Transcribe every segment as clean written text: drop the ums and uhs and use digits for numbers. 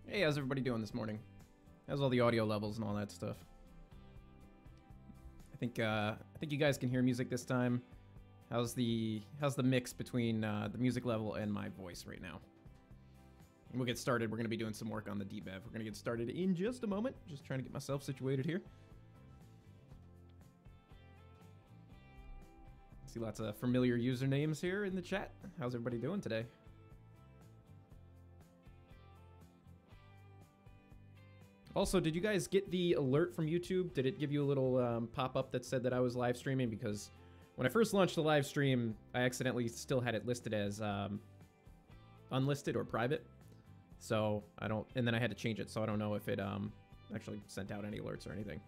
Hey, how's everybody doing this morning? How's all the audio levels and all that stuff? I think you guys can hear music this time. How's the mix between the music level and my voice right now? And we'll get started. We're going to be doing some work on the DBEV. We're going to get started in just a moment. Just trying to get myself situated here. See lots of familiar usernames here in the chat. How's everybody doing today? Also, did you guys get the alert from YouTube? Did it give you a little pop-up that said that I was live streaming? Because when I first launched the live stream, I accidentally still had it listed as unlisted or private. So I don't, and then I had to change it, so I don't know if it actually sent out any alerts or anything.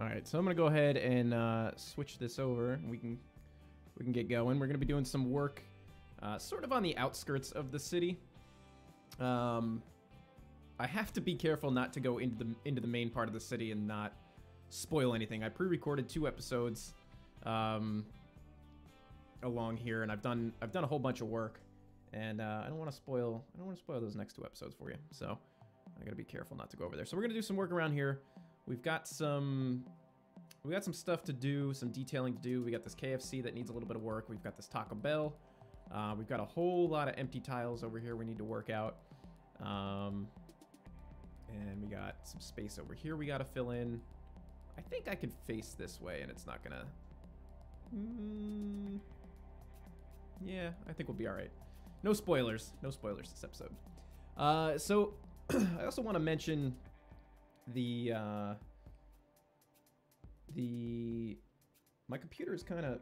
All right, so I'm gonna go ahead and switch this over. We can get going. We're gonna be doing some work, sort of on the outskirts of the city. I have to be careful not to go into the main part of the city and not spoil anything. I pre-recorded 2 episodes along here, and I've done a whole bunch of work, and I don't want to spoil those next 2 episodes for you. So I gotta be careful not to go over there. So we're gonna do some work around here. We've got some stuff to do, some detailing to do. We got this KFC that needs a little bit of work. We've got this Taco Bell. We've got a whole lot of empty tiles over here we need to work out. And we got some space over here we got to fill in. I think I could face this way and it's not gonna... Yeah, I think we'll be all right. No spoilers this episode. So I also want to mention my computer is kind of,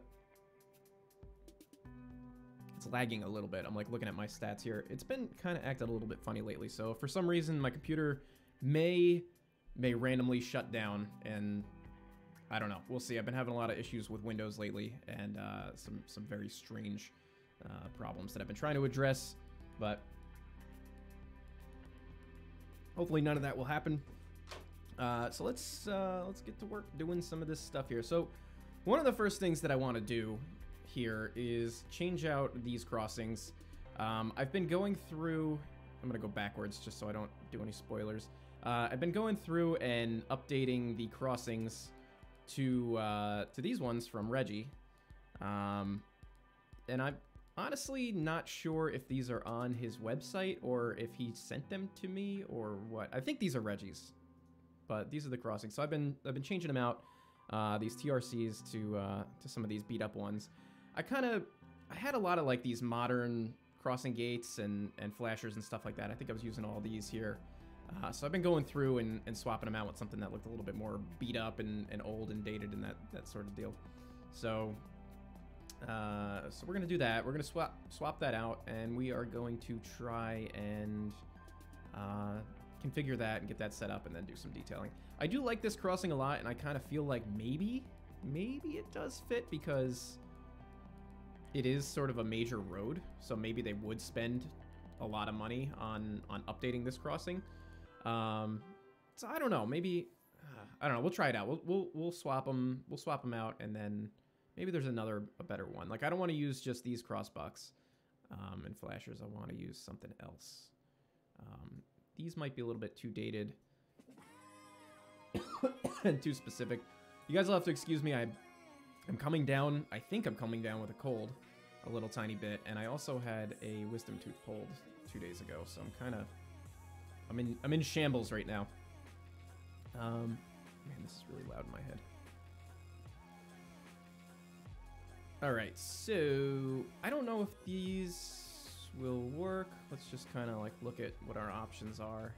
it's lagging a little bit. I'm like looking at my stats here. It's been kind of acting a little bit funny lately. So for some reason, my computer may randomly shut down, and I don't know. We'll see. I've been having a lot of issues with Windows lately, and some very strange problems that I've been trying to address, but hopefully none of that will happen. So let's get to work doing some of this stuff here. So one of the first things that I want to do here is change out these crossings. I've been going through, I'm going to go backwards just so I don't do any spoilers. I've been going through and updating the crossings to these ones from Reggie. And I'm honestly not sure if these are on his website or if he sent them to me or what. I think these are Reggie's. But these are the crossings. So I've been changing them out, these TRCs to some of these beat up ones. I had a lot of like these modern crossing gates and flashers and stuff like that. I think I was using all these here. So I've been going through and swapping them out with something that looked a little bit more beat up and old and dated and that sort of deal. So we're gonna do that. We're gonna swap that out, and we are going to try and configure that and get that set up and then do some detailing. I do like this crossing a lot, and I kind of feel like maybe it does fit because it is sort of a major road, so maybe they would spend a lot of money on updating this crossing. So I don't know, maybe I don't know, we'll try it out. We'll swap them out, and then maybe there's a better one. Like, I don't want to use just these crossbucks and flashers. I want to use something else. These might be a little bit too dated and too specific. You guys will have to excuse me. I'm coming down. I think I'm coming down with a cold a little tiny bit, and I also had a wisdom tooth pulled 2 days ago, so I'm in shambles right now. Man, this is really loud in my head. All right, so I don't know if these will work. Let's just kind of like look at what our options are.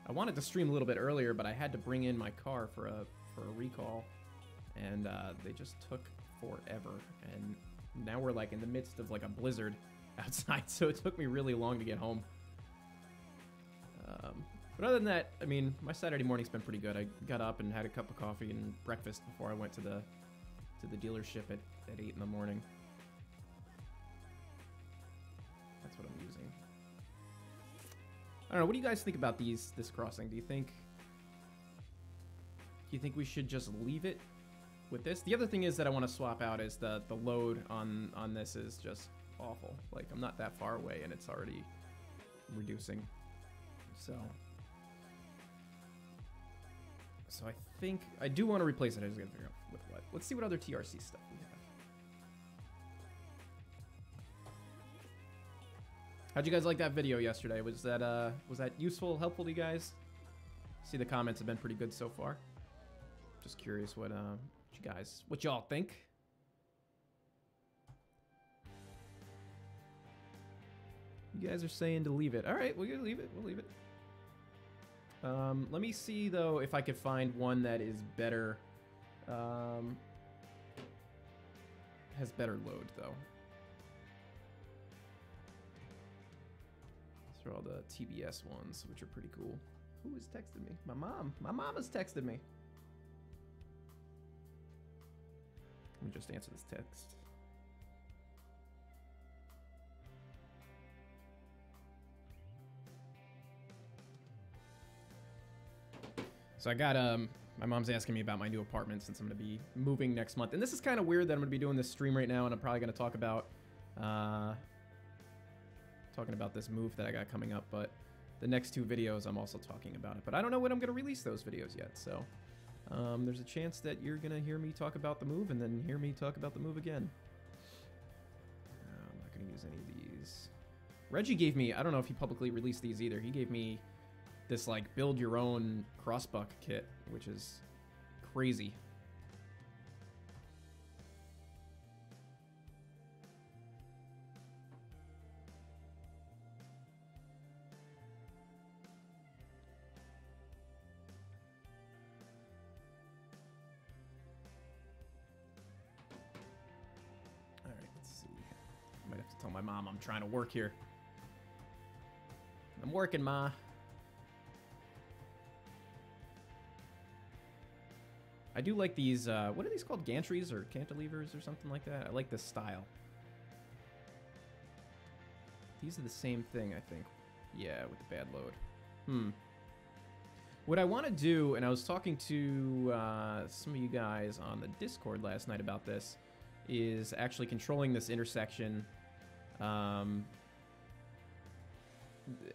I wanted to stream a little bit earlier, but I had to bring in my car for a recall, and they just took forever. And now we're like in the midst of like a blizzard outside, so it took me really long to get home. But other than that, I mean, my Saturday morning's been pretty good. I got up and had a cup of coffee and breakfast before I went to the dealership at 8 in the morning. That's what I'm using. I don't know. What do you guys think about this crossing? Do you think we should just leave it with this? The other thing is that I want to swap out is the load on this is just awful. Like, I'm not that far away and it's already reducing. So I think I do want to replace it. I just gotta figure out with what. Let's see what other TRC stuff we have. How'd you guys like that video yesterday? Was that useful, helpful to you guys? See, the comments have been pretty good so far. Just curious what y'all think. You guys are saying to leave it. All right, we'll leave it. We'll leave it. Let me see though if I could find one that is better. Has better load though. These are all the TBS ones, which are pretty cool. Who has texted me? My mom. My mom has texted me. Let me just answer this text. So I got, my mom's asking me about my new apartment since I'm going to be moving next month. And this is kind of weird that I'm going to be doing this stream right now, and I'm probably going to talk about, this move that I got coming up. But the next two videos, I'm also talking about it. But I don't know when I'm going to release those videos yet. So there's a chance that you're going to hear me talk about the move and then hear me talk about the move again. I'm not going to use any of these. Reggie gave me, I don't know if he publicly released these either. He gave me this like build your own crossbuck kit, which is crazy. All right, let's see. I might have to tell my mom I'm trying to work here. I'm working, Ma. I do like these, what are these called? Gantries or cantilevers or something like that? I like this style. These are the same thing, I think. Yeah, with the bad load. What I want to do, and I was talking to some of you guys on the Discord last night about this, is actually controlling this intersection.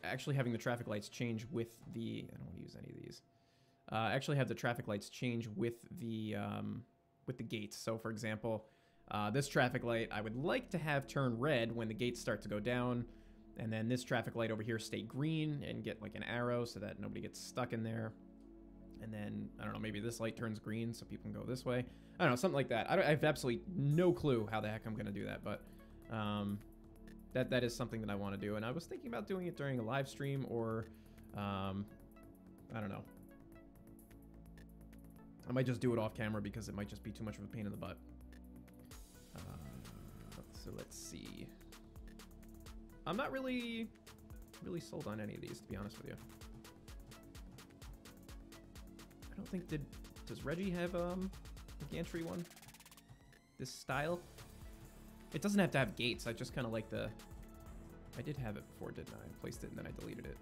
Actually having the traffic lights change with the... I don't want to use any of these. Actually have the traffic lights change with the gates. So for example, this traffic light I would like to have turn red when the gates start to go down, and then this traffic light over here stay green and get like an arrow so that nobody gets stuck in there. And then, I don't know, maybe this light turns green so people can go this way. I don't know, something like that. I have absolutely no clue how the heck I'm going to do that, but that is something that I want to do. And I was thinking about doing it during a live stream or, I don't know. I might just do it off camera because it might just be too much of a pain in the butt. So let's see. I'm not really sold on any of these, to be honest with you. I don't think does Reggie have a gantry one? This style? It doesn't have to have gates. I just kind of like the... I did have it before, didn't I? I placed it and then I deleted it.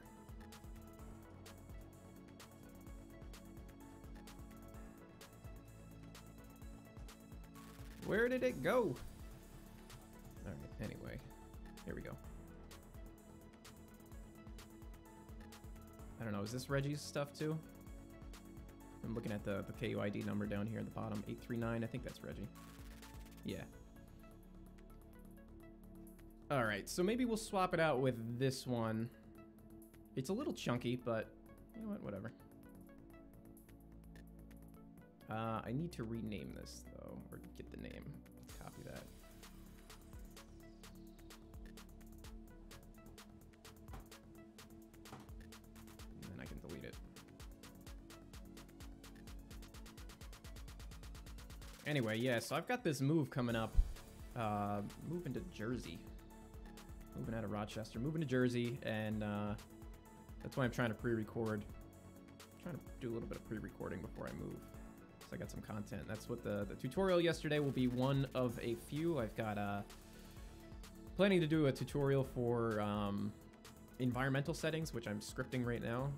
Where did it go? All right, anyway, here we go. I don't know, is this Reggie's stuff too? I'm looking at the KUID number down here at the bottom, 839, I think that's Reggie. Yeah. All right, so maybe we'll swap it out with this one. It's a little chunky, but you know what, whatever. I need to rename this, though, or get the name. Let's copy that. And then I can delete it. Anyway, yeah, so I've got this move coming up. Moving to Jersey. Moving out of Rochester, moving to Jersey, and That's why I'm trying to pre-record. Trying to do a little bit of pre-recording before I move. So I got some content. That's what the tutorial yesterday will be one of a few. I've got planning to do a tutorial for environmental settings, which I'm scripting right now.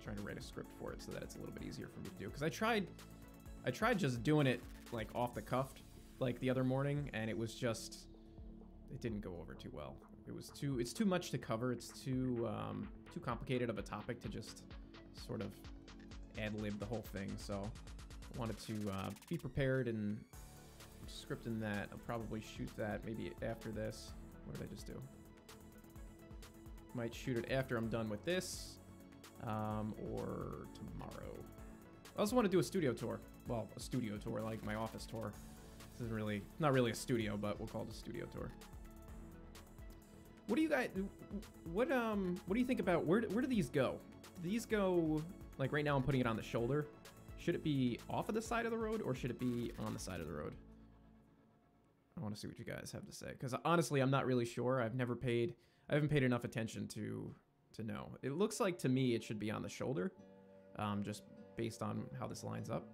Trying to write a script for it so that it's a little bit easier for me to do. Because I tried just doing it like off the cuff like the other morning, and it was just, it didn't go over too well. It's too much to cover. It's too complicated of a topic to just sort of ad-lib the whole thing. So I wanted to be prepared and scripting that. I'll probably shoot that maybe after this. What did I just do? Might shoot it after I'm done with this, or tomorrow. I also want to do a studio tour. Well, a studio tour, like my office tour. This isn't really, not really a studio, but we'll call it a studio tour. What do you guys, what do you think about, where do these go? Do these go, like right now I'm putting it on the shoulder. Should it be off of the side of the road, or should it be on the side of the road? I want to see what you guys have to say, because honestly, I'm not really sure. I haven't paid enough attention to know. It looks like to me it should be on the shoulder, just based on how this lines up,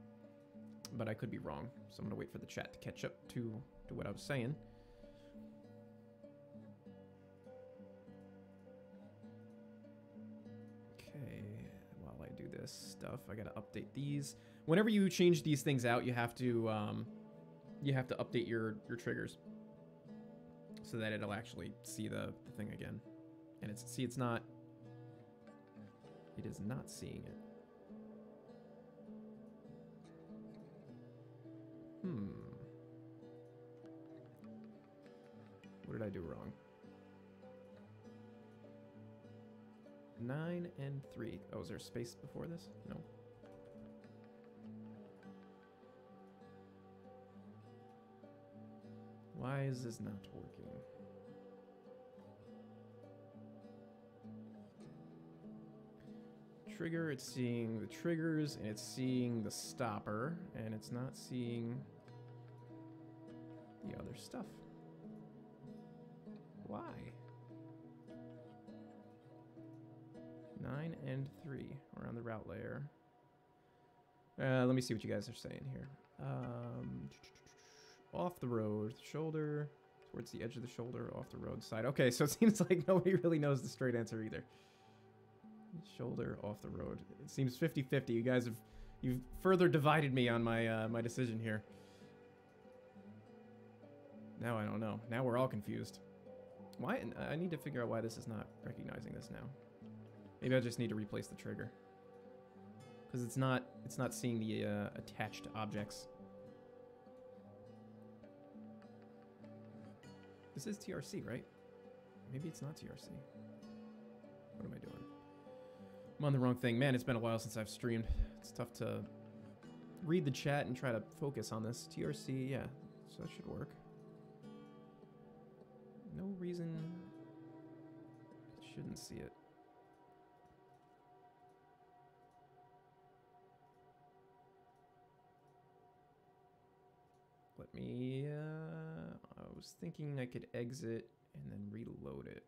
but I could be wrong. So I'm gonna wait for the chat to catch up to what I was saying. Okay, while I do this stuff, I gotta update these. Whenever you change these things out, you have to update your triggers so that it'll actually see the thing again. And it is not seeing it. What did I do wrong? 9 and 3. Oh, is there a space before this? No. Why is this not working? Trigger, it's seeing the triggers, and it's seeing the stopper, and it's not seeing the other stuff. Why? 9 and 3. We're on the route layer. Let me see what you guys are saying here. Off the road, shoulder, towards the edge of the shoulder, off the road side. Okay, so it seems like nobody really knows the straight answer either. Shoulder, off the road. It seems 50-50. You guys you've further divided me on my my decision here. Now I don't know. Now we're all confused. Why? I need to figure out why this is not recognizing this now. Maybe I just need to replace the trigger, because it's not seeing the attached objects. This is TRC, right? Maybe it's not TRC. What am I doing? I'm on the wrong thing. Man, it's been a while since I've streamed. It's tough to read the chat and try to focus on this. TRC, yeah. So that should work. No reason it shouldn't see it. Let me, I was thinking I could exit and then reload it.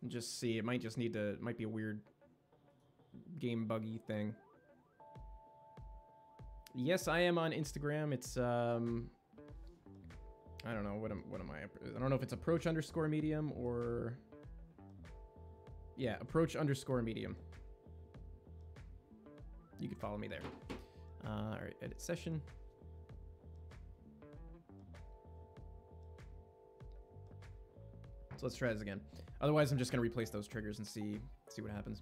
And just see, it might just need to, it might be a weird game buggy thing. Yes, I am on Instagram. It's, I don't know, what am I? I don't know if it's approach_medium or, yeah, approach_medium. You can follow me there. All right, edit session. So let's try this again. Otherwise, I'm just gonna replace those triggers and see what happens.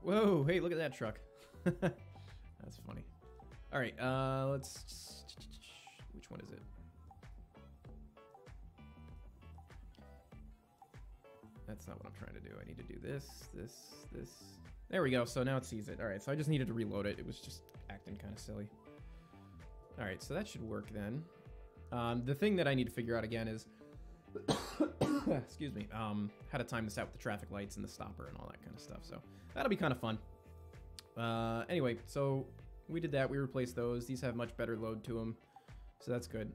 Whoa, hey, look at that truck. That's funny. All right, let's, which one is it? That's not what I'm trying to do. I need to do this. There we go. So now it sees it. All right, so I just needed to reload it. It was just acting kind of silly. All right, so that should work then. The thing that I need to figure out again is, excuse me, how to time this out with the traffic lights and the stopper and all that kind of stuff. So that'll be kind of fun. Anyway, so we did that. We replaced those. These have much better load to them, so that's good.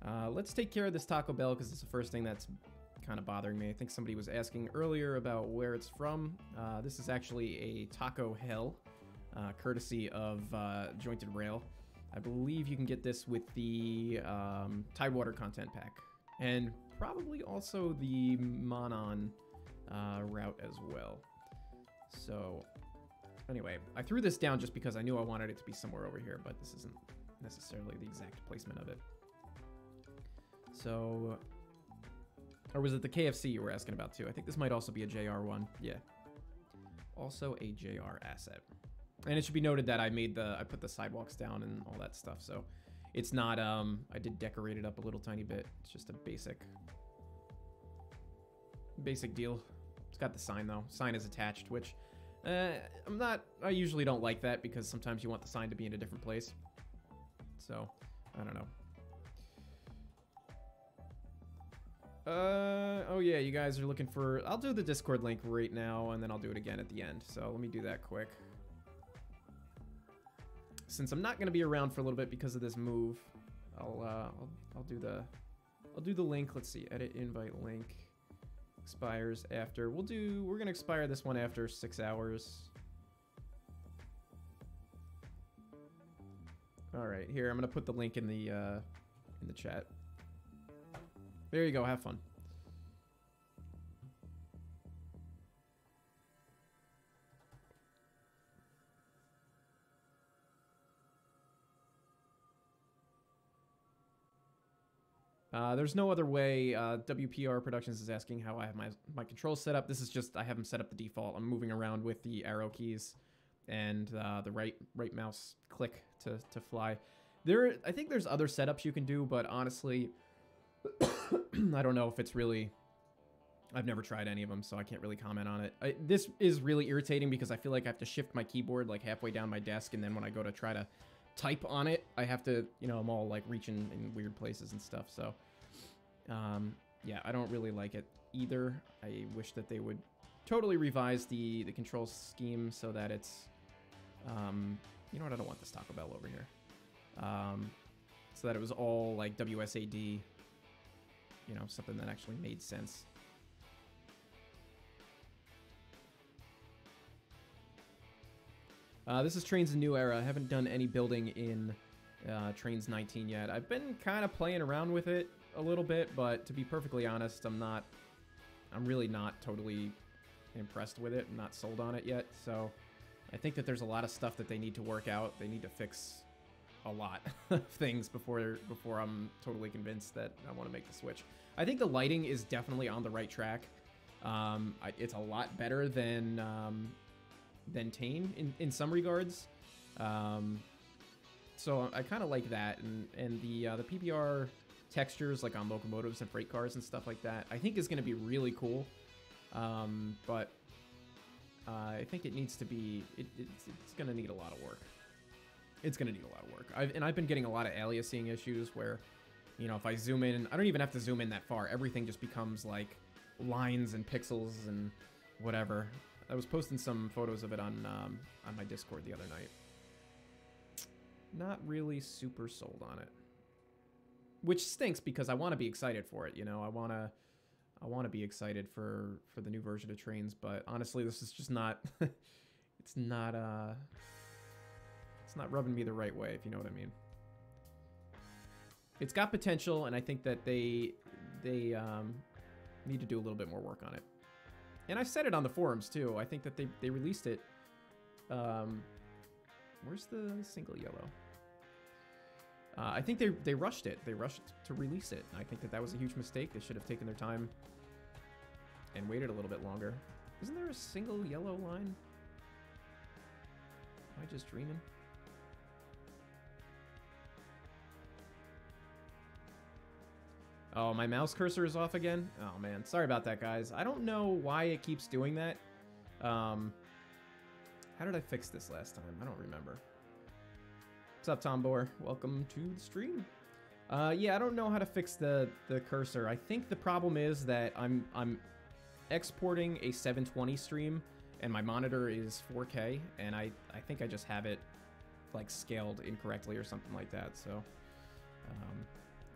Let's take care of this Taco Bell because it's the first thing that's kind of bothering me. I think somebody was asking earlier about where it's from. This is actually a Taco Hell, courtesy of Jointed Rail. I believe you can get this with the Tidewater content pack, and probably also the Monon route as well. So anyway, I threw this down just because I knew I wanted it to be somewhere over here, but this isn't necessarily the exact placement of it. So, or was it the KFC you were asking about too? I think this might also be a JR one. Yeah, also a JR asset. And it should be noted that I put the sidewalks down and all that stuff. So it's not, I did decorate it up a little tiny bit. It's just a basic deal. It's got the sign though. Sign is attached, which I usually don't like that because sometimes you want the sign to be in a different place. So, I don't know. Oh yeah, you guys are looking for, I'll do the Discord link right now and then I'll do it again at the end. So let me do that quick. Since I'm not going to be around for a little bit because of this move, I'll do the link. Let's see, edit invite link expires after. We're going to expire this one after 6 hours. All right, here, I'm going to put the link in the chat. There you go, have fun. There's no other way. WPR Productions is asking how I have my controls set up. This is just, I have them set up the default. I'm moving around with the arrow keys and the right mouse click to fly. I think there's other setups you can do, but honestly, I don't know if it's really, I've never tried any of them, so I can't really comment on it. This is really irritating because I feel like I have to shift my keyboard like halfway down my desk, and then when I go to try to type on it, I have to, you know, I'm all like reaching in weird places and stuff. So, yeah, I don't really like it either. I wish that they would totally revise the control scheme so that it's, you know what, I don't want this Taco Bell over here. So that it was all like WSAD, you know, something that actually made sense. This is Trainz New Era. I haven't done any building in Trainz 19 yet. I've been kind of playing around with it a little bit, but to be perfectly honest, I'm really not totally impressed with it. I'm not sold on it yet. So I think that there's a lot of stuff that they need to work out. They need to fix a lot of things before I'm totally convinced that I want to make the switch. I think the lighting is definitely on the right track. It's a lot better than Tane in some regards. So I kind of like that, and the PBR textures like on locomotives and freight cars and stuff like that I think is going to be really cool. But I think it needs to be, it's going to need a lot of work. It's going to need a lot of work. I've been getting a lot of aliasing issues where, you know, if I zoom in, I don't even have to zoom in that far. Everything just becomes like lines and pixels and whatever. I was posting some photos of it on my Discord the other night. Not really super sold on it, which stinks because I want to be excited for it. You know, I want to be excited for the new version of Trainz, but honestly, this is just not. It's not rubbing me the right way, if you know what I mean. It's got potential, and I think that they need to do a little bit more work on it. And I've said it on the forums too. I think that they released it. Where's the single yellow? I think they rushed it. They rushed to release it. And I think that was a huge mistake. They should have taken their time and waited a little bit longer. Isn't there a single yellow line? Am I just dreaming? Oh, my mouse cursor is off again? Oh, man. Sorry about that, guys. I don't know why it keeps doing that. How did I fix this last time? I don't remember. What's up, Tombor? Welcome to the stream. Yeah, I don't know how to fix the cursor. I think the problem is that I'm exporting a 720 stream, and my monitor is 4K, and I think I just have it, like, scaled incorrectly or something like that, so...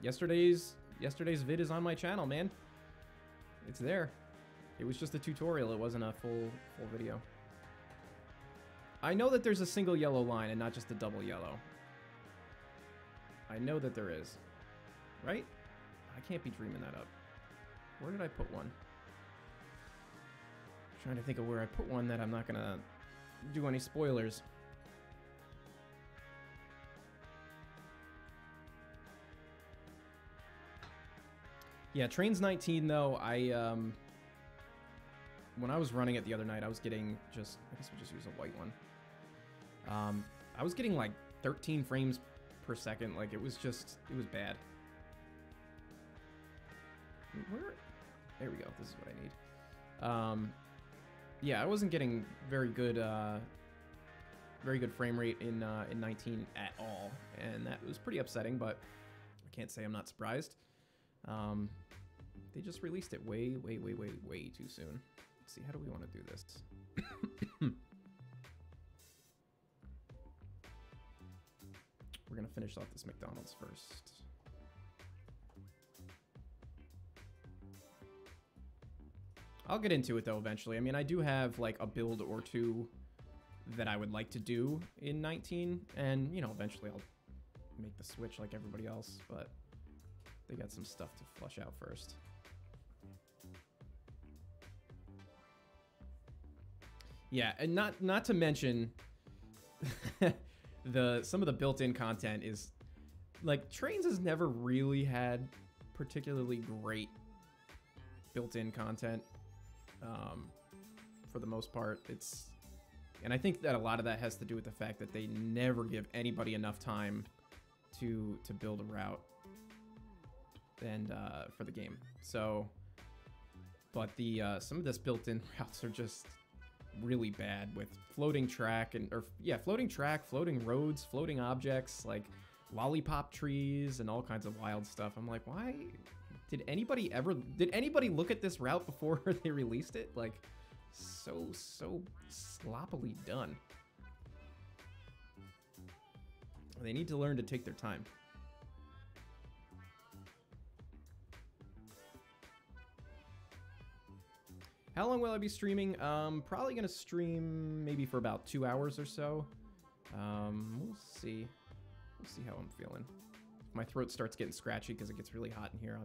Yesterday's vid is on my channel, man. It's there. It was just a tutorial. It wasn't a full video. I know that there's a single yellow line and not just a double yellow. I know that there is. Right? I can't be dreaming that up. Where did I put one? I'm trying to think of where I put one that I'm not gonna do any spoilers. Yeah, Trainz 19 though, when I was running it the other night, I was getting just, I guess we'll just use a white one. I was getting like 13 frames per second. Like it was bad. Where? There we go. This is what I need. Yeah, I wasn't getting very good frame rate in 19 at all, and that was pretty upsetting. But I can't say I'm not surprised. They just released it way too soon. Let's see, how do we want to do this? We're gonna finish off this McDonald's first. I'll get into it though eventually. I mean, I do have like a build or two that I would like to do in 19, and you know, eventually I'll make the switch like everybody else, but they got some stuff to flush out first. Yeah, and not to mention some of the built-in content is like Trainz has never really had particularly great built-in content. For the most part, and I think that a lot of that has to do with the fact that they never give anybody enough time to build a route and for the game. So, but some of this built-in routes are just really bad with floating track floating roads, floating objects, like lollipop trees and all kinds of wild stuff. I'm like, why did anybody look at this route before they released it? Like, so sloppily done. They need to learn to take their time. How long will I be streaming? Probably gonna stream maybe for about 2 hours or so. We'll see. We'll see how I'm feeling. If my throat starts getting scratchy because it gets really hot in here, I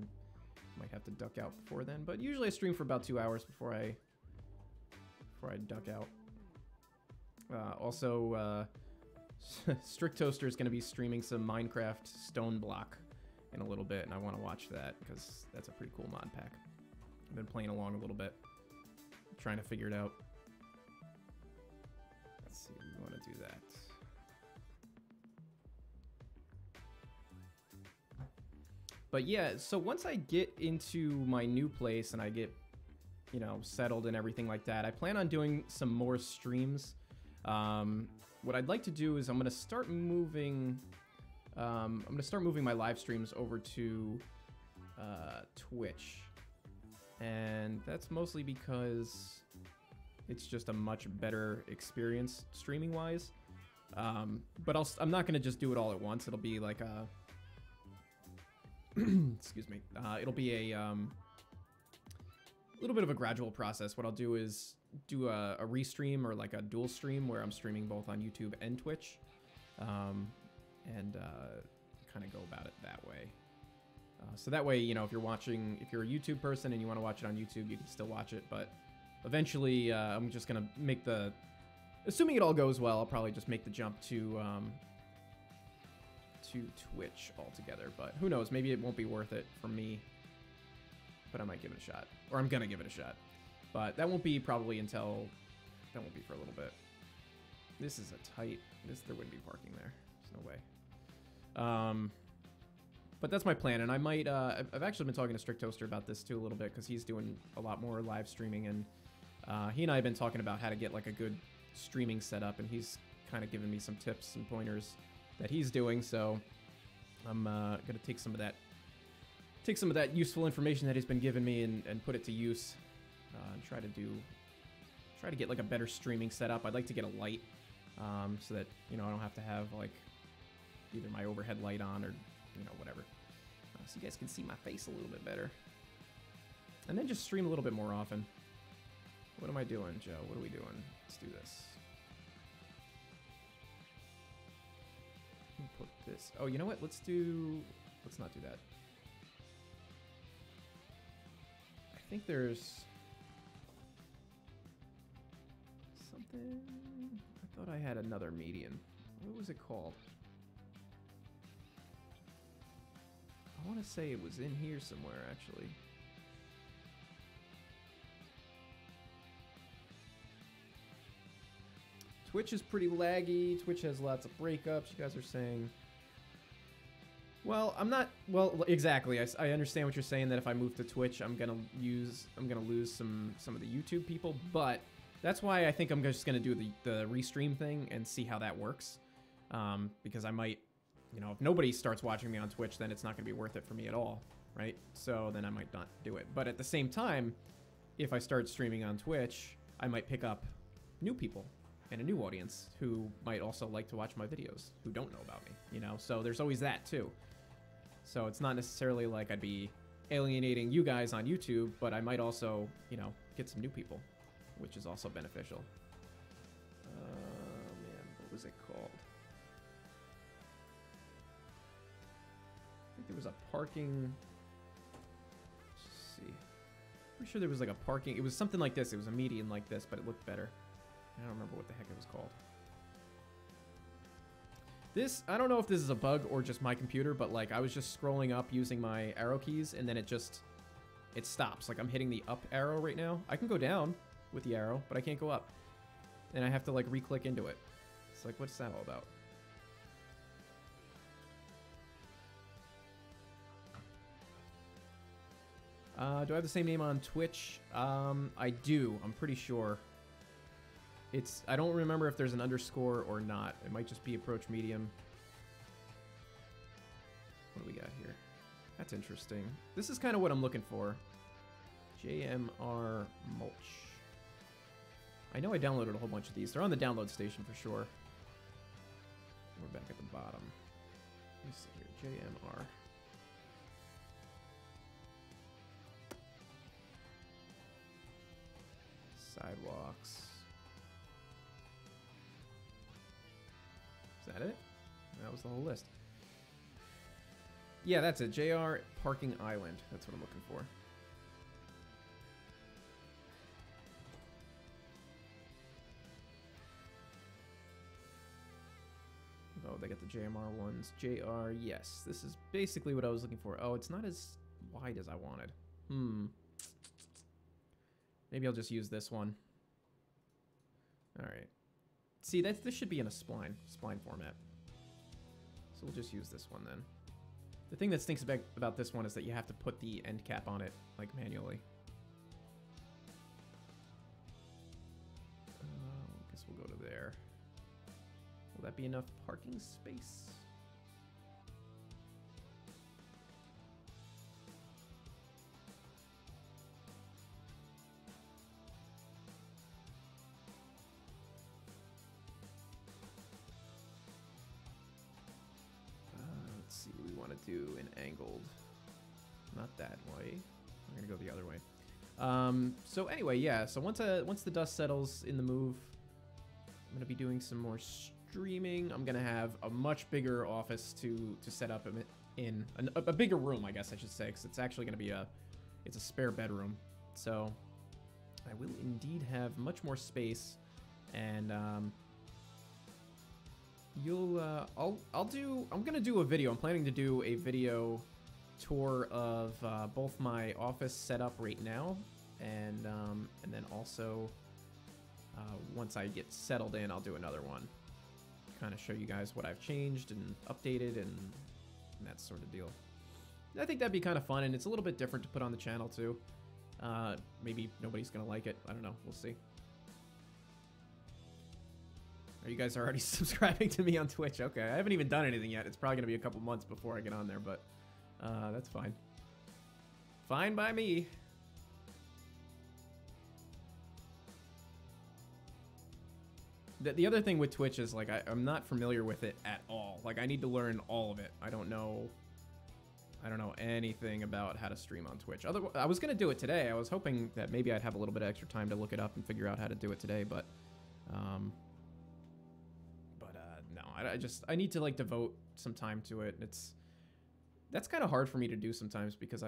might have to duck out before then. But usually I stream for about 2 hours before I duck out. Also, Strict Toaster is gonna be streaming some Minecraft Stone Block in a little bit, and I want to watch that because that's a pretty cool mod pack. I've been playing along a little bit, trying to figure it out. Let's see, we want to do that. But yeah, so once I get into my new place and I get, you know, settled and everything like that, I plan on doing some more streams. What I'd like to do is I'm gonna start moving my live streams over to Twitch. And that's mostly because it's just a much better experience streaming wise. But I'm not gonna just do it all at once. It'll be like a excuse me. It'll be a little bit of a gradual process. What I'll do is do a restream or like a dual stream where I'm streaming both on YouTube and Twitch, and kind of go about it that way. So that way, you know, if you're a YouTube person and you want to watch it on YouTube, you can still watch it. But eventually, I'm just gonna make assuming it all goes well, I'll probably just make the jump to Twitch altogether. But who knows? Maybe it won't be worth it for me. But I might give it a shot, or I'm gonna give it a shot. But that won't be probably for a little bit. This is a tight. There wouldn't be parking there. There's no way. But that's my plan, and I might. I've actually been talking to Strict Toaster about this too a little bit because he's doing a lot more live streaming, and he and I have been talking about how to get like a good streaming setup, and he's kind of giving me some tips and pointers that he's doing. So I'm gonna take some of that useful information that he's been giving me and put it to use, and try to get like a better streaming setup. I'd like to get a light, so that, you know, I don't have to have like either my overhead light on or, you know, whatever. so you guys can see my face a little bit better. And then just stream a little bit more often. What am I doing, Joe? What are we doing? Let's do this. Put this. Oh, you know what? Let's not do that. I think there's something. I thought I had another median. What was it called? I want to say it was in here somewhere, actually. Twitch is pretty laggy. Twitch has lots of breakups. You guys are saying. Well, I'm not. Well, exactly. I understand what you're saying. That if I move to Twitch, I'm gonna lose some of the YouTube people. But that's why I think I'm just gonna do the restream thing and see how that works. Because I might, you know, if nobody starts watching me on Twitch, then it's not gonna be worth it for me at all, right? So then I might not do it. But at the same time, if I start streaming on Twitch, I might pick up new people and a new audience who might also like to watch my videos, who don't know about me, you know? So there's always that too. So it's not necessarily like I'd be alienating you guys on YouTube, but I might also, you know, get some new people, which is also beneficial. Man, what was it called? I think there was a parking... Let's see. Pretty sure there was like a parking... It was something like this. It was a median like this, but it looked better. I don't remember what the heck it was called. This, I don't know if this is a bug or just my computer, but like I was just scrolling up using my arrow keys and then it stops. Like I'm hitting the up arrow right now. I can go down with the arrow, but I can't go up. And I have to like re-click into it. It's like, what's that all about? Do I have the same name on Twitch? I do, I'm pretty sure. I don't remember if there's an underscore or not. It might just be approach medium. What do we got here? That's interesting. This is kind of what I'm looking for. JMR Mulch. I know I downloaded a whole bunch of these. They're on the download station for sure. We're back at the bottom. Let me see here. JMR. Sidewalks. Is that it? That was the whole list. Yeah, that's it. JR Parking Island. That's what I'm looking for. Oh, they got the JMR ones. JR, yes. This is basically what I was looking for. Oh, it's not as wide as I wanted. Maybe I'll just use this one. Alright. See, this should be in a spline format. So we'll just use this one then. The thing that stinks about this one is that you have to put the end cap on it, like, manually. I guess we'll go to there. Will that be enough parking space? We want to do an angled, not that way. We're gonna go the other way. So anyway, yeah. So once the dust settles in the move, I'm gonna be doing some more streaming. I'm gonna have a much bigger office to set up in a bigger room, I guess I should say, because it's actually gonna be it's a spare bedroom. So I will indeed have much more space, and I'm gonna do a video. I'm planning to do a video tour of both my office setup right now, and then also once I get settled in, I'll do another one. Kind of show you guys what I've changed and updated and that sort of deal. I think that'd be kind of fun, and it's a little bit different to put on the channel too. Maybe nobody's gonna like it. I don't know. We'll see. You guys are already subscribing to me on Twitch. Okay, I haven't even done anything yet. It's probably gonna be a couple months before I get on there, but that's fine. Fine by me. The other thing with Twitch is, like, I'm not familiar with it at all. Like, I need to learn all of it. I don't know I don't know anything about how to stream on Twitch. Otherwise, I was gonna do it today. I was hoping that maybe I'd have a little bit of extra time to look it up and figure out how to do it today, but no, I need to like devote some time to it. That's kind of hard for me to do sometimes because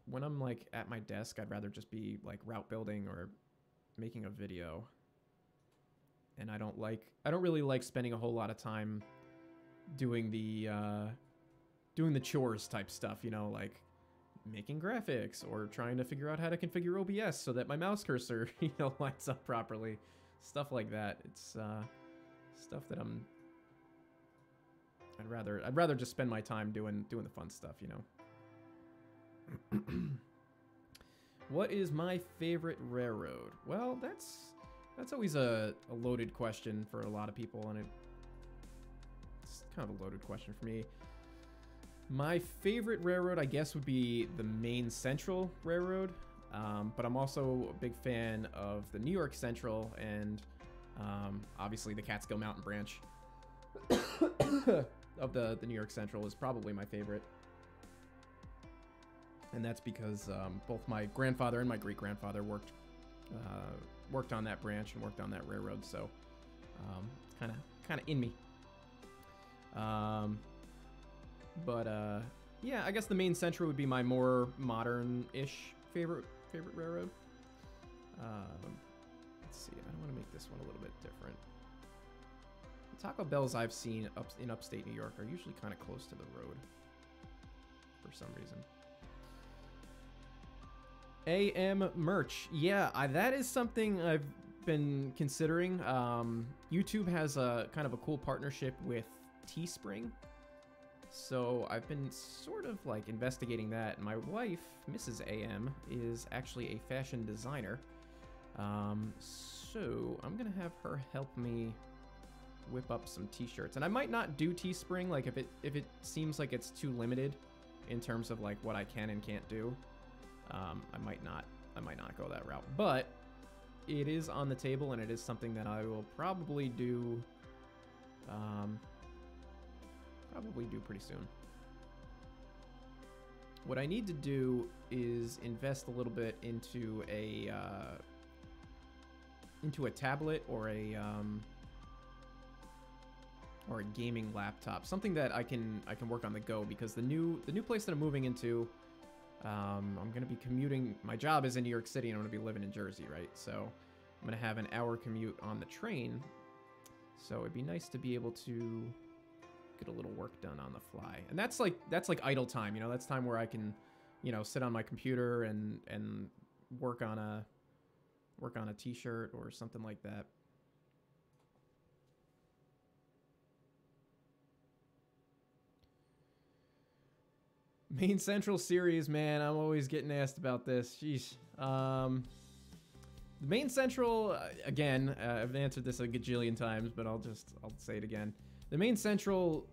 when I'm like at my desk, I'd rather just be like route building or making a video. And I don't really like spending a whole lot of time doing the chores type stuff, you know, like making graphics or trying to figure out how to configure OBS so that my mouse cursor, you know, lines up properly. Stuff like that. It's stuff that I'd rather just spend my time doing the fun stuff, you know. What is my favorite railroad? Well, that's always a loaded question for a lot of people, and it's kind of a loaded question for me. My favorite railroad, I guess, would be the Maine Central Railroad, but I'm also a big fan of the New York Central and obviously the Catskill Mountain Branch of the New York Central is probably my favorite. And that's because both my grandfather and my great-grandfather worked on that branch and worked on that railroad, so kind of in me. Yeah, I guess the Maine Central would be my more modern-ish favorite railroad. Let's see, I want to make this one a little bit different. The Taco Bells I've seen in upstate New York are usually kind of close to the road for some reason. AM merch. Yeah, that is something I've been considering. YouTube has a kind of a cool partnership with Teespring. So I've been sort of like investigating that. My wife, Mrs. AM, is actually a fashion designer. So I'm gonna have her help me whip up some t-shirts. And I might not do Teespring, like if it seems like it's too limited in terms of like what I can and can't do. I might not go that route, but it is on the table and it is something that I will probably do pretty soon. What I need to do is invest a little bit into a tablet or a gaming laptop, something that I can work on the go, because the new place that I'm moving into, I'm going to be commuting. My job is in New York City and I'm going to be living in Jersey, right? So I'm going to have an hour commute on the train. So it'd be nice to be able to get a little work done on the fly. And that's like idle time, you know, that's time where I can, you know, sit on my computer and work on a t-shirt or something like that. Maine Central series, man. I'm always getting asked about this. Jeez. The Maine Central, again, I've answered this a gajillion times, but I'll say it again. The Maine Central,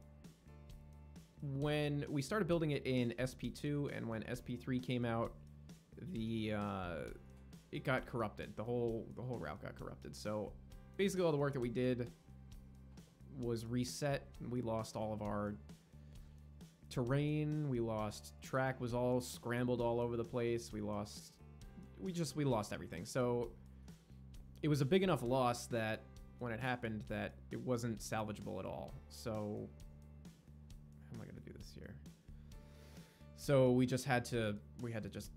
when we started building it in SP2 and when SP3 came out, it got corrupted. The whole route got corrupted. So basically all the work that we did was reset. We lost all of our terrain, we lost track, was all scrambled all over the place. We lost everything. So it was a big enough loss that when it happened that it wasn't salvageable at all. So how am I gonna do this here? So we had to just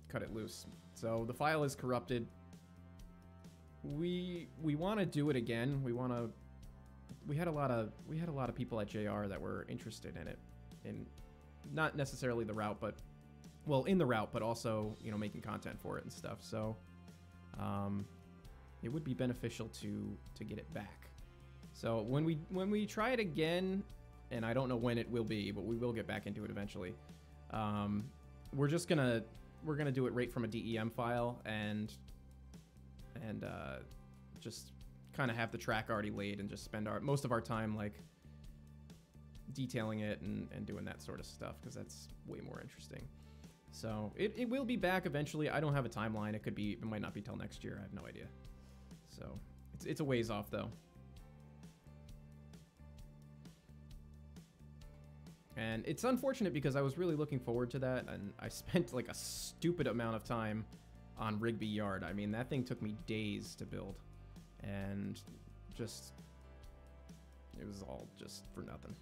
cut it loose. So the file is corrupted. We want to do it again. We had a lot of people at JR that were interested in it. And not necessarily the route, but in the route, but also, you know, making content for it and stuff. So it would be beneficial to get it back. So when we try it again, and I don't know when it will be, but we will get back into it eventually. We're gonna do it right from a DEM file and just kind of have the track already laid and just spend most of our time like detailing it and doing that sort of stuff, because that's way more interesting. So it will be back eventually. I don't have a timeline. It might not be till next year. I have no idea. So it's a ways off though. And it's unfortunate because I was really looking forward to that, and I spent like a stupid amount of time on Rigby Yard. I mean, that thing took me days to build, and just, it was all just for nothing.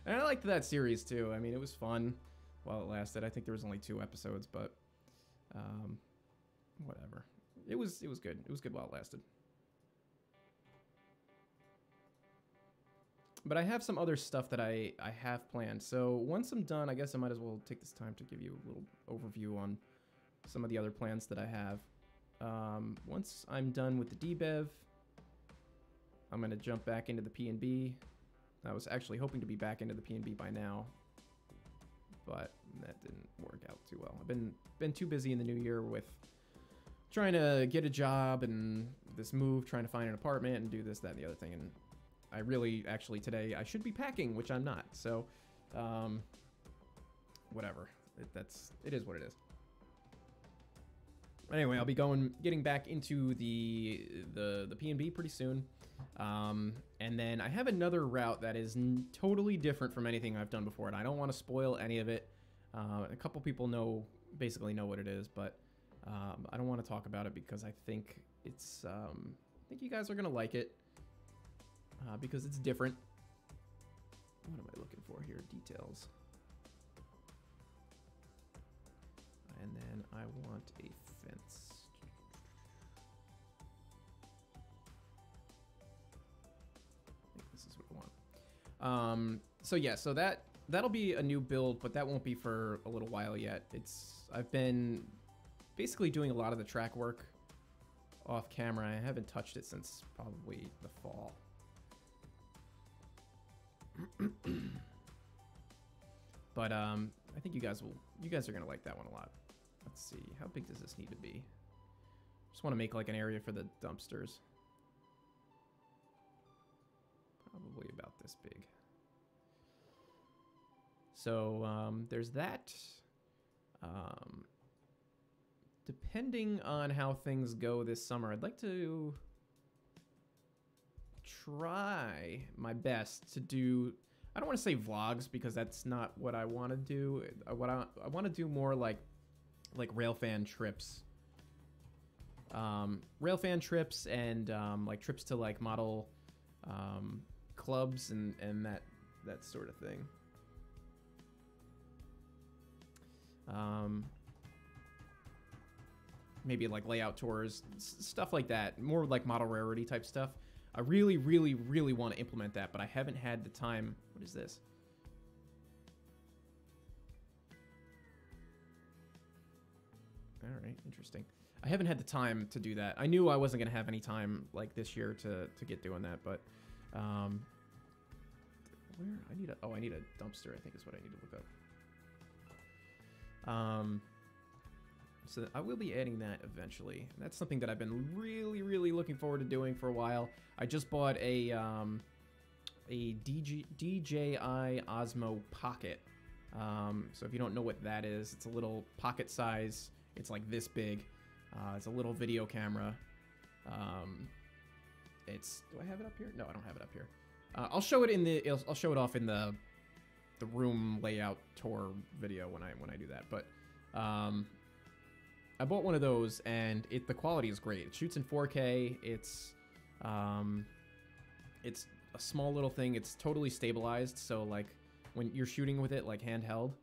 And I liked that series too. I mean, it was fun while it lasted. I think there was only 2 episodes, but whatever. It was good. It was good while it lasted. But I have some other stuff that I have planned. So once I'm done, I guess I might as well take this time to give you a little overview on some of the other plans that I have. Once I'm done with the DBEV, I'm going to jump back into the P&B. I was actually hoping to be back into the P&B by now, but that didn't work out too well. I've been too busy in the new year with trying to get a job and this move, trying to find an apartment and do this, that, and the other thing. And I really, actually today, I should be packing, which I'm not. So, whatever. It is what it is. Anyway, I'll be getting back into the P&B pretty soon. And then I have another route that is totally different from anything I've done before, and I don't want to spoil any of it. A couple people basically know what it is, but I don't want to talk about it because I think it's, I think you guys are gonna like it because it's different. What am I looking for here? Details. And then I want a fence. This is what I want. So yeah, so that'll be a new build, but that won't be for a little while yet. I've been basically doing a lot of the track work off camera. I haven't touched it since probably the fall. But I think you guys are gonna like that one a lot. Let's see, how big does this need to be? Just want to make like an area for the dumpsters. Probably about this big. So there's that. Depending on how things go this summer, I'd like to try my best to do, I don't want to say vlogs because that's not what I want to do. I want to do more like railfan trips. Railfan trips and like trips to like model clubs and that sort of thing. Maybe like layout tours, stuff like that. More like model rarity type stuff. I really, really, really want to implement that, but I haven't had the time. What is this? All right, interesting. I haven't had the time to do that. I knew I wasn't going to have any time like this year to get doing that, but where I need a dumpster, I think is what I need to look up. So I will be adding that eventually. That's something that I've been really, really looking forward to doing for a while. I just bought a DJI Osmo Pocket. So if you don't know what that is, it's a little pocket size. It's like this big. It's a little video camera. Do I have it up here? No, I don't have it up here. I'll show it I'll show it off in the room layout tour video when I do that. But I bought one of those, and the quality is great. It shoots in 4K. It's a small little thing. It's totally stabilized, so like when you're shooting with it like handheld,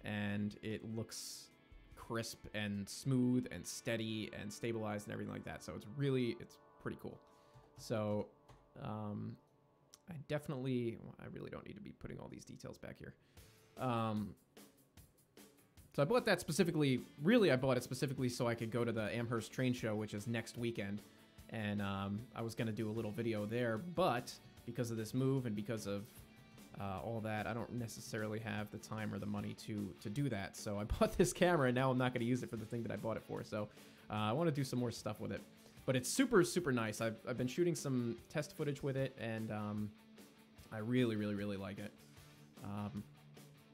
and it looks crisp and smooth and steady and stabilized and everything like that. So it's really pretty cool. So I really don't need to be putting all these details back here. So I bought that specifically, I bought it specifically so I could go to the Amherst train show, which is next weekend. And I was going to do a little video there, but because of this move and because of all that, I don't necessarily have the time or the money to do that. So I bought this camera, and now I'm not going to use it for the thing that I bought it for. So I want to do some more stuff with it. But it's super, super nice. I've been shooting some test footage with it, and I really, really, really like it.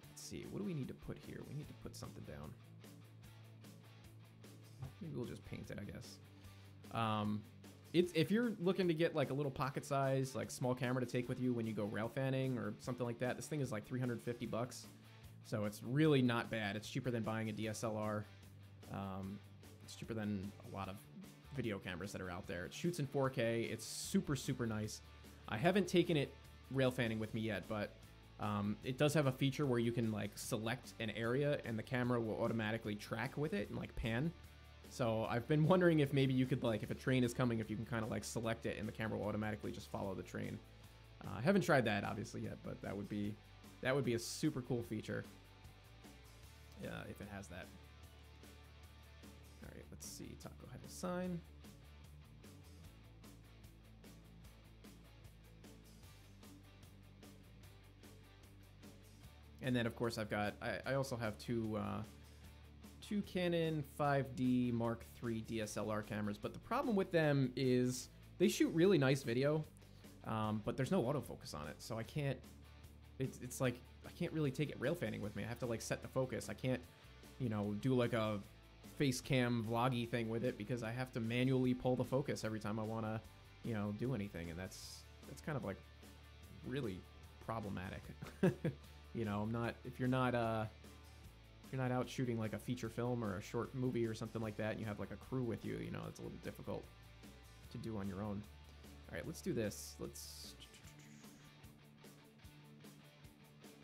Let's see, what do we need to put here? We need to put something down. Maybe we'll just paint it, I guess. if you're looking to get like a little pocket size, like small camera to take with you when you go rail fanning or something like that, this thing is like 350 bucks. So it's really not bad. It's cheaper than buying a DSLR. It's cheaper than a lot of video cameras that are out there. It shoots in 4K. It's super, super nice. I haven't taken it rail fanning with me yet, but it does have a feature where you can like select an area and the camera will automatically track with it and like pan. So I've been wondering if maybe you could like, if a train is coming, if you can kind of like select it and the camera will automatically just follow the train. I haven't tried that obviously yet, but that would be a super cool feature. If it has that. All right, let's see. Taco had a sign. And then of course I've got, I also have two Canon 5D Mark III DSLR cameras, but the problem with them is they shoot really nice video, but there's no autofocus on it, so I can't, it's like, I can't really take it rail fanning with me. I have to like set the focus. I can't, you know, do like a face cam vloggy thing with it because I have to manually pull the focus every time I want to, you know, do anything, and that's kind of like really problematic. You know, if you're not out shooting like a feature film or a short movie or something like that, and you have like a crew with you, you know, it's a little difficult to do on your own. All right, let's do this.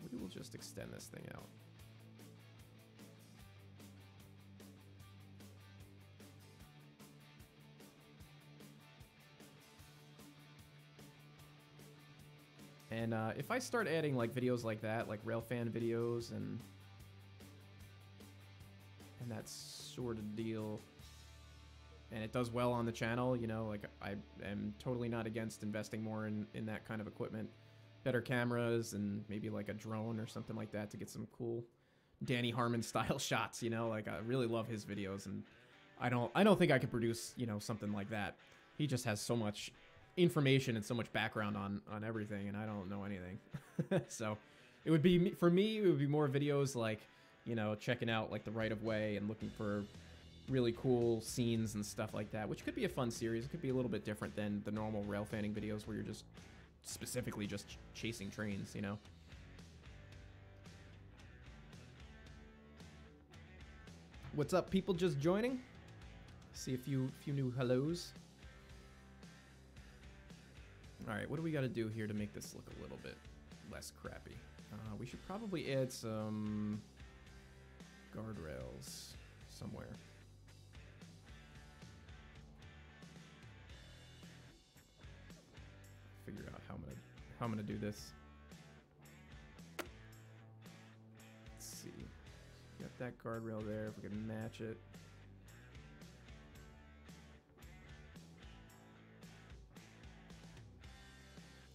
We will just extend this thing out. And if I start adding like videos like that, like railfan videos and that sort of deal, and it does well on the channel, you know, like I am totally not against investing more in that kind of equipment. Better cameras and maybe like a drone or something like that to get some cool Danny Harmon style shots, you know, like I really love his videos, and I don't think I could produce, you know, something like that. He just has so much information and so much background on everything, and I don't know anything. So it would be, for me, it would be more videos like, you know, checking out like the right of way and looking for really cool scenes and stuff like that, which could be a fun series. It could be a little bit different than the normal rail fanning videos where you're just specifically just chasing trains, you know. What's up, people just joining? See a few new hellos. All right, what do we got to do here to make this look a little bit less crappy? We should probably add some guardrails somewhere. Figure out how I'm gonna do this. Let's see. Got that guardrail there. If we can match it.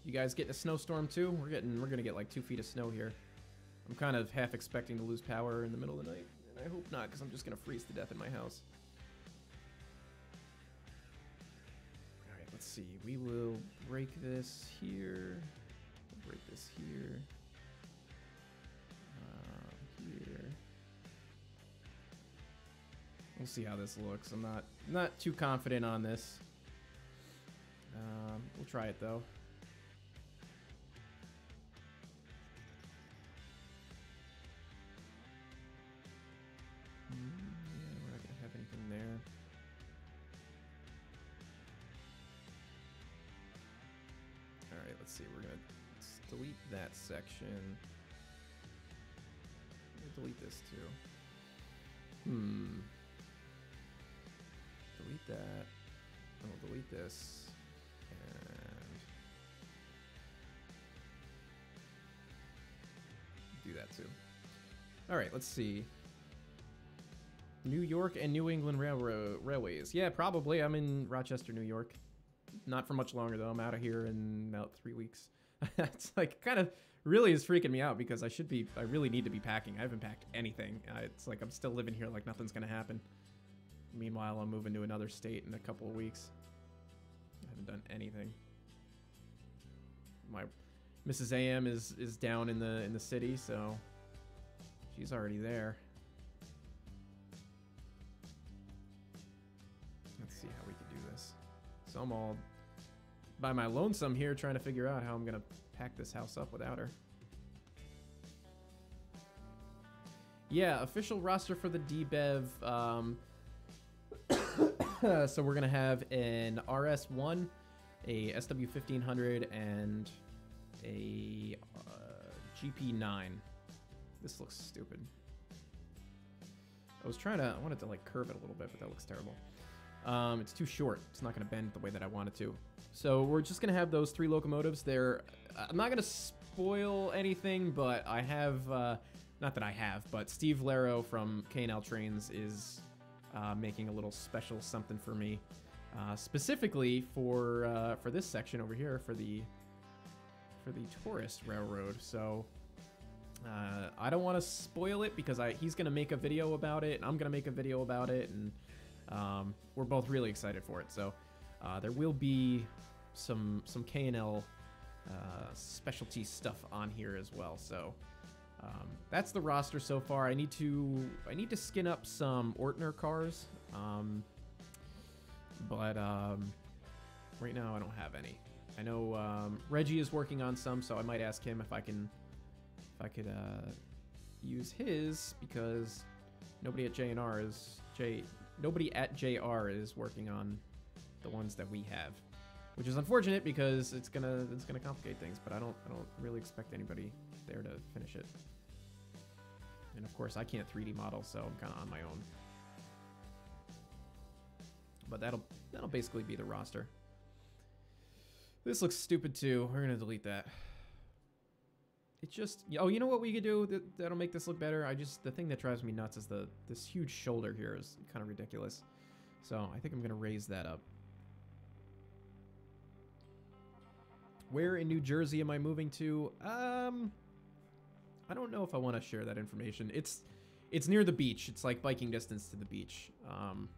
You guys getting a snowstorm too? We're gonna get like 2 feet of snow here. I'm kind of half expecting to lose power in the middle of the night, and I hope not, because I'm just gonna freeze to death in my house. All right, let's see. We will break this here. We'll break this here. Here. We'll see how this looks. I'm not too confident on this. We'll try it though. Let's see, we're gonna delete that section. We'll delete this too. Delete that. I'll delete this. And do that too. Alright, let's see. New York and New England Railways. Yeah, probably. I'm in Rochester, New York. Not for much longer though. I'm out of here in about 3 weeks. It's like kind of really is freaking me out because I really need to be packing. I haven't packed anything. It's like I'm still living here like nothing's gonna happen. Meanwhile, I'm moving to another state in a couple of weeks. I haven't done anything. My Mrs. AM is down in the city, so she's already there. Let's see how we can do this. So I'm all by my lonesome here trying to figure out how I'm going to pack this house up without her. Yeah, official roster for the DBEV. So we're going to have an RS1, a SW1500, and a GP9. This looks stupid. I wanted to like curve it a little bit, but that looks terrible. It's too short. It's not going to bend the way that I want it to. So we're just going to have those 3 locomotives. I'm not going to spoil anything, but I have, not that I have, but Steve Laro from K&L Trainz is making a little special something for me, specifically for this section over here for the tourist railroad. So I don't want to spoil it because he's going to make a video about it, and I'm going to make a video about it, and we're both really excited for it. So there will be some K&L specialty stuff on here as well. So that's the roster so far. I need to skin up some Ortner cars, but right now I don't have any. I know Reggie is working on some, so I might ask him if I could use his, because nobody at nobody at JR is working on the ones that we have, which is unfortunate because it's gonna complicate things. But I don't really expect anybody there to finish it. And of course I can't 3D model, so I'm kind of on my own. But that'll basically be the roster. This looks stupid too. We're gonna delete that. It's just, oh, you know what we could do that'll make this look better? The thing that drives me nuts is this huge shoulder here is kind of ridiculous. So I think I'm gonna raise that up. Where in New Jersey am I moving to? I don't know if I want to share that information. It's near the beach. It's like biking distance to the beach. I'm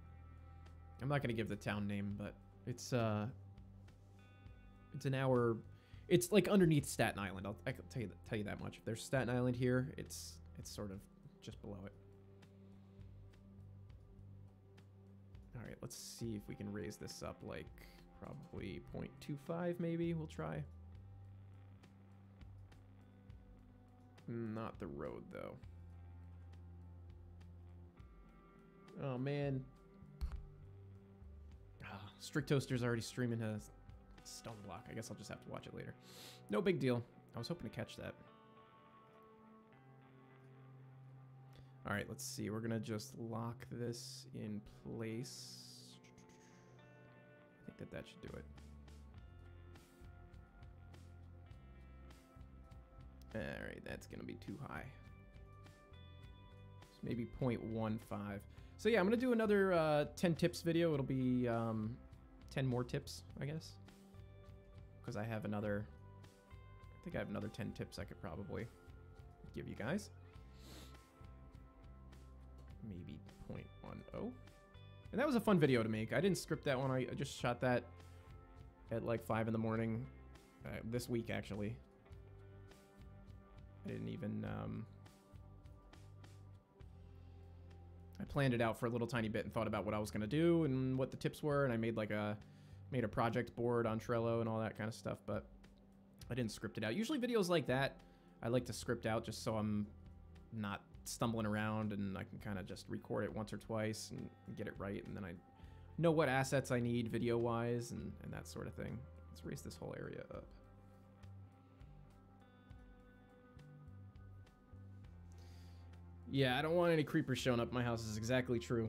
not gonna give the town name, but it's an hour. It's like underneath Staten Island. I can tell you that much. If there's Staten Island here, it's sort of just below it. All right, let's see if we can raise this up like probably 0.25 maybe. We'll try. Not the road though. Oh man. Strict Toaster's already streaming his stone block. I guess I'll just have to watch it later. No big deal. I was hoping to catch that. All right, let's see. We're gonna just lock this in place. I think that should do it. All right, that's gonna be too high. So maybe 0.15. So yeah, I'm gonna do another 10 tips video. It'll be 10 more tips, I guess. Because I think I have another 10 tips I could probably give you guys. Maybe 0.10. And that was a fun video to make. I didn't script that one. I just shot that at like 5 in the morning this week, actually. I didn't even... I planned it out for a little tiny bit and thought about what I was going to do and what the tips were, and I made like a project board on Trello and all that kind of stuff, but I didn't script it out. Usually videos like that, I like to script out just so I'm not stumbling around, and I can kind of just record it once or twice and get it right, and then I know what assets I need video-wise and that sort of thing. Let's raise this whole area up. Yeah, I don't want any creepers showing up at my house. Is exactly true.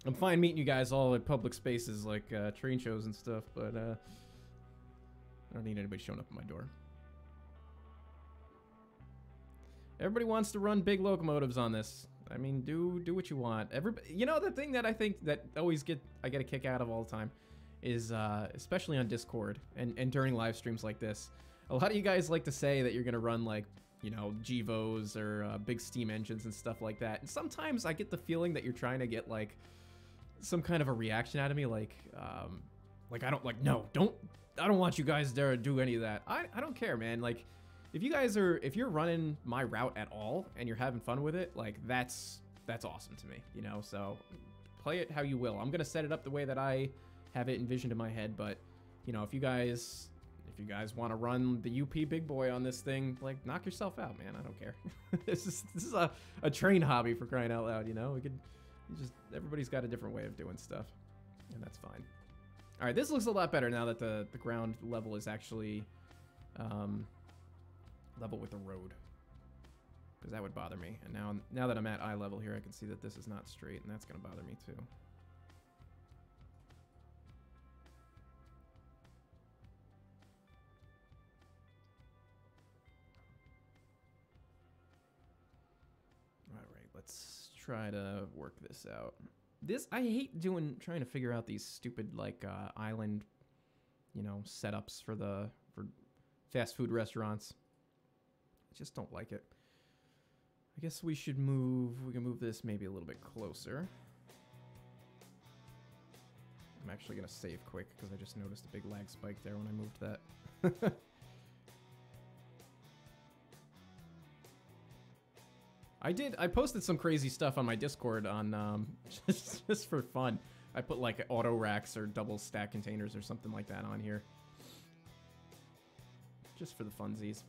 I'm fine meeting you guys all at public spaces like train shows and stuff, but I don't need anybody showing up at my door. Everybody wants to run big locomotives on this. I mean, do what you want. Everybody, you know, the thing that I think that always I get a kick out of all the time is, especially on Discord and during live streams like this, a lot of you guys like to say that you're gonna run like, you know, GEVOs or big steam engines and stuff like that. And sometimes I get the feeling that you're trying to get like some kind of a reaction out of me, like I don't like, no, I don't want you guys there to do any of that. I don't care, man. Like, if you're running my route at all and you're having fun with it, like that's awesome to me, you know? So play it how you will. I'm gonna set it up the way that I have it envisioned in my head. But, you know, if you guys want to run the UP big boy on this thing, like, knock yourself out, man. I don't care. this is a train hobby, for crying out loud, you know? Everybody's got a different way of doing stuff, and that's fine. All right, this looks a lot better now that the ground level is actually level with the road, because that would bother me. And now that I'm at eye level here, I can see that this is not straight, and that's going to bother me too. Let's try to work this out. I hate trying to figure out these stupid, like, island, you know, setups for fast food restaurants. I just don't like it. I guess we can move this maybe a little bit closer. I'm actually gonna save quick because I just noticed a big lag spike there when I moved that. I posted some crazy stuff on my Discord on just for fun. I put like auto racks or double stack containers or something like that on here. Just for the funsies.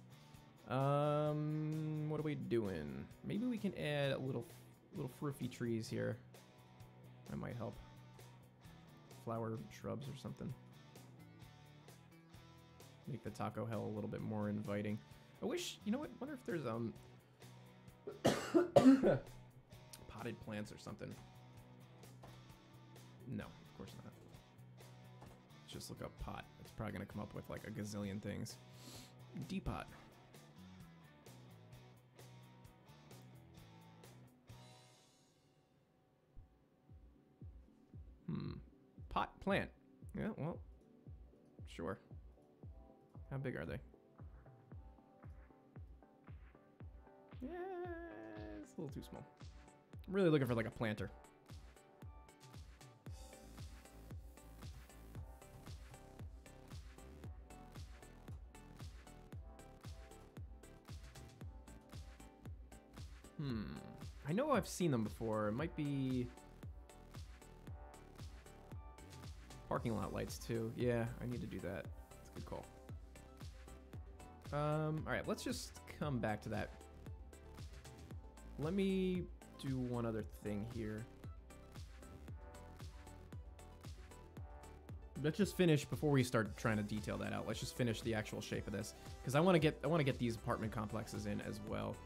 What are we doing? Maybe we can add a little fruity trees here. That might help. Flower shrubs or something. Make the taco hell a little bit more inviting. I wish, you know what? Wonder if there's potted plants or something. No, of course not. Let's just look up pot. It's probably gonna come up with like a gazillion things. Depot. Pot plant. Yeah, well, sure. How big are they? Yeah, it's a little too small. I'm really looking for like a planter. I know I've seen them before. It might be parking lot lights too. Yeah, I need to do that. That's a good call. All right, let's just come back to that. Let me do one other thing here. Let's just finish before we start trying to detail that out. Let's just finish the actual shape of this, because I want to get these apartment complexes in as well.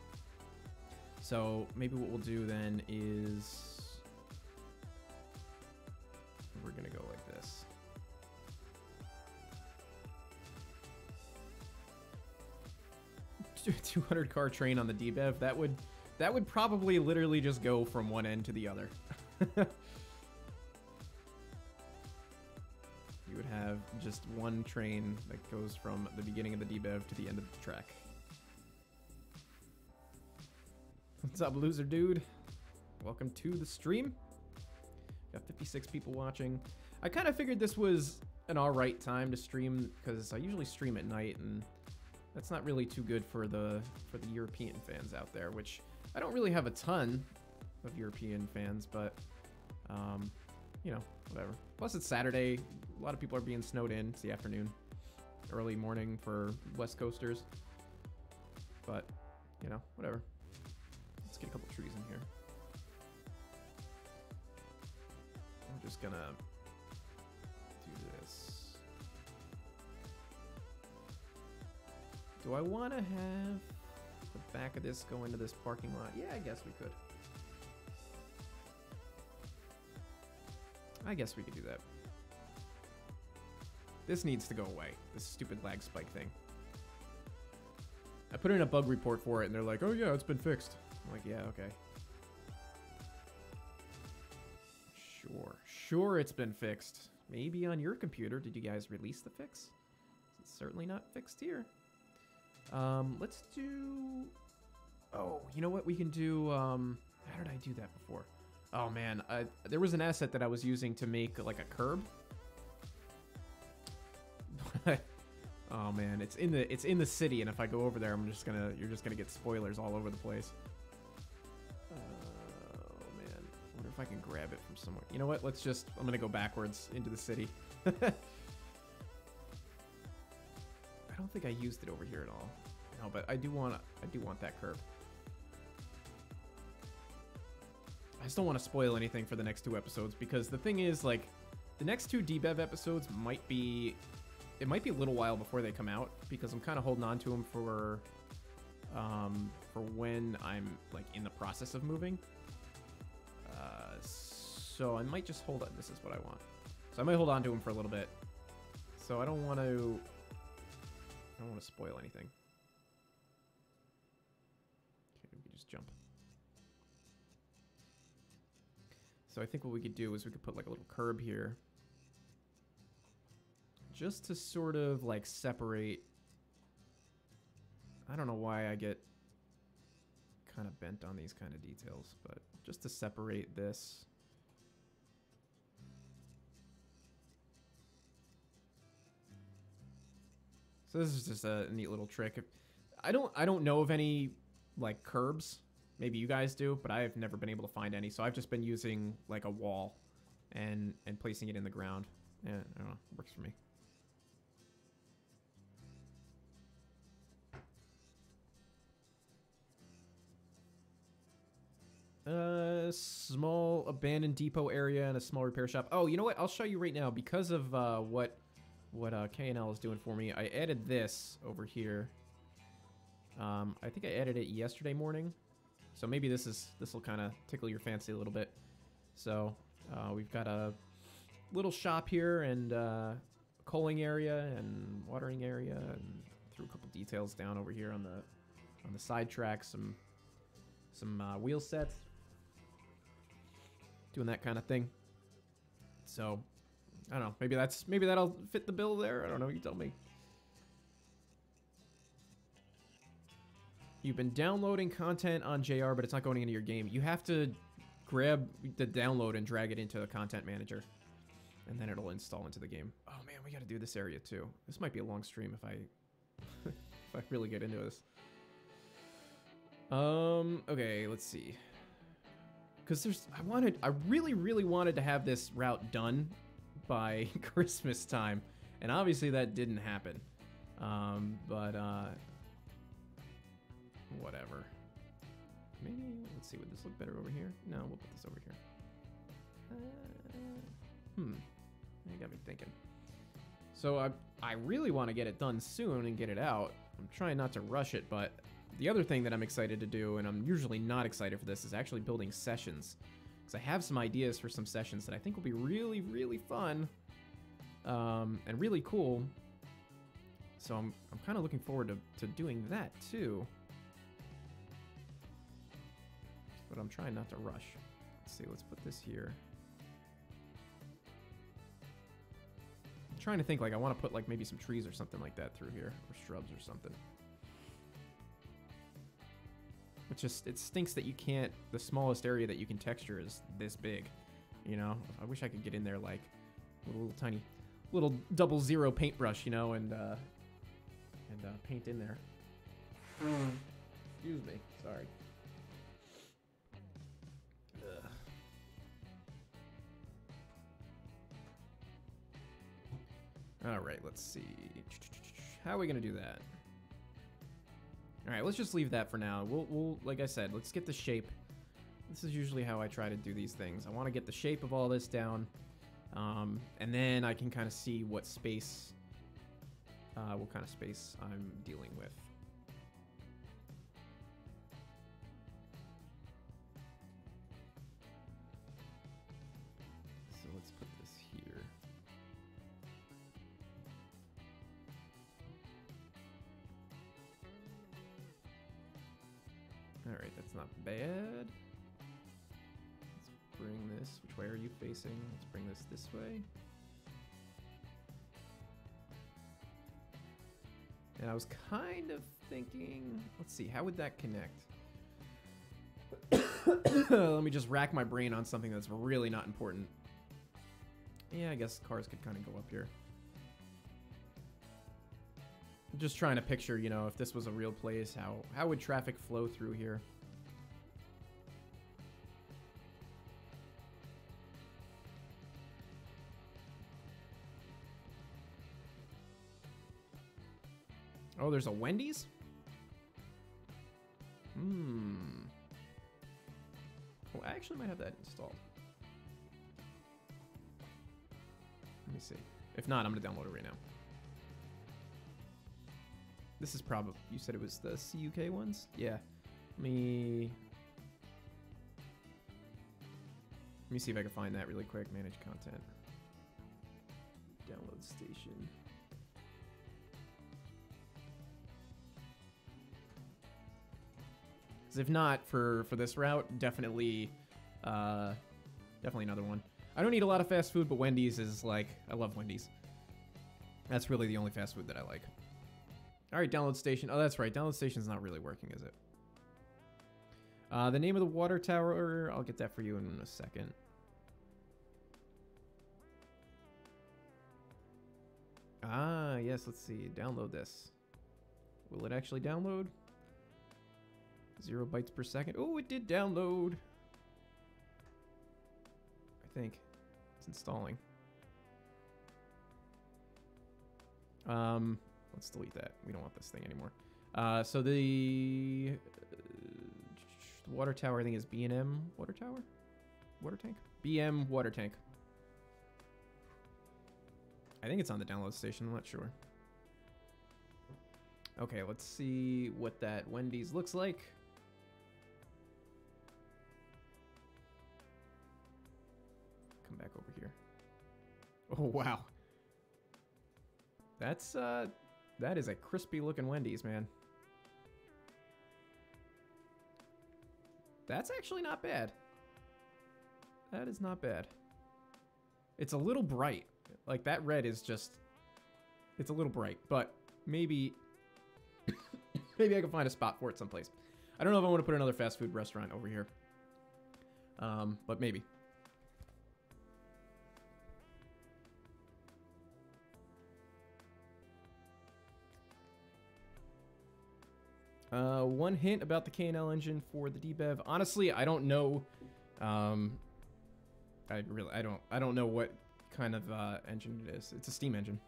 So maybe what we'll do then is we're gonna go like this. $200 car train on the DBEV. That would probably literally just go from one end to the other. You would have just one train that goes from the beginning of the DBEV to the end of the track. What's up, loser dude? Welcome to the stream. Got 56 people watching. I kind of figured this was an alright time to stream, because I usually stream at night, and that's not really too good for the European fans out there, which I don't really have a ton of European fans, but you know, whatever. Plus it's Saturday. A lot of people are being snowed in. It's the afternoon, early morning for West Coasters. But, you know, whatever. Let's get a couple trees in here. I'm just gonna do this. Do I want to have the back of this go into this parking lot? Yeah, I guess we could. I guess we could do that. This needs to go away. This stupid lag spike thing. I put in a bug report for it, and they're like, oh yeah, it's been fixed. I'm like, yeah, okay. Sure it's been fixed. Maybe on your computer. Did you guys release the fix? It's certainly not fixed here. Let's do... Oh, you know what we can do? How did I do that before? Oh man, there was an asset that I was using to make like a curb. Oh man, it's in the city, and if I go over there, you're just gonna get spoilers all over the place. Oh man, I wonder if if I can grab it from somewhere. You know what? Let's just... I'm going to go backwards into the city. I don't think I used it over here at all. No, but I do want that curb. I just don't want to spoil anything for the next 2 episodes, because the thing is, like, the next 2 DBEV episodes might be... It might be a little while before they come out, because I'm kind of holding on to them for when I'm, like, in the process of moving. So I might just hold on. This is what I want. So I might hold on to them for a little bit. So I don't want to spoil anything. Okay, we can just jump. So I think what we could do is we could put like a little curb here. Just to sort of like separate. I don't know why I get kind of bent on these kind of details, but just to separate this. So this is just a neat little trick. I don't know of any like curbs. Maybe you guys do, but I've never been able to find any. So I've just been using like a wall and placing it in the ground. Yeah, I don't know, works for me. Small abandoned depot area and a small repair shop. Oh, you know what? I'll show you right now because of what K&L is doing for me. I added this over here. I think I added it yesterday morning, so maybe this will kind of tickle your fancy a little bit. So we've got a little shop here and coaling area and watering area, and threw a couple details down over here on the side track. Some wheel sets. Doing that kind of thing. So, I don't know. Maybe that'll fit the bill there. I don't know. You tell me. You've been downloading content on JR, but it's not going into your game. You have to grab the download and drag it into the content manager, and then it'll install into the game. Oh man, we got to do this area too. This might be a long stream if I if I really get into this. Okay, let's see. Because I really wanted to have this route done by Christmas time, and obviously that didn't happen. But whatever. Maybe, let's see, would this look better over here? No, we'll put this over here. You got me thinking. So I really want to get it done soon and get it out. I'm trying not to rush it, but the other thing that I'm excited to do, and I'm usually not excited for this, is actually building sessions. Because I have some ideas for some sessions that I think will be really, really fun and really cool. So I'm kind of looking forward to doing that too. But I'm trying not to rush. Let's see, let's put this here. I'm trying to think, like, I want to put like maybe some trees or something like that through here, or shrubs or something. It stinks that you can't, the smallest area that you can texture is this big, you know? I wish I could get in there like with a little tiny, little 00 paintbrush, you know, and paint in there. Excuse me, sorry. Ugh. All right, let's see. How are we gonna do that? All right, let's just leave that for now. We'll like I said, let's get the shape. This is usually how I try to do these things. I want to get the shape of all this down, and then I can kind of see what kind of space I'm dealing with. So let's put this here. Alright, that's not bad. Let's bring this. Which way are you facing? Let's bring this way. And I was kind of thinking, let's see, how would that connect? Let me just rack my brain on something that's really not important. Yeah, I guess cars could kind of go up here. Just trying to picture, you know, if this was a real place, how would traffic flow through here? Oh, there's a Wendy's? Oh, I actually might have that installed. Let me see. If not, I'm going to download it right now. This is probably... You said it was the CUK ones? Yeah. Let me see if I can find that really quick. Manage content. Download station. Because if not, for this route, definitely another one. I don't eat a lot of fast food, but Wendy's is like... I love Wendy's. That's really the only fast food that I like. All right, download station. Oh, that's right. Download station's not really working, is it? The name of the water tower, I'll get that for you in a second. Ah, yes, let's see. Download this. Will it actually download? 0 bytes per second. Oh, it did download. I think. It's installing. Let's delete that. We don't want this thing anymore. So the water tower, I think, is B&M water tower? Water tank? BM water tank. I think it's on the download station. I'm not sure. Okay, let's see what that Wendy's looks like. Come back over here. Oh, wow. That's, that is a crispy looking Wendy's, man. That's actually not bad. That is not bad. It's a little bright. Like, that red is just... It's a little bright, but maybe... maybe I can find a spot for it someplace. I don't know if I want to put another fast food restaurant over here. But maybe. One hint about the K&L engine for the DBEV. Honestly, I don't know. I don't know what kind of engine it is. It's a steam engine.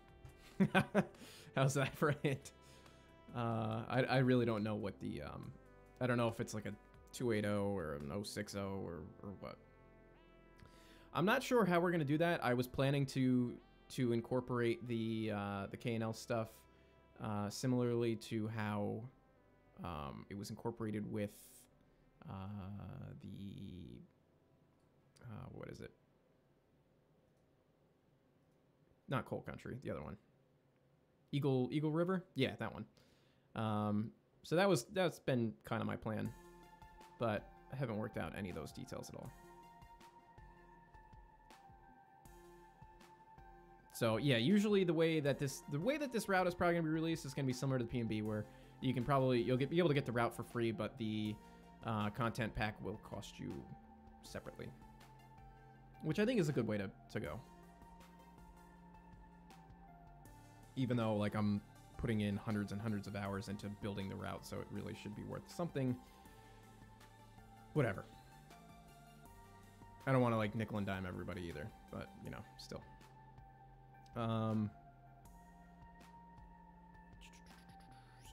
How's that for a hint? I really don't know what the I don't know if it's like a 280 or an 060 or what. I'm not sure how we're gonna do that. I was planning to incorporate the K&L stuff similarly to how it was incorporated with what is it? Not Coal Country, the other one. Eagle River? Yeah, that one. So that's been kind of my plan, but I haven't worked out any of those details at all. So yeah, usually the way that this route is probably gonna be released is gonna be similar to the PNB, where you can be able to get the route for free, but the content pack will cost you separately, which I think is a good way to go. Even though, like, I'm putting in hundreds and hundreds of hours into building the route, so it really should be worth something. Whatever. I don't want to, like, nickel and dime everybody either, but, you know, still. So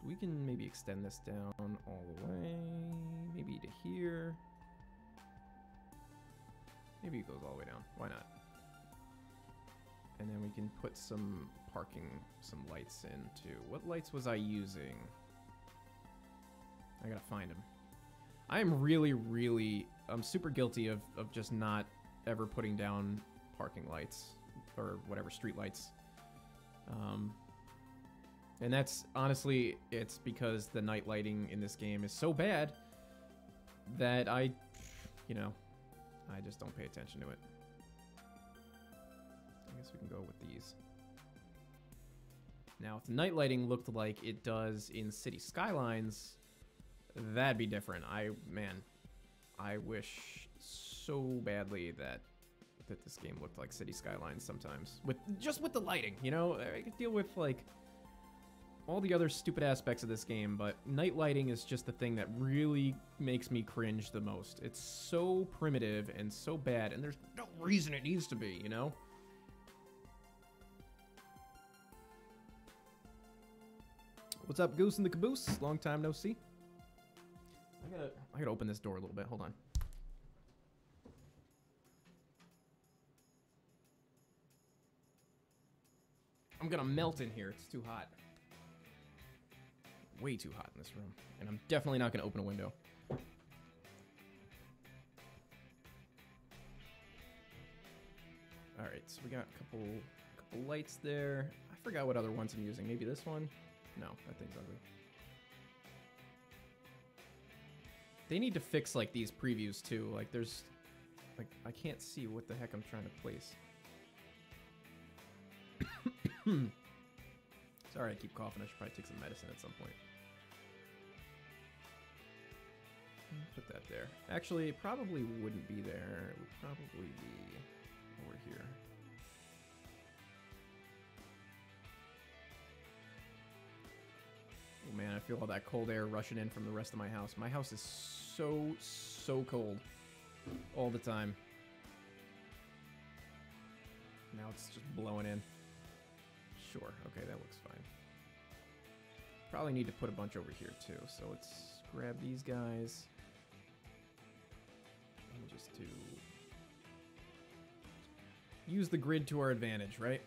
we can maybe extend this down all the way, maybe to here. Maybe it goes all the way down. Why not? And then we can put some some lights into... What lights was I using? I gotta find them. I am I'm super guilty of just not ever putting down parking lights or whatever, street lights. And that's, honestly, it's because the night lighting in this game is so bad that I just don't pay attention to it. I guess we can go with these. Now, if the night lighting looked like it does in City Skylines, that'd be different. I wish so badly that this game looked like City Skylines sometimes. Just with the lighting, you know? I could deal with, like, all the other stupid aspects of this game, but night lighting is just the thing that really makes me cringe the most. It's so primitive and so bad, and there's no reason it needs to be, you know? What's up, Goose in the Caboose? Long time no see. I gotta open this door a little bit. Hold on. I'm gonna melt in here. It's too hot. Way too hot in this room. And I'm definitely not gonna open a window. Alright, so we got a couple lights there. I forgot what other ones I'm using. Maybe this one? No, that thing's ugly. They need to fix, like, these previews, too. Like, there's... Like, I can't see what the heck I'm trying to place. Sorry, I keep coughing. I should probably take some medicine at some point. Put that there. Actually, it probably wouldn't be there. It would probably be over here. Oh man, I feel all that cold air rushing in from the rest of my house. My house is so cold all the time. Now it's just blowing in. Sure, okay, that looks fine. Probably need to put a bunch over here too, so let's grab these guys. And just to use the grid to our advantage, right?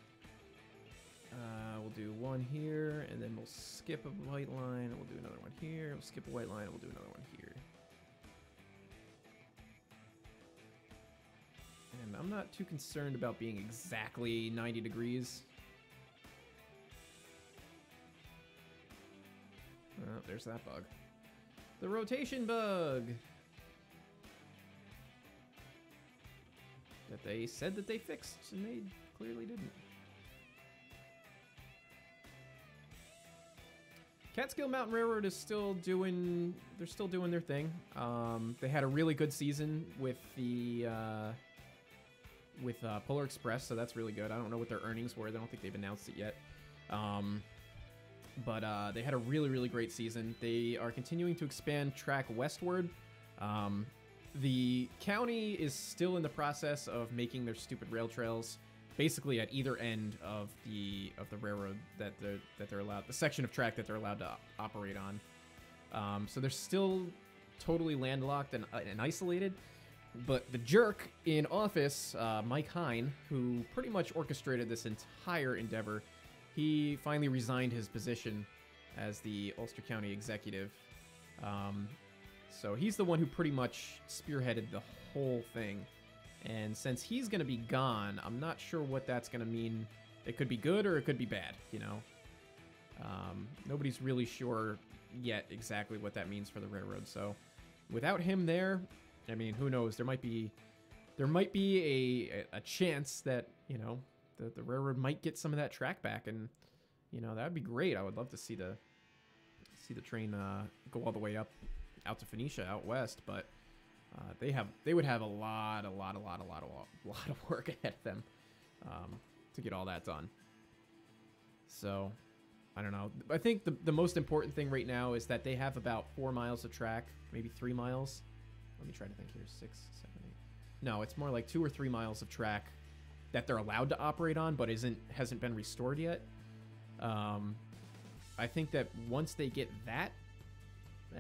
We'll do one here, and then we'll skip a white line, and we'll do another one here. We'll skip a white line, and we'll do another one here. And I'm not too concerned about being exactly 90 degrees. Oh, there's that bug. The rotation bug! That they said that they fixed, and they clearly didn't. Catskill Mountain Railroad is still doing, they're still doing their thing. They had a really good season with the, Polar Express, so that's really good. I don't know what their earnings were. I don't think they've announced it yet. But they had a really great season. They are continuing to expand track westward. The county is still in the process of making their stupid rail trails, basically at either end of the railroad that they're allowed, the section of track that they're allowed to operate on. So they're still totally landlocked and isolated. But the jerk in office, Mike Hine, who pretty much orchestrated this entire endeavor, he finally resigned his position as the Ulster County executive. So he's the one who pretty much spearheaded the whole thing. And since he's going to be gone, I'm not sure what that's going to mean. It could be good or it could be bad, you know. Nobody's really sure yet exactly what that means for the railroad. So without him there, I mean, who knows? There might be a chance that, you know, the railroad might get some of that track back, and you know, that would be great. I would love to see the train go all the way out to Phoenicia, out west, but they would have a lot of work ahead of them to get all that done. So I don't know. I think the most important thing right now is that they have about 4 miles of track, maybe 3 miles. Let me try to think here. 6, 7, 8. No, it's more like 2 or 3 miles of track that they're allowed to operate on, but hasn't been restored yet. I think that once they get that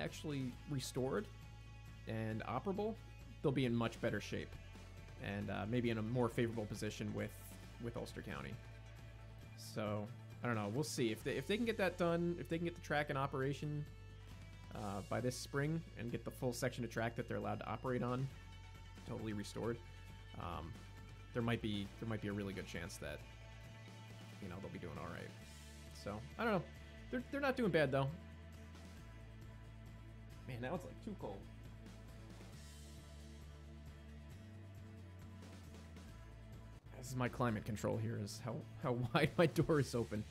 actually restored and operable, they'll be in much better shape, and maybe in a more favorable position with Ulster County. So I don't know. We'll see if they can get that done. If they can get the track in operation by this spring and get the full section of track that they're allowed to operate on totally restored, there might be a really good chance that, you know, they'll be doing all right. So I don't know. They're not doing bad though. Man, now it's like too cold. This is my climate control here, is how wide my door is open.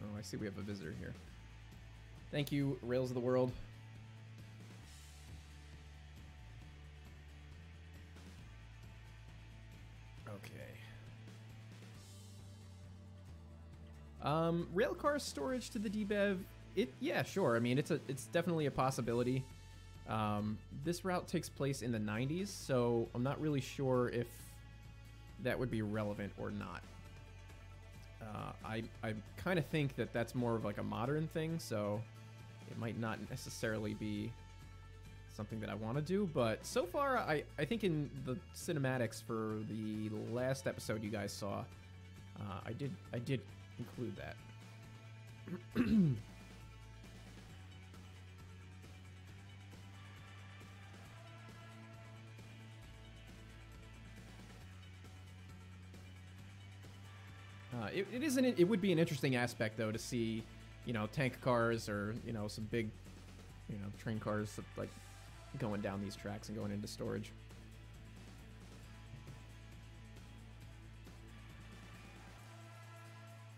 Oh, I see we have a visitor here. Thank you, Rails of the World. Railcar storage to the DBEV, yeah, sure. I mean, it's definitely a possibility. This route takes place in the 90s, so I'm not really sure if that would be relevant or not. I kind of think that that's more of like a modern thing, so it might not necessarily be something that I want to do, but so far I think in the cinematics for the last episode you guys saw, I did include that. It would be an interesting aspect though to see, you know, tank cars or, you know, some big, you know, train cars like going down these tracks and going into storage.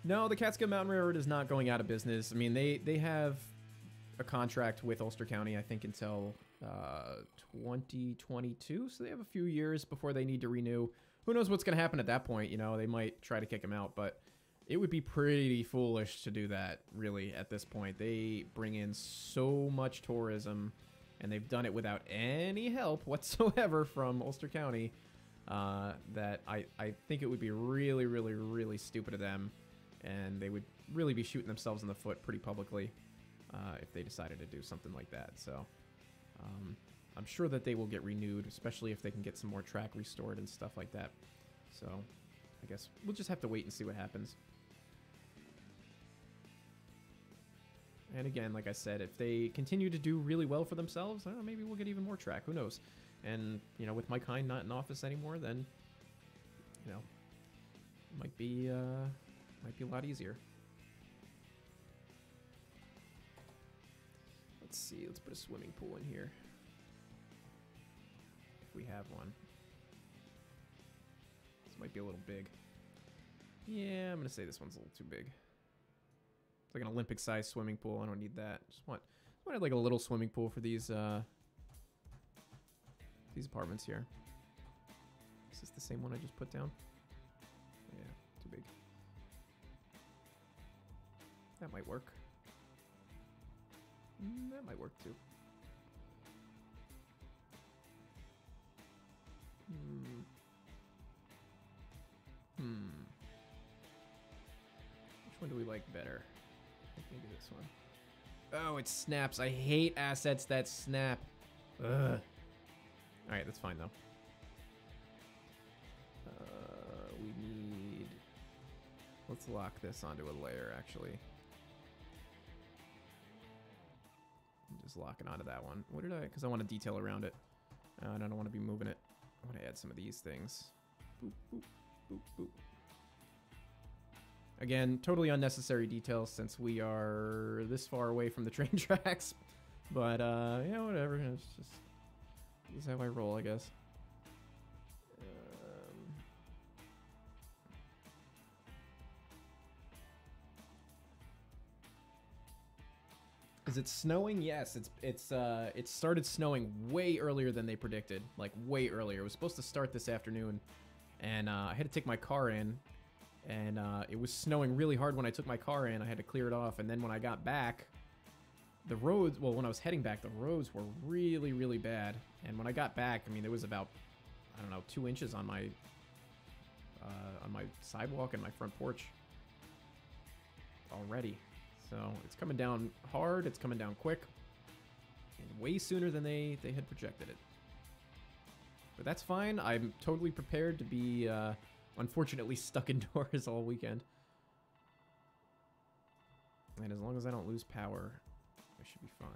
No, the Catskill Mountain Railroad is not going out of business. I mean, they have a contract with Ulster County, I think, until 2022, so they have a few years before they need to renew. Who knows what's going to happen at that point? You know, they might try to kick him out, but it would be pretty foolish to do that, really, at this point. They bring in so much tourism, and they've done it without any help whatsoever from Ulster County, that I think it would be really, really, really stupid of them, and they would really be shooting themselves in the foot pretty publicly if they decided to do something like that. So I'm sure that they will get renewed, especially if they can get some more track restored and stuff like that. So I guess we'll just have to wait and see what happens. And again, like I said, if they continue to do really well for themselves, I don't know, maybe we'll get even more track. Who knows? And, you know, with Mike Hine not in office anymore, then, you know, might be a lot easier. Let's see. Let's put a swimming pool in here. If we have one. This might be a little big. Yeah, I'm going to say this one's a little too big. It's like an Olympic-sized swimming pool. I don't need that. Just want like a little swimming pool for these apartments here. Is this the same one I just put down? Yeah, too big. That might work. That might work too. Which one do we like better? I think maybe this one. Oh, it snaps. I hate assets that snap. Ugh. Alright, that's fine though. We need... Let's lock this onto a layer, actually. Just lock it onto that one. What did I... Because I want to detail around it. And I don't want to be moving it. I want to add some of these things. Boop, boop, boop, boop. Again, totally unnecessary details since we are this far away from the train tracks. But, yeah, whatever. It's just... This is how I roll, I guess. Is it snowing? Yes, it started snowing way earlier than they predicted. Like, way earlier. It was supposed to start this afternoon. And, I had to take my car in. And, it was snowing really hard when I took my car in. I had to clear it off. And then when I got back, the roads, well, when I was heading back, the roads were really, really bad. And when I got back, I mean, there was about, I don't know, 2 inches on my sidewalk and my front porch already. So it's coming down hard, it's coming down quick, and way sooner than they had projected it. But that's fine. I'm totally prepared to be, unfortunately, stuck indoors all weekend. And as long as I don't lose power, I should be fine.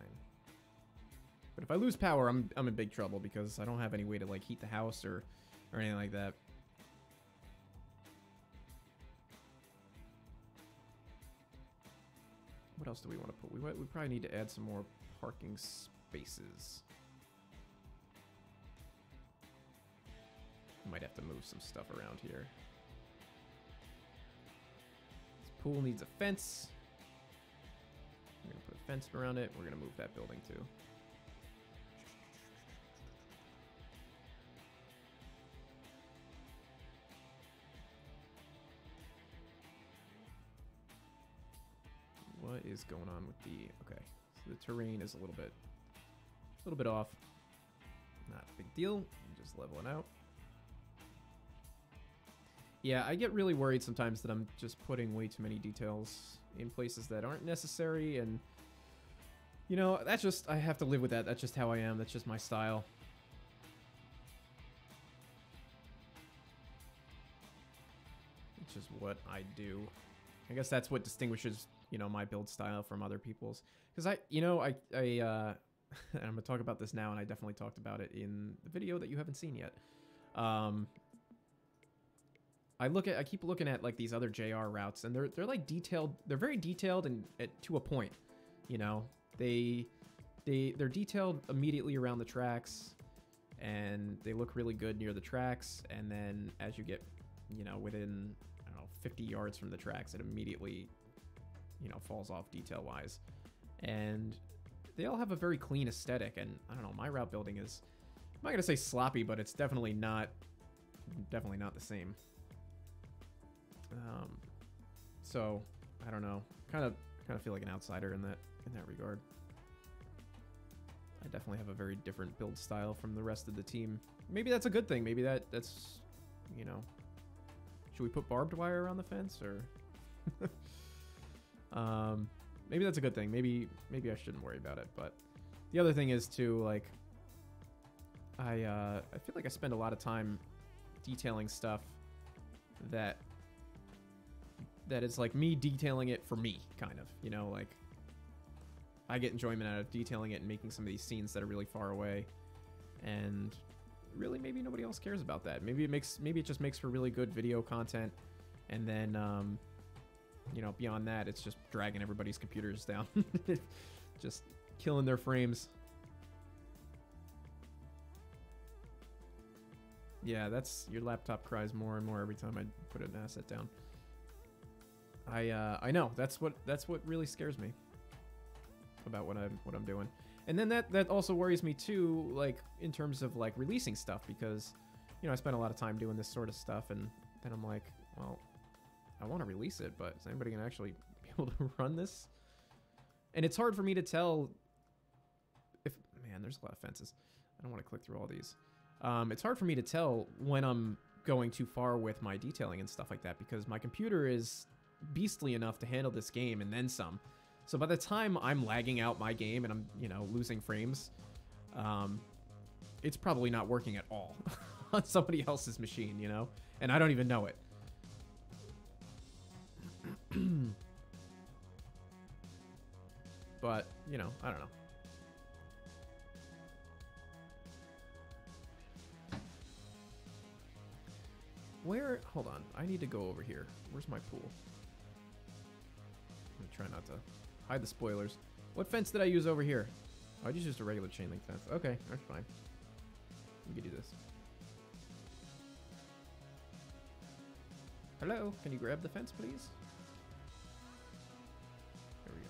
But if I lose power, I'm in big trouble because I don't have any way to like heat the house or anything like that. What else do we want to put? We probably need to add some more parking spaces. Might have to move some stuff around here. This pool needs a fence. We're going to put a fence around it. We're going to move that building too. What is going on with the... Okay, so the terrain is a little bit A little bit off. Not a big deal. Just leveling out. Yeah, I get really worried sometimes that I'm just putting way too many details in places that aren't necessary, and you know, that's just, I have to live with that. That's just how I am. That's just my style. Which is what I do. I guess that's what distinguishes, you know, my build style from other people's. Because I'm going to talk about this now, and I definitely talked about it in the video that you haven't seen yet. I keep looking at like these other JR routes, and they're like detailed. They're very detailed and to a point, you know. They're detailed immediately around the tracks, and they look really good near the tracks. And then as you get, you know, within, I don't know, 50 yards from the tracks, it immediately, you know, falls off detail-wise. And they all have a very clean aesthetic. And I don't know, my route building is, I'm not gonna say sloppy, but it's definitely not the same. So I don't know, kind of feel like an outsider in that regard. I definitely have a very different build style from the rest of the team. Maybe that's a good thing. Maybe that's, you know, should we put barbed wire around the fence, or maybe that's a good thing. Maybe I shouldn't worry about it. But the other thing is too, like, I feel like I spend a lot of time detailing stuff that is like me detailing it for me, kind of, you know, like I get enjoyment out of detailing it and making some of these scenes that are really far away, and really maybe nobody else cares about that. Maybe it just makes for really good video content, and then you know, beyond that, it's just dragging everybody's computers down, just killing their frames. Yeah, that's, your laptop cries more and more every time I put an asset down. I know, that's what really scares me about what I'm doing. And then that also worries me too, like in terms of like releasing stuff, because, you know, I spend a lot of time doing this sort of stuff, and then I'm like, well, I want to release it, but is anybody gonna actually be able to run this? And it's hard for me to tell if, man, there's a lot of fences. I don't want to click through all these. It's hard for me to tell when I'm going too far with my detailing and stuff like that, because my computer is beastly enough to handle this game and then some. So by the time I'm lagging out my game and I'm, you know, losing frames, it's probably not working at all on somebody else's machine, you know? And I don't even know it. But, you know, I don't know. Where, hold on, I need to go over here. Where's my pool? I'm gonna try not to hide the spoilers. What fence did I use over here? Oh, I just used a regular chain link fence. Okay, that's fine. We can do this. Hello, can you grab the fence, please? There we go.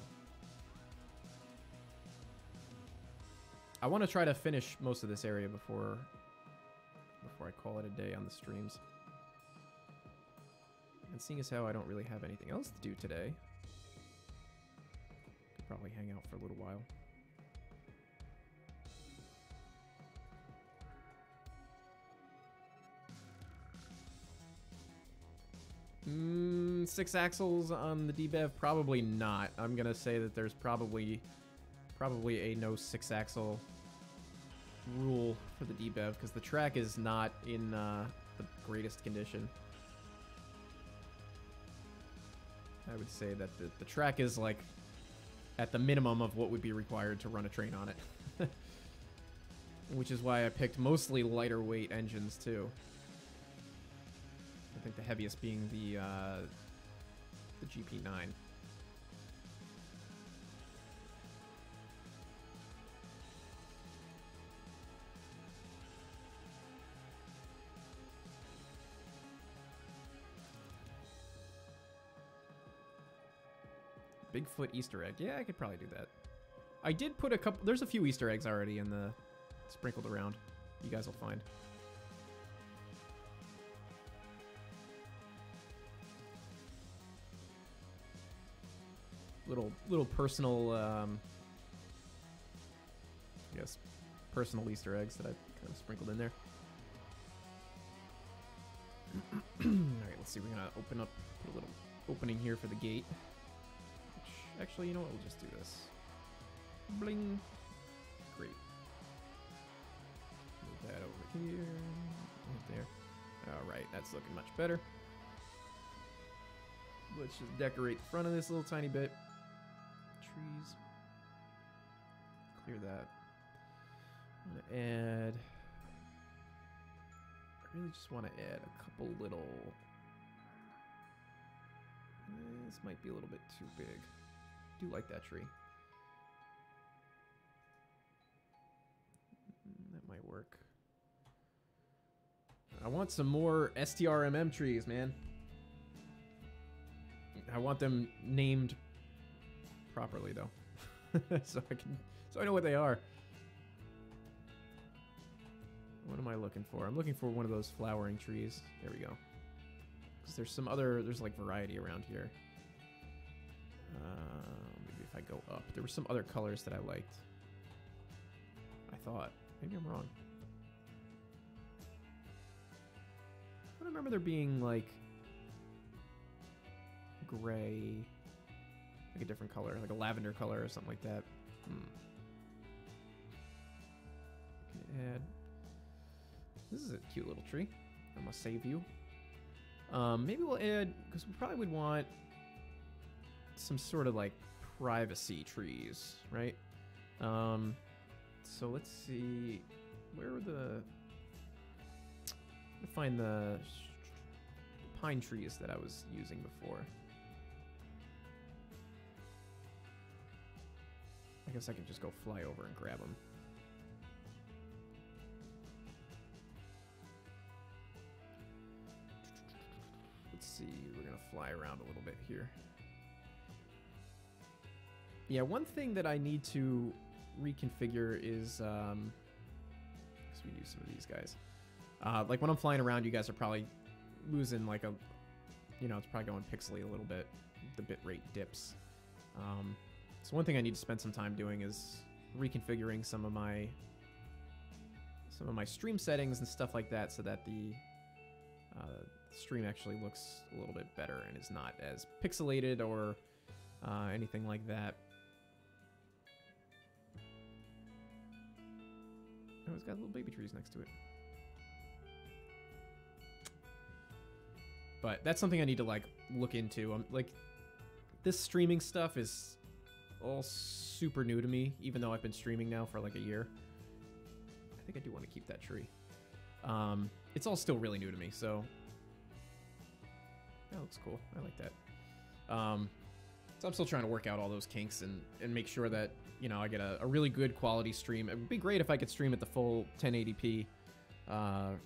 I want to try to finish most of this area before I call it a day on the streams. And seeing as how I don't really have anything else to do today, could probably hang out for a little while. Six axles on the DBEV? Probably not. I'm gonna say that there's probably a no 6-axle rule for the DBEV, because the track is not in the greatest condition. I would say that the track is like at the minimum of what would be required to run a train on it. Which is why I picked mostly lighter weight engines too. I think the heaviest being the GP9. Bigfoot Easter egg. Yeah, I could probably do that. I did put a couple... There's a few Easter eggs already in the... sprinkled around. You guys will find. Little personal, yes, personal Easter eggs that I've kind of sprinkled in there. Alright, let's see. We're going to open up, put a little opening here for the gate. Which, actually, you know what? We'll just do this. Bling. Great. Move that over here. Right there. Alright, that's looking much better. Let's just decorate the front of this little tiny bit. Trees. Clear that. I'm going to add... I really just want to add a couple little... This might be a little bit too big. I do like that tree. That might work. I want some more STRMM trees, man. I want them named properly, though. so I know what they are. What am I looking for? I'm looking for one of those flowering trees. There we go. Because there's some other, there's like variety around here. Maybe if I go up. There were some other colors that I liked. I thought. Maybe I'm wrong. I remember there being like gray, like a different color, like a lavender color or something like that. Add. This is a cute little tree. I'm gonna save you. Maybe we'll add, because we probably would want some sort of like privacy trees, right? So let's see, where were the, find the pine trees that I was using before. I guess I could just go fly over and grab them. Let's see, we're gonna fly around a little bit here. Yeah, one thing that I need to reconfigure is, because we use some of these guys. Like when I'm flying around, you guys are probably losing like a, you know, it's probably going pixely a little bit. The bitrate dips. So one thing I need to spend some time doing is reconfiguring some of my stream settings and stuff like that, so that the stream actually looks a little bit better and is not as pixelated or anything like that. Oh, it's got little baby trees next to it. But that's something I need to like look into. Like, this streaming stuff is all super new to me, even though I've been streaming now for like a year. I think I do want to keep that tree. It's all still really new to me, so that looks cool. I like that. So I'm still trying to work out all those kinks and make sure that, you know, I get a really good quality stream. It would be great if I could stream at the full 1080p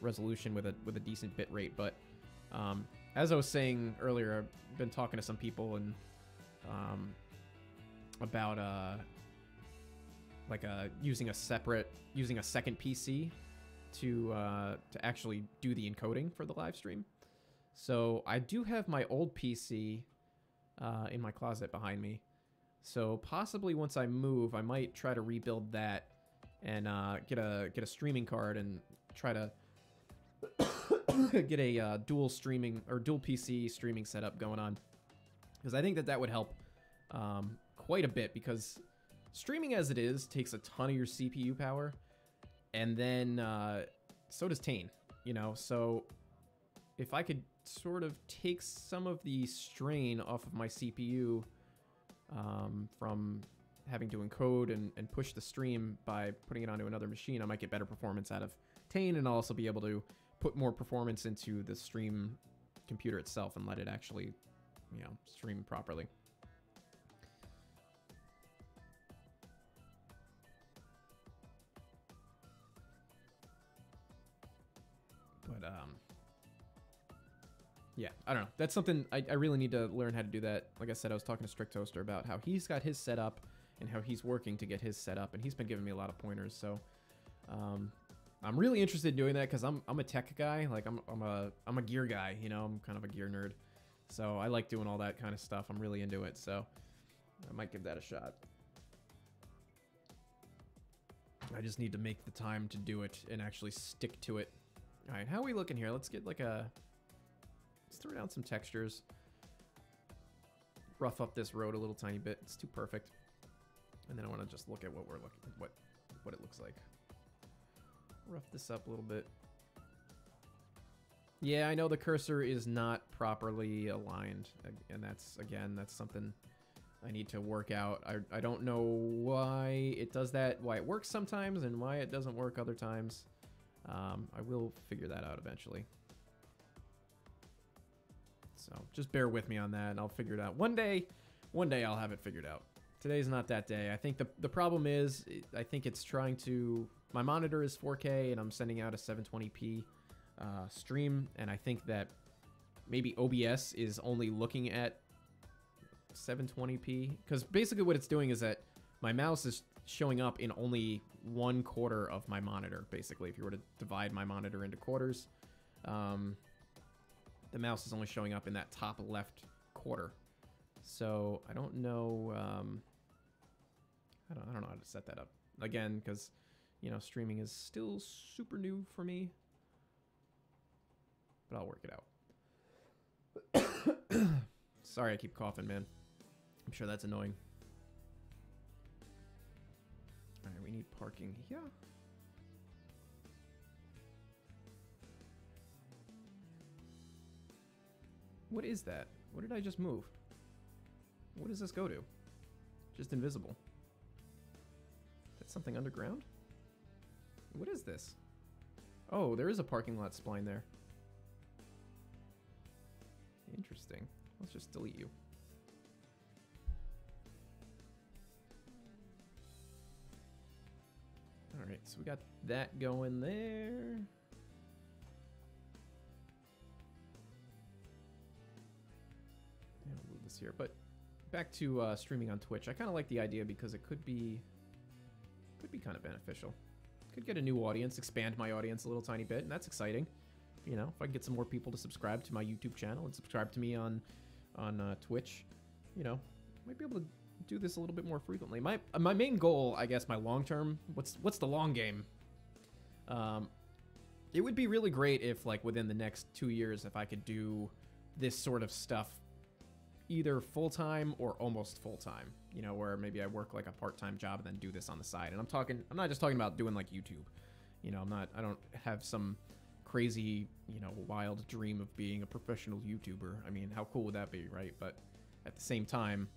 resolution with a decent bit rate, but as I was saying earlier, I've been talking to some people and about like using a second PC to actually do the encoding for the live stream. So I do have my old PC in my closet behind me. So possibly once I move, I might try to rebuild that and get a streaming card and try to get a dual streaming or dual PC streaming setup going on, because I think that would help quite a bit, because streaming as it is takes a ton of your CPU power, and then so does Tane, you know. So if I could sort of take some of the strain off of my CPU from having to encode and push the stream by putting it onto another machine, I might get better performance out of Tane, and I'll also be able to put more performance into the stream computer itself and let it actually, you know, stream properly. But yeah, I don't know. That's something I really need to learn how to do that. Like I said, I was talking to Strict Toaster about how he's got his set up and how he's working to get his set up, and he's been giving me a lot of pointers. So I'm really interested in doing that, because I'm a tech guy. Like I'm a gear guy, you know. I'm kind of a gear nerd, so I like doing all that kind of stuff. I'm really into it, so I might give that a shot. I just need to make the time to do it and actually stick to it. All right, how are we looking here? Let's get like a... Let's throw down some textures. Rough up this road a little tiny bit. It's too perfect. And then I want to just look at what we're looking... What it looks like. Rough this up a little bit. Yeah, I know the cursor is not properly aligned. And that's, again, that's something I need to work out. I don't know why it does that, why it works sometimes, and why it doesn't work other times. I will figure that out eventually. So just bear with me on that, and I'll figure it out. One day I'll have it figured out. Today's not that day. I think the problem is, I think it's trying to... My monitor is 4K, and I'm sending out a 720p stream, and I think that maybe OBS is only looking at 720p, because basically what it's doing is that my mouse is showing up in only 1/4 of my monitor, basically. If you were to divide my monitor into quarters, the mouse is only showing up in that top left quarter. So I don't know. I don't know how to set that up again, because you know, streaming is still super new for me. But I'll work it out. Sorry, I keep coughing, man. I'm sure that's annoying. All right, we need parking here. What is that? What did I just move? What does this go to? Just invisible. That's something underground? What is this? Oh, there is a parking lot spline there. Interesting. Let's just delete you. Alright, so we got that going there. Yeah, I'll move this here. But back to streaming on Twitch. I kind of like the idea because it could be kind of beneficial. Could get a new audience, expand my audience a little tiny bit, and that's exciting. You know, if I can get some more people to subscribe to my YouTube channel and subscribe to me on Twitch, you know, might be able to do this a little bit more frequently. My main goal, I guess, my long term, what's the long game? It would be really great if, like, within the next 2 years, if I could do this sort of stuff either full-time or almost full-time, you know, where maybe I work like a part-time job and then do this on the side. And I'm not just talking about doing like YouTube, you know, I don't have some crazy, you know, wild dream of being a professional YouTuber. I mean, how cool would that be, right? But at the same time,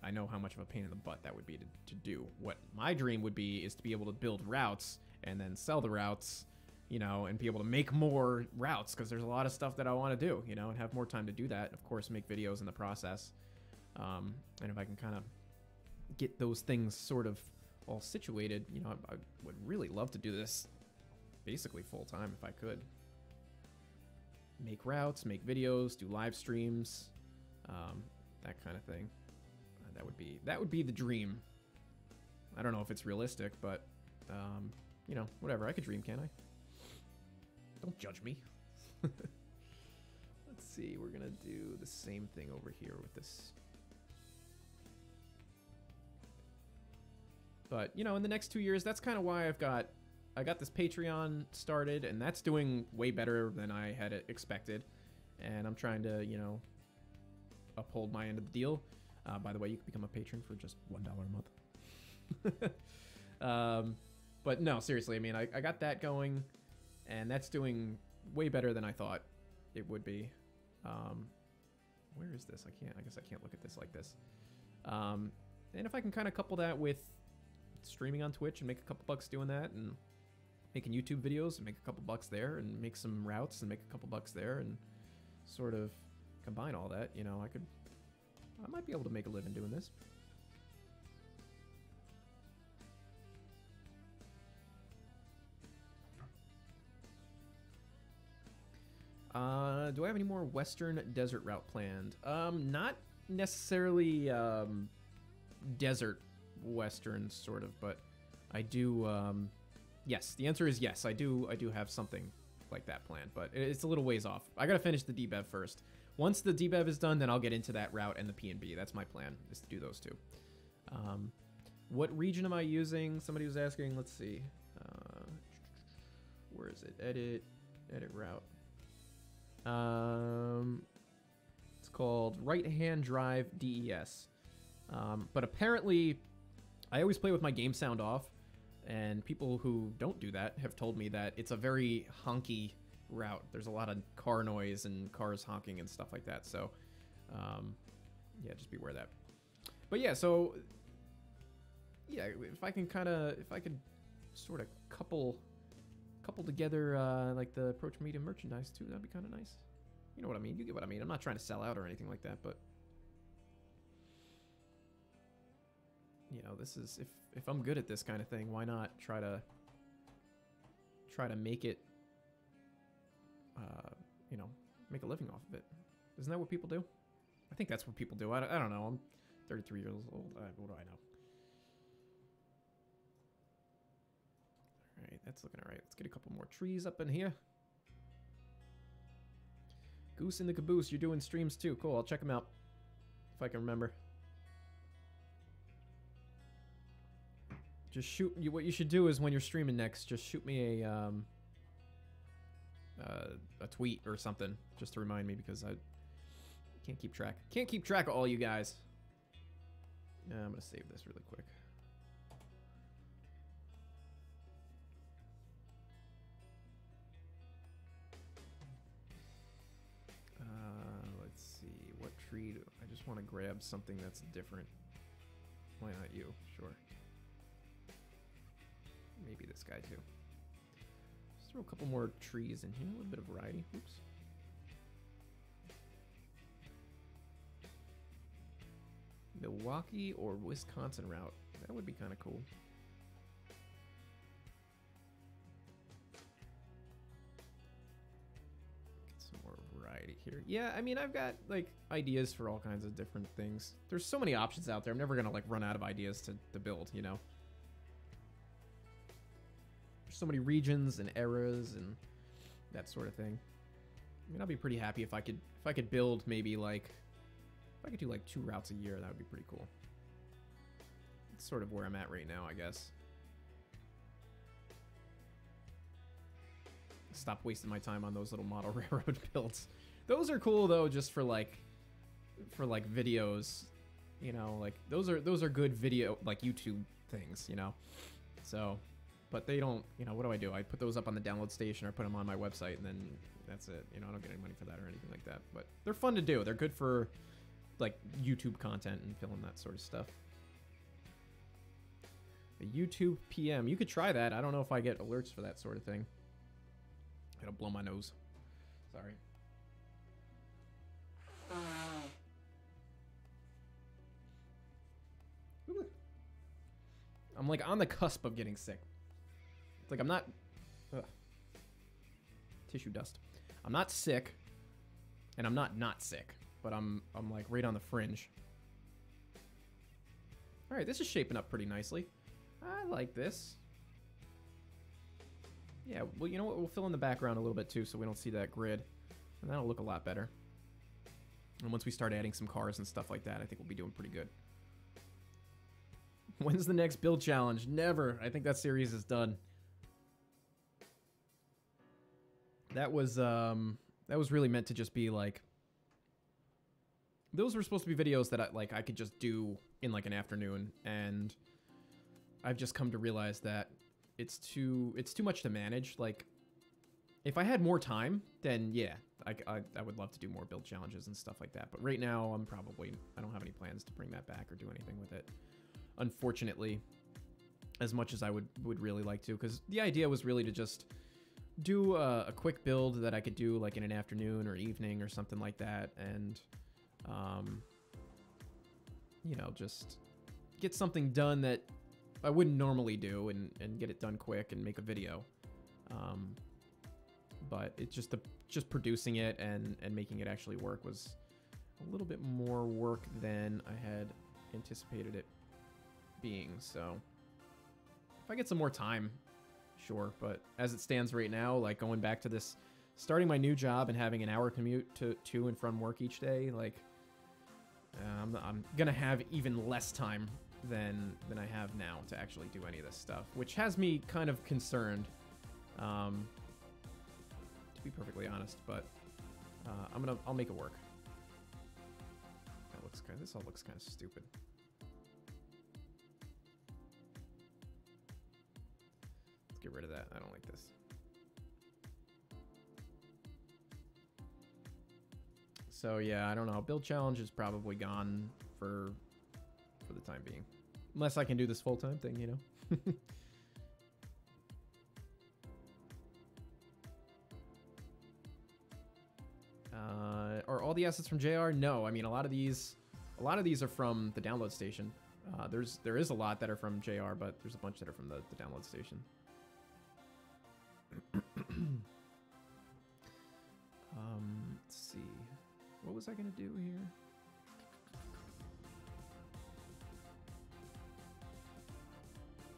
I know how much of a pain in the butt that would be to do. What my dream would be is to be able to build routes and then sell the routes, you know, and be able to make more routes, because there's a lot of stuff that I want to do, you know, and have more time to do that. Of course, make videos in the process. And if I can kind of get those things sort of all situated, you know, I would really love to do this basically full time if I could. Make routes, make videos, do live streams, that kind of thing. That would be the dream. I don't know if it's realistic, but you know, whatever. I could dream, can't I? Don't judge me. Let's see. We're gonna do the same thing over here with this. But you know, in the next 2 years, that's kind of why I got this Patreon started, and that's doing way better than I had expected. And I'm trying to, you know, uphold my end of the deal. By the way, you can become a patron for just $1 a month. But no, seriously, I mean, I got that going, and that's doing way better than I thought it would be. Where is this? I guess I can't look at this like this. And if I can kind of couple that with streaming on Twitch and make a couple bucks doing that, and making YouTube videos and make a couple bucks there, and make some routes and make a couple bucks there, and sort of combine all that, you know, I might be able to make a living doing this. Do I have any more Western Desert route planned? Not necessarily desert Western sort of, but I do. Yes, the answer is yes. I do have something like that planned, but it's a little ways off. I gotta finish the DBEV first. Once the DBEV is done, then I'll get into that route and the P&B. That's my plan, is to do those two. What region am I using? Somebody was asking. Let's see. Where is it? Edit route. It's called right-hand drive DES. But apparently, I always play with my game sound off, and people who don't do that have told me that it's a very honky route. There's a lot of car noise and cars honking and stuff like that. So, yeah, just beware of that. But yeah, so yeah, if I could sort of couple together like the Approach Medium merchandise too, that'd be kind of nice. You know what I mean? You get what I mean. I'm not trying to sell out or anything like that, but you know, this is if I'm good at this kind of thing, why not try to make it you know, make a living off of it. Isn't that what people do? I think that's what people do. I don't know. I'm 33 years old. What do I know? Alright, that's looking alright. Let's get a couple more trees up in here. Goose in the Caboose, you're doing streams too. Cool, I'll check them out if I can remember. Just shoot you. What you should do is when you're streaming next, just shoot me a tweet or something just to remind me, because I can't keep track. Can't keep track of all you guys. I'm gonna save this really quick. Let's see. What tree do I just want to grab something that's different? Why not you? Sure. Maybe this guy too. Just throw a couple more trees in here. A little bit of variety. Oops. Milwaukee or Wisconsin route. That would be kind of cool. Get some more variety here. Yeah, I mean, I've got like ideas for all kinds of different things. There's so many options out there. I'm never gonna like run out of ideas to build, you know. There's so many regions and eras and that sort of thing. I mean, I'll be pretty happy if I could build maybe like, if I could do like 2 routes a year, that would be pretty cool. It's sort of where I'm at right now, I guess. Stop wasting my time on those little model railroad builds. Those are cool though, just for like videos, you know, like those are good video, like YouTube things, you know. So, but they don't, you know, what do? I put those up on the download station or put them on my website, and then that's it. You know, I don't get any money for that or anything like that. But they're fun to do. They're good for like YouTube content and filming that sort of stuff. A YouTube PM. You could try that. I don't know if I get alerts for that sort of thing. It'll blow my nose. Sorry. I'm like on the cusp of getting sick. It's like I'm not... Ugh. Tissue dust. I'm not sick, and I'm not sick, but I'm like right on the fringe. All right, this is shaping up pretty nicely. I like this. Yeah, well, you know what? We'll fill in the background a little bit too, so we don't see that grid, and that'll look a lot better. And once we start adding some cars and stuff like that, I think we'll be doing pretty good. When's the next build challenge? Never. I think that series is done. That was really meant to just be like, those were supposed to be videos that I could just do in like an afternoon, and I've just come to realize that it's too much to manage. Like, if I had more time, then yeah, I would love to do more build challenges and stuff like that. But right now, I don't have any plans to bring that back or do anything with it, unfortunately, as much as I would really like to, because the idea was really to just do a quick build that I could do like in an afternoon or evening or something like that, and you know, just get something done that I wouldn't normally do, and get it done quick and make a video. But it's just producing it and making it actually work was a little bit more work than I had anticipated it being. So if I get some more time, sure. But as it stands right now, like going back to this, starting my new job and having an hour commute to and from work each day, like I'm gonna have even less time than I have now to actually do any of this stuff, which has me kind of concerned, to be perfectly honest. But I'll make it work. That looks kind. This all looks kind of stupid. Let's get rid of that. I don't like this. So yeah, I don't know. Build challenge is probably gone for the time being, unless I can do this full-time thing, you know. Are all the assets from JR? No, I mean a lot of these are from the download station. There is a lot that are from JR, but there's a bunch that are from the download station. Let's see. What was I gonna do here?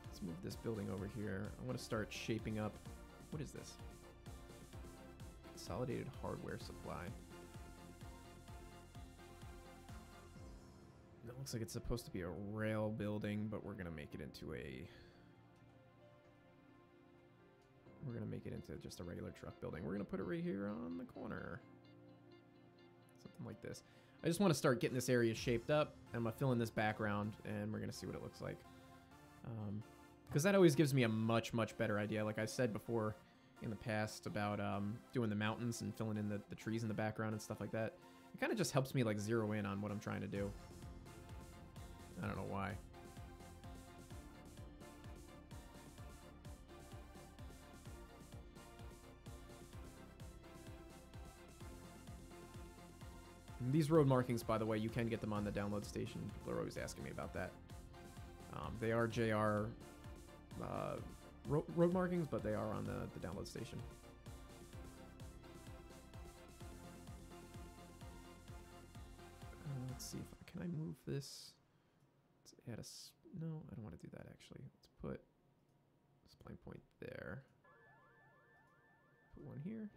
Let's move this building over here. I want to start shaping up. What is this? Consolidated hardware supply. That looks like it's supposed to be a rail building, but we're gonna make it into just a regular truck building. We're gonna put it right here on the corner. Something like this. I just want to start getting this area shaped up. I'm gonna fill in this background, and we're gonna see what it looks like. Because that always gives me a much better idea. Like I said before in the past about doing the mountains and filling in the trees in the background and stuff like that. It kind of just helps me like zero in on what I'm trying to do. I don't know why. And these road markings, by the way, you can get them on the download station. People are always asking me about that. They are JR road markings, but they are on the download station. Let's see if can I move this. Let's add no, I don't want to do that actually. Let's put this plane point there. Put one here.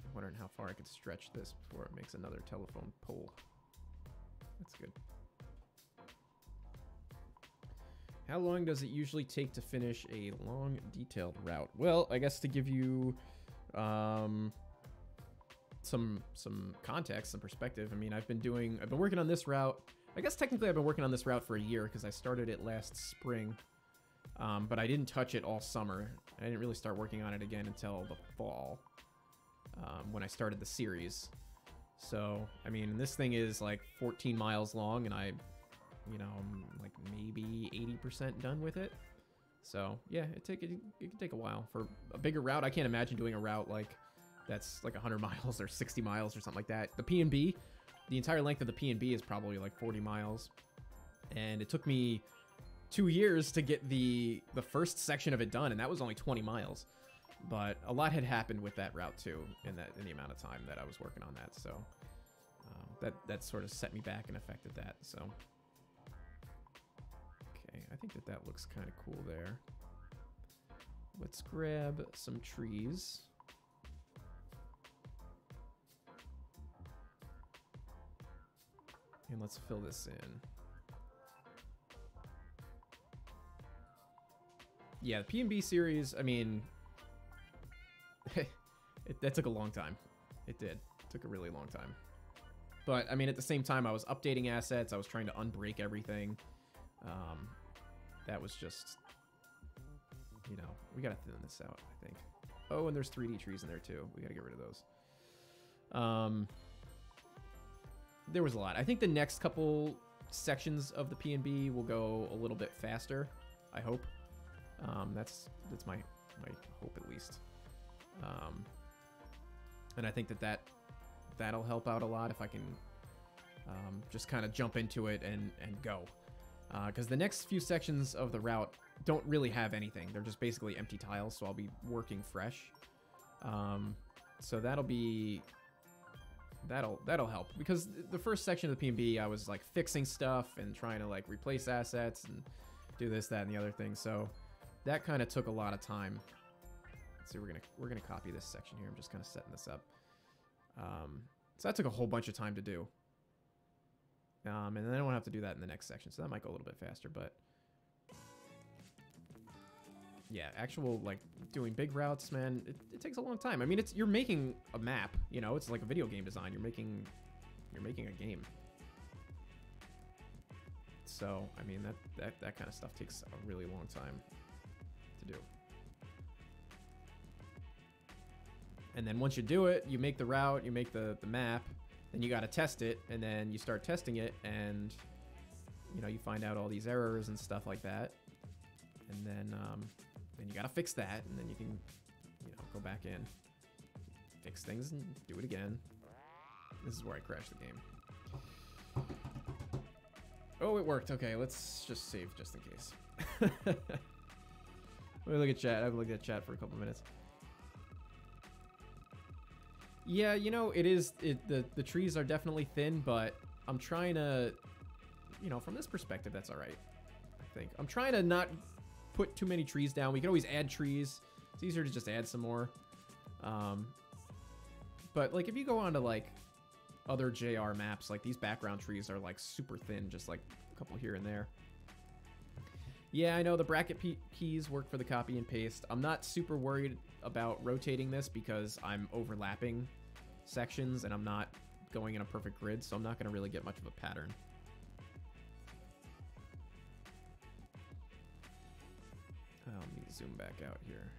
I'm wondering how far I could stretch this before it makes another telephone pole. That's good. How long does it usually take to finish a long, detailed route? Well, I guess to give you some context, some perspective. I mean, I've been working on this route. I guess technically I've been working on this route for a year because I started it last spring, but I didn't touch it all summer. I didn't really start working on it again until the fall, when I started the series. So, I mean, this thing is like 14 miles long, and I'm like maybe 80% done with it. So yeah, it can take a while for a bigger route. I can't imagine doing a route like that's like 100 miles or 60 miles or something like that. The P&B, the entire length of the P&B is probably like 40 miles, and it took me 2 years to get the first section of it done, and that was only 20 miles. But a lot had happened with that route too in the amount of time that I was working on that. So that sort of set me back and affected that. So. I think that looks kind of cool there. Let's grab some trees. And let's fill this in. Yeah, the P&B series, I mean, that took a long time. It did. It took a really long time. But, I mean, at the same time, I was updating assets. I was trying to unbreak everything. That was just, we gotta thin this out, I think. Oh, and there's 3D trees in there too. We gotta get rid of those. There was a lot. I think the next couple sections of the P&B will go a little bit faster, I hope. That's my hope, at least. And I think that'll help out a lot if I can just kind of jump into it and go. Because the next few sections of the route don't really have anything. They're just basically empty tiles, so I'll be working fresh. So that'll help. Because the first section of the P&B, I was like fixing stuff and trying to like replace assets and do this, that, and the other thing. So that kind of took a lot of time. Let's see, we're gonna copy this section here. I'm just kind of setting this up. So that took a whole bunch of time to do. And then I don't have to do that in the next section, so that might go a little bit faster, but... Yeah, actual, like, doing big routes, man, it takes a long time. I mean, you're making a map, you know? It's like a video game design. You're making a game. So, I mean, that kind of stuff takes a really long time to do. And then once you do it, you make the route, you make the map, then you got to test it, and then you start testing it, and, you know, you find out all these errors and stuff like that. And then you got to fix that, and then you can, you know, go back in, fix things, and do it again. This is where I crashed the game. Oh, it worked. Okay, let's just save just in case. Let me look at chat. I've looked at chat for a couple minutes. Yeah, you know, the trees are definitely thin, but I'm trying to, you know, from this perspective, that's all right, I think. I'm trying to not put too many trees down. We can always add trees. It's easier to just add some more. But, like, if you go on to, like, other JR maps, like, these background trees are, like, super thin, just, like, a couple here and there. Yeah, I know the bracket keys work for the copy and paste. I'm not super worried about rotating this because I'm overlapping sections and I'm not going in a perfect grid, so I'm not going to really get much of a pattern. Let me zoom back out here.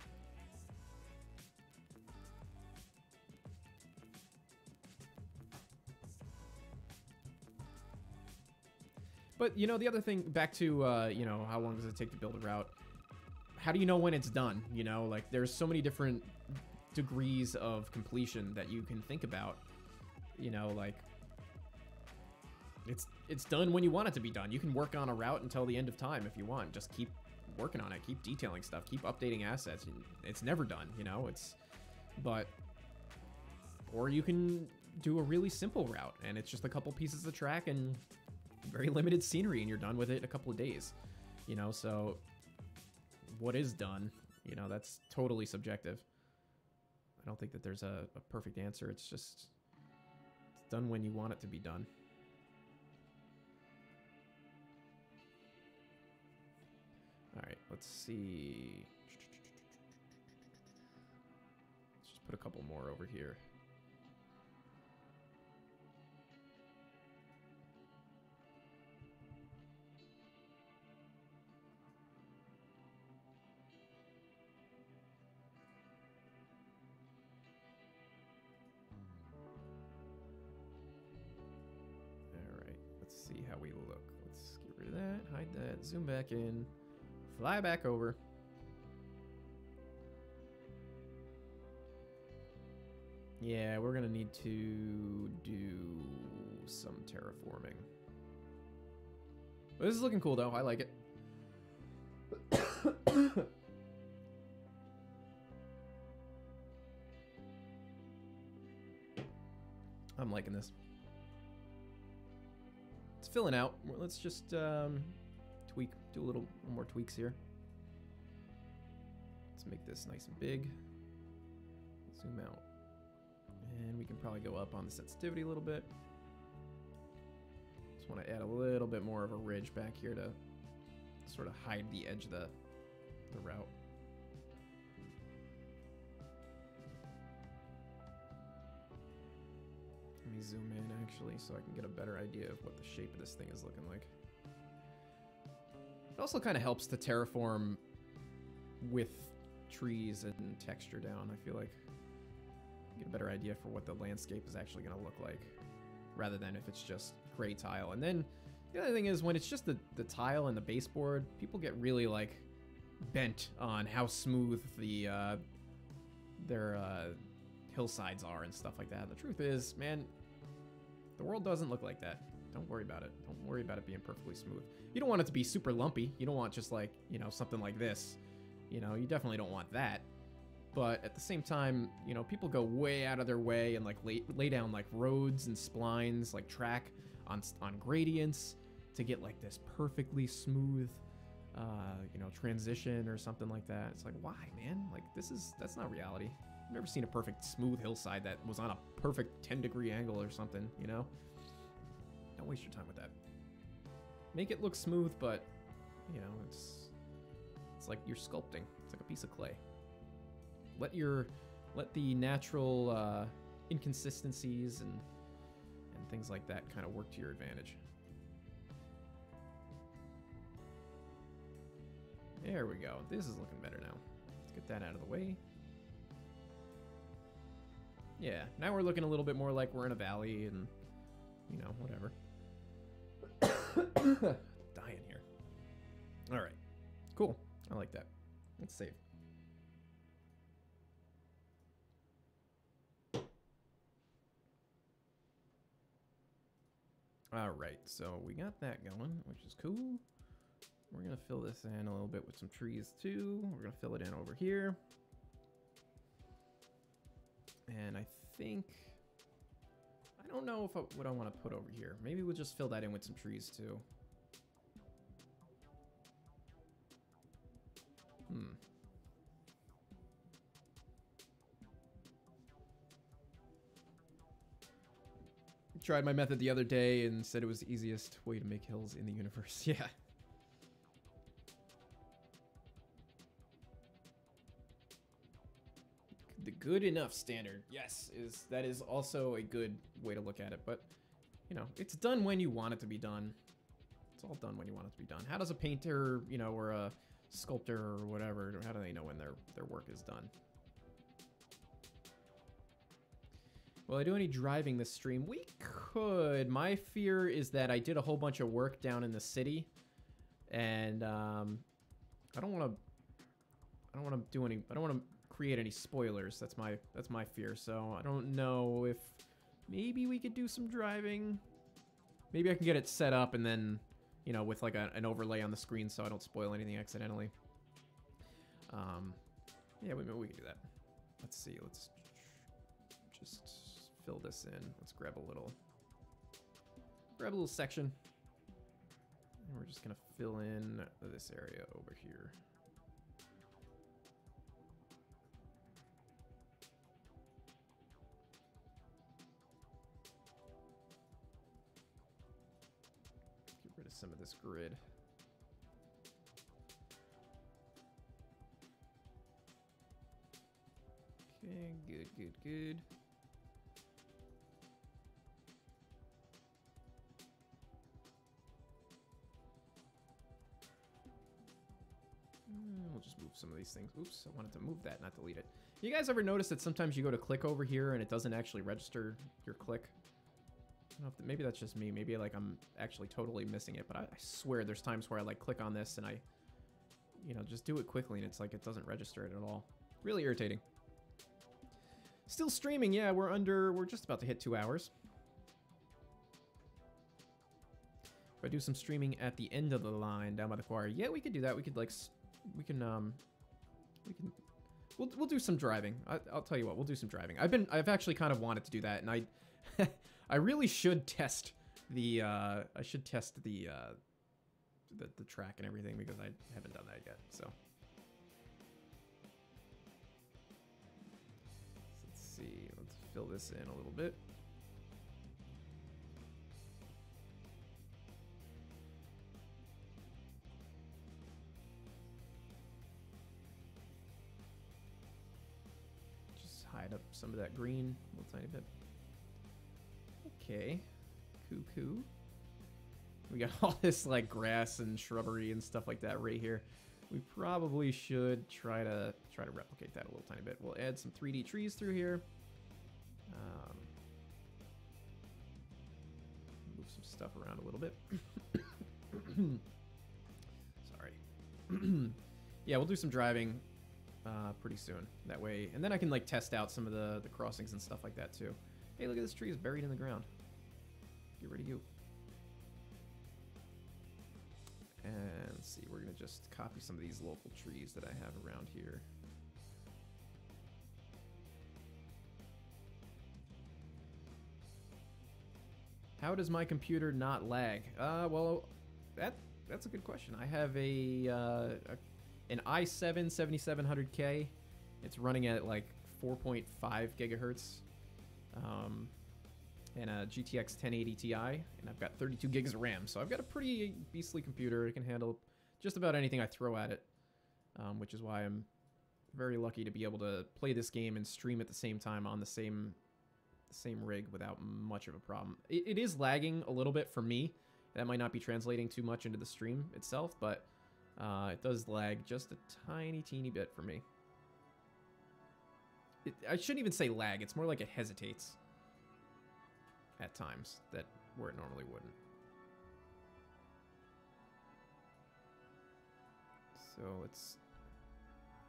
But, you know, the other thing, back to, you know, how long does it take to build a route? How do you know when it's done? You know, like, there's so many different degrees of completion that you can think about. You know, like, it's done when you want it to be done. You can work on a route until the end of time if you want. Just keep working on it, keep detailing stuff, keep updating assets. It's never done, you know, or you can do a really simple route and it's just a couple pieces of track and very limited scenery and you're done with it in a couple of days, you know. So what is done, you know, that's totally subjective. I don't think that there's a perfect answer. It's just, it's done when you want it to be done. All right, let's see. Let's just put a couple more over here. All right, let's see how we look. Let's get rid of that, hide that, zoom back in. Fly back over. Yeah, we're gonna need to do some terraforming. But this is looking cool though, I like it. I'm liking this. It's filling out. Let's just tweak, do a little more tweaks here. Let's make this nice and big. Zoom out. And we can probably go up on the sensitivity a little bit. Just want to add a little bit more of a ridge back here to sort of hide the edge of the route. Let me zoom in actually so I can get a better idea of what the shape of this thing is looking like. It also kind of helps to terraform with trees and texture down. I feel like you get a better idea for what the landscape is actually going to look like, rather than if it's just gray tile. And then the other thing is when it's just the tile and the baseboard, people get really like bent on how smooth their hillsides are and stuff like that. The truth is, man, the world doesn't look like that. Don't worry about it. Don't worry about it being perfectly smooth. You don't want it to be super lumpy. You don't want just like, you know, something like this. You know, you definitely don't want that. But at the same time, you know, people go way out of their way and like lay down like roads and splines, like track on gradients to get like this perfectly smooth, you know, transition or something like that. It's like, why, man? Like that's not reality. I've never seen a perfect smooth hillside that was on a perfect 10-degree angle or something, you know? Don't waste your time with that. Make it look smooth, but, you know, it's like you're sculpting. It's like a piece of clay. Let the natural inconsistencies and things like that kind of work to your advantage. There we go. This is looking better now. Let's get that out of the way. Yeah, now we're looking a little bit more like we're in a valley and, you know, whatever. Dying here. All right. Cool. I like that. Let's save. All right, so we got that going, which is cool. We're going to fill this in a little bit with some trees too. We're going to fill it in over here. And I think, I don't know if what I want to put over here. Maybe we'll just fill that in with some trees too. Tried my method the other day and said it was the easiest way to make hills in the universe. Yeah. The good enough standard, yes, that is also a good way to look at it. But, you know, it's done when you want it to be done. It's all done when you want it to be done. How does a painter, you know, or a sculptor or whatever, how do they know when their work is done? Will I do any driving this stream? We could. My fear is that I did a whole bunch of work down in the city, and I don't want to create any spoilers. That's my fear. So I don't know if maybe we could do some driving. Maybe I can get it set up and then, you know, with like an overlay on the screen so I don't spoil anything accidentally. Yeah, maybe we can do that. Let's see. Let's just fill this in. Let's grab a little section. And we're just gonna fill in this area over here. Get rid of some of this grid. Okay, good. We'll just move some of these things. Oops, I wanted to move that, not delete it. You guys ever notice that sometimes you go to click over here and it doesn't actually register your click? I don't know if maybe that's just me. Maybe like I'm actually totally missing it, but I swear there's times where I like click on this and I, you know, just do it quickly and it's like it doesn't register it at all. Really irritating. Still streaming, yeah, we're just about to hit 2 hours. If I do some streaming at the end of the line down by the quarry, yeah, we could do that. We could like, we'll do some driving. I'll tell you what, we'll do some driving. I've actually kind of wanted to do that, and I really should test the the track and everything because I haven't done that yet. So let's see. Let's fill this in a little bit. Just hide up some of that green a little tiny bit. Okay, cuckoo. We got all this like grass and shrubbery and stuff like that right here. We probably should try to replicate that a little tiny bit. We'll add some 3D trees through here. Move some stuff around a little bit. Sorry. Yeah, we'll do some driving pretty soon. That way, and then I can like test out some of the crossings and stuff like that too. Hey, look at this tree is buried in the ground. Get rid of you. And let's see, we're gonna just copy some of these local trees that I have around here. How does my computer not lag? Well, that's a good question. I have an i7 7700K. It's running at like 4.5 gigahertz. and a GTX 1080 Ti, and I've got 32 gigs of RAM, so I've got a pretty beastly computer. It can handle just about anything I throw at it, which is why I'm very lucky to be able to play this game and stream at the same time on the same rig without much of a problem. It is lagging a little bit for me. That might not be translating too much into the stream itself, but it does lag just a teeny bit for me. I shouldn't even say lag. It's more like it hesitates at times where it normally wouldn't. So let's...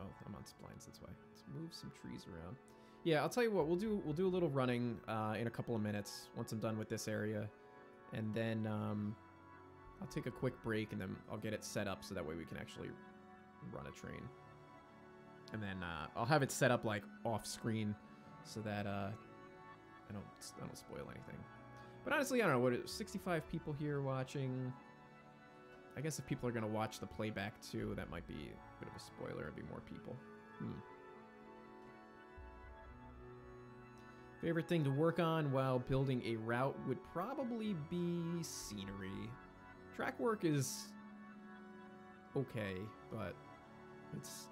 Oh, I'm on splines, that's why. Let's move some trees around. Yeah, I'll tell you what, we'll do a little running in a couple of minutes once I'm done with this area. And then I'll take a quick break and then I'll get it set up so that way we can actually run a train. And then I'll have it set up like off screen so that I don't spoil anything. But honestly, I don't know, what 65 people here watching. I guess if people are going to watch the playback too, that might be a bit of a spoiler. It'd be more people. Favorite thing to work on while building a route would probably be scenery. Track work is okay, but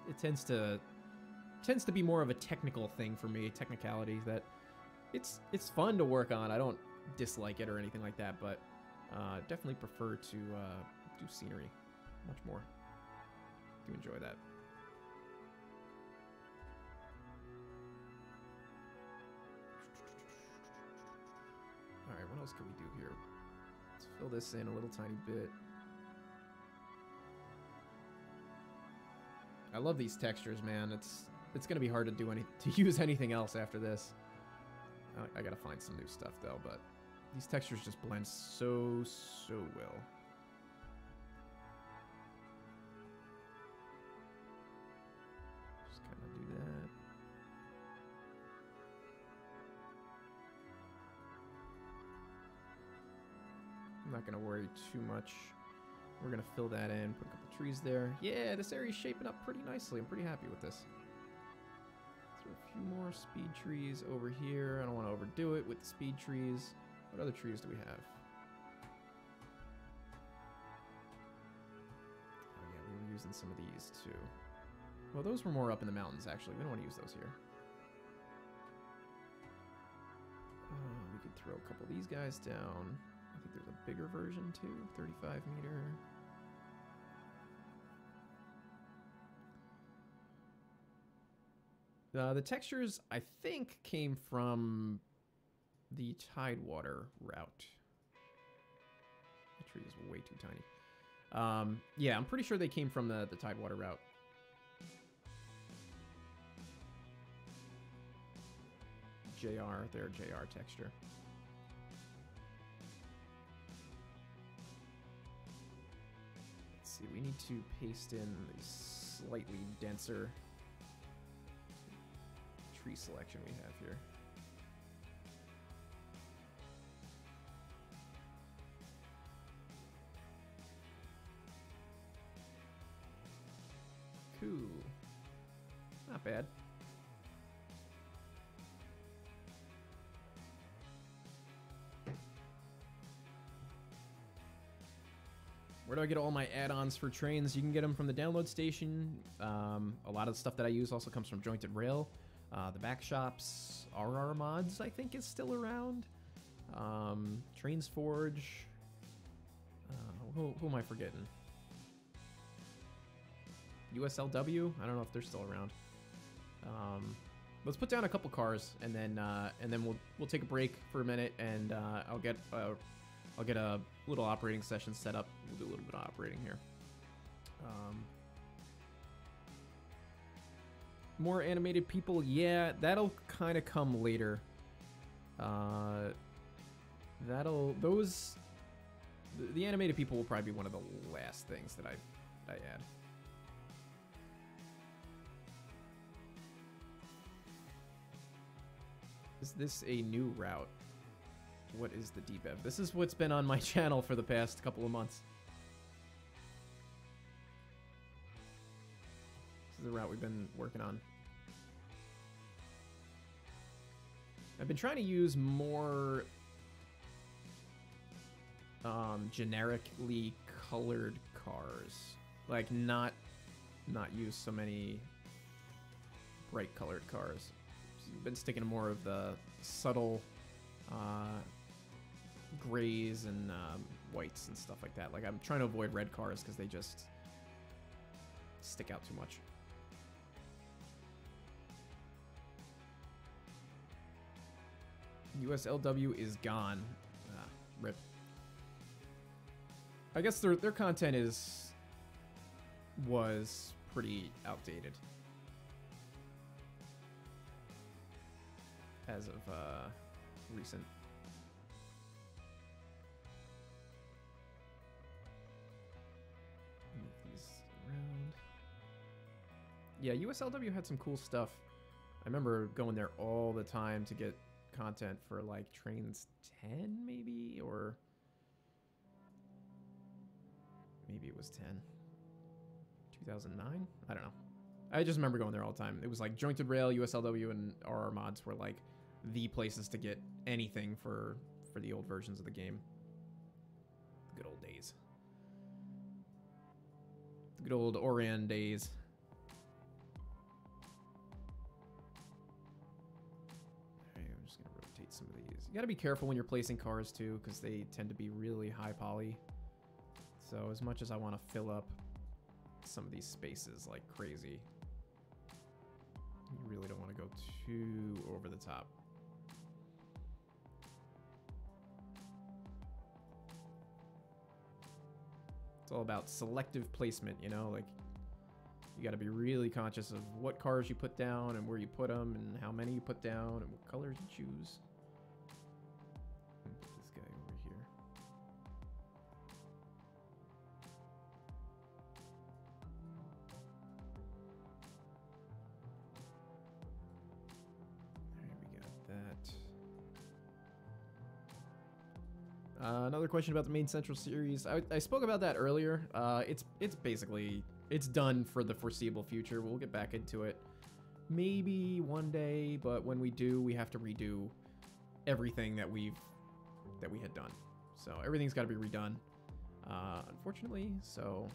it tends to be more of a technical thing for me, technicality, that it's fun to work on. I don't dislike it or anything like that, but definitely prefer to do scenery much more. Do enjoy that. Alright, what else can we do here? Let's fill this in a little tiny bit. I love these textures, man. It's gonna be hard to use anything else after this. I gotta find some new stuff though, but these textures just blend so well. Just kind of do that. I'm not gonna worry too much. We're gonna fill that in, put a couple trees there. Yeah, this area's shaping up pretty nicely. I'm pretty happy with this. Throw a few more speed trees over here. I don't want to overdo it with the speed trees. What other trees do we have? Oh yeah, we were using some of these too. Well, those were more up in the mountains actually. We don't want to use those here. We could throw a couple of these guys down. I think there's a bigger version too, 35 meter. The textures, I think, came from the Tidewater route. The tree is way too tiny. Yeah, I'm pretty sure they came from the Tidewater route. Their JR texture. Let's see, we need to paste in a slightly denser tree selection we have here. Cool. Not bad. Where do I get all my add-ons for Trainz? You can get them from the download station. A lot of the stuff that I use also comes from Jointed Rail. The back shops, RR Mods, I think, is still around. Trainz Forge. Who am I forgetting? USLW? I don't know if they're still around. Let's put down a couple cars, and then we'll take a break for a minute, and I'll get a little operating session set up. We'll do a little bit of operating here. More animated people, yeah, that'll kind of come later. The animated people will probably be one of the last things that I add. Is this a new route? What is the DBEV? This is what's been on my channel for the past couple of months. This is the route we've been working on. I've been trying to use more generically colored cars. Like, not use so many bright colored cars. Been sticking to more of the subtle grays and whites and stuff like that. Like, I'm trying to avoid red cars because they just stick out too much. USLW is gone. Rip. I guess their content was pretty outdated as of recent. Move these around. Yeah, USLW had some cool stuff. I remember going there all the time to get content for like Trainz 10 maybe, or maybe it was 10. 2009? I don't know. I just remember going there all the time. It was like Jointed Rail, USLW, and RR Mods were like the places to get anything for the old versions of the game. The good old days. The good old Oran days. Alright, I'm just gonna rotate some of these. You gotta be careful when you're placing cars too, because they tend to be really high poly. So as much as I want to fill up some of these spaces like crazy, you really don't want to go too over the top. It's all about selective placement, you know, like you got to be really conscious of what cars you put down and where you put them and how many you put down and what colors you choose. Put this guy over here. Another question about the main central series. I spoke about that earlier. It's basically, it's done for the foreseeable future. We'll get back into it maybe one day, but when we do, we have to redo everything that we had done. So everything's got to be redone, unfortunately. So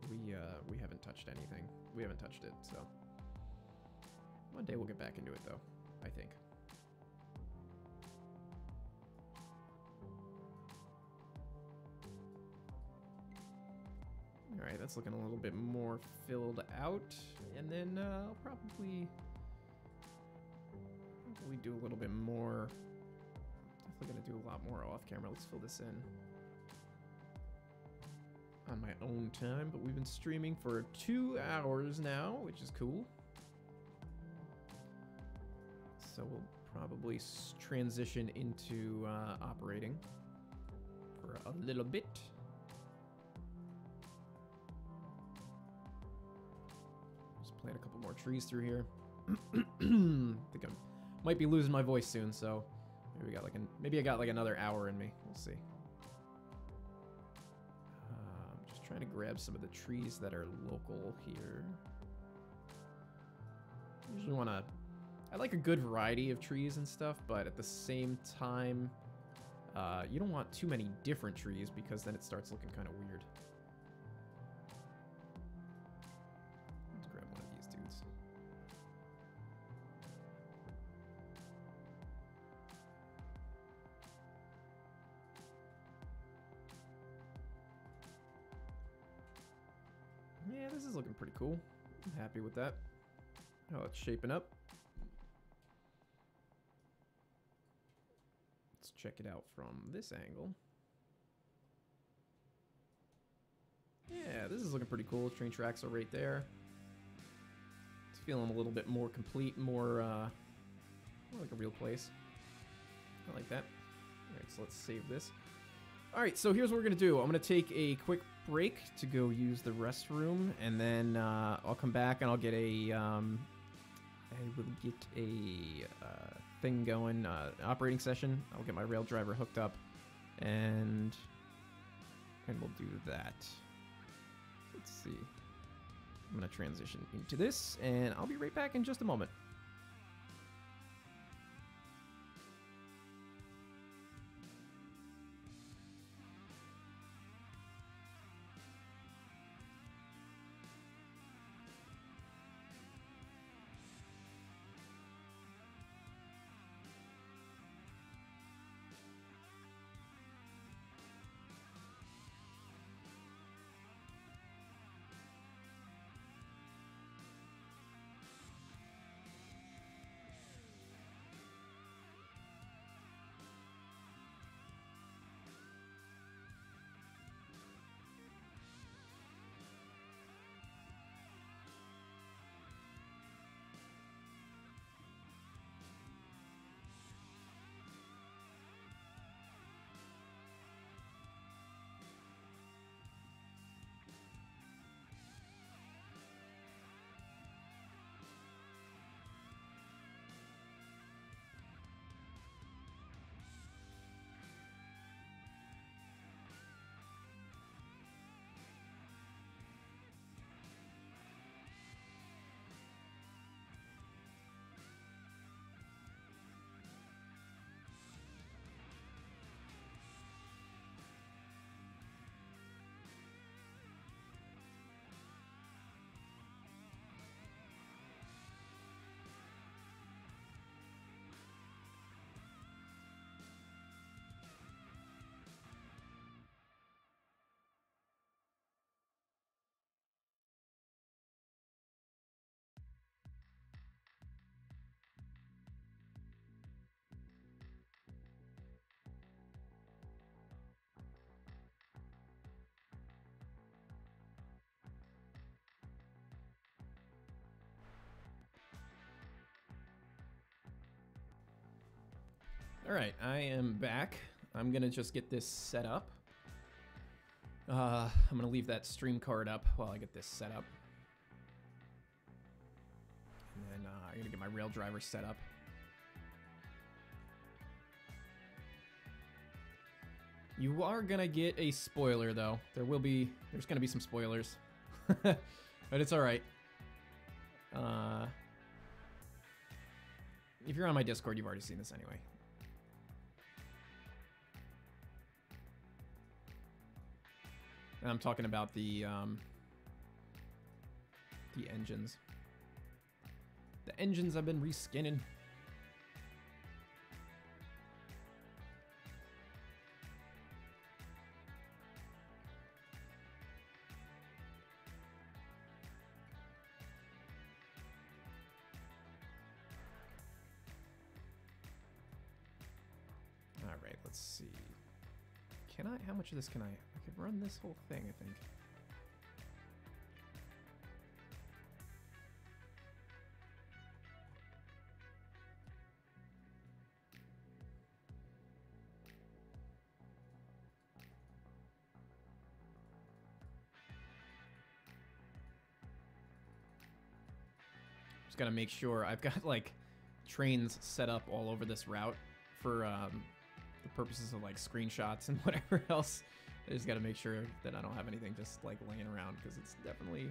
we haven't touched anything. We haven't touched it. So one day we'll get back into it, though, I think. All right, that's looking a little bit more filled out, and then I'll probably do a little bit more. Definitely gonna do a lot more off camera. Let's fill this in on my own time, but we've been streaming for 2 hours now, which is cool. So we'll probably transition into operating for a little bit. Plant a couple more trees through here. I think I might be losing my voice soon, so maybe I got like another hour in me. We'll see. I'm just trying to grab some of the trees that are local here. Usually I like a good variety of trees and stuff, but at the same time, you don't want too many different trees because then it starts looking kind of weird. Yeah, this is looking pretty cool. I'm happy with that. How it's shaping up. Let's check it out from this angle. Yeah, this is looking pretty cool. Train tracks are right there. It's feeling a little bit more complete, more like a real place. I like that. All right, so let's save this. All right, so here's what we're going to do. I'm going to take a quick break to go use the restroom, and then I'll come back and I'll get a thing going, operating session. I'll get my rail driver hooked up, and we'll do that. Let's see. I'm going to transition into this, and I'll be right back in just a moment. All right, I am back. I'm gonna just get this set up. I'm gonna leave that stream card up while I get this set up. And then I'm gonna get my rail driver set up. You are gonna get a spoiler though. There's gonna be some spoilers. But it's alright. If you're on my Discord, you've already seen this anyway. And I'm talking about the engines. The engines I've been reskinning. All right, let's see. Can I, how much of this can I could run this whole thing, I think. Just gotta make sure I've got like trains set up all over this route for the purposes of like screenshots and whatever else. I just gotta make sure that I don't have anything just like laying around, because it's definitely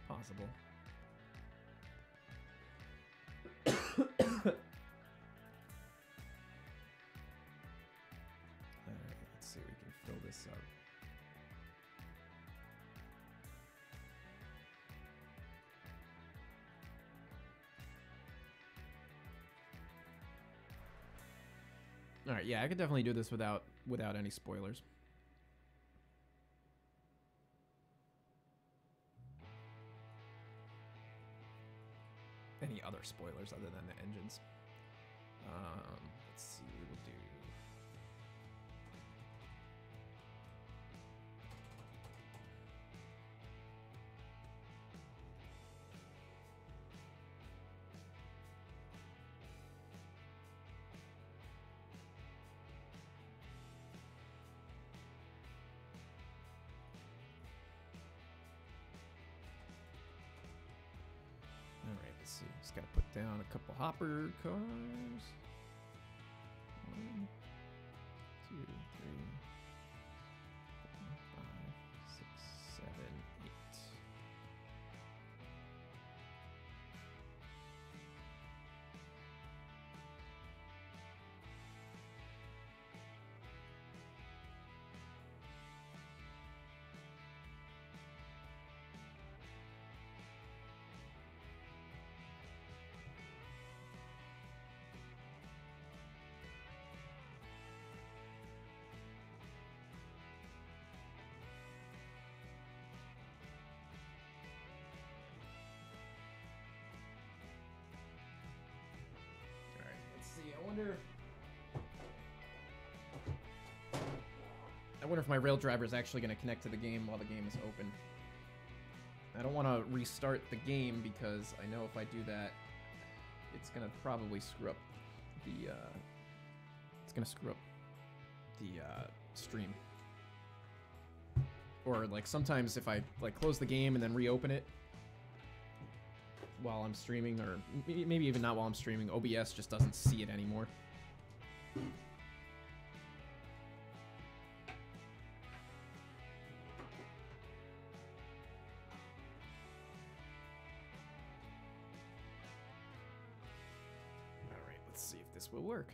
possible. Alright, let's see if we can fill this up. All right, yeah, I could definitely do this without any spoilers. Any other spoilers other than the engines. Let's see, we'll do. Let's see, just gotta put down a couple hopper cars. 1, 2, 3, 4, 5, 6, 7, 8. I wonder if my rail driver is actually going to connect to the game while the game is open. I don't want to restart the game because I know if I do that, it's going to probably screw up the stream. Or like sometimes if I like close the game and then reopen it while I'm streaming, or maybe even not while I'm streaming, OBS just doesn't see it anymore. Alright, let's see if this will work.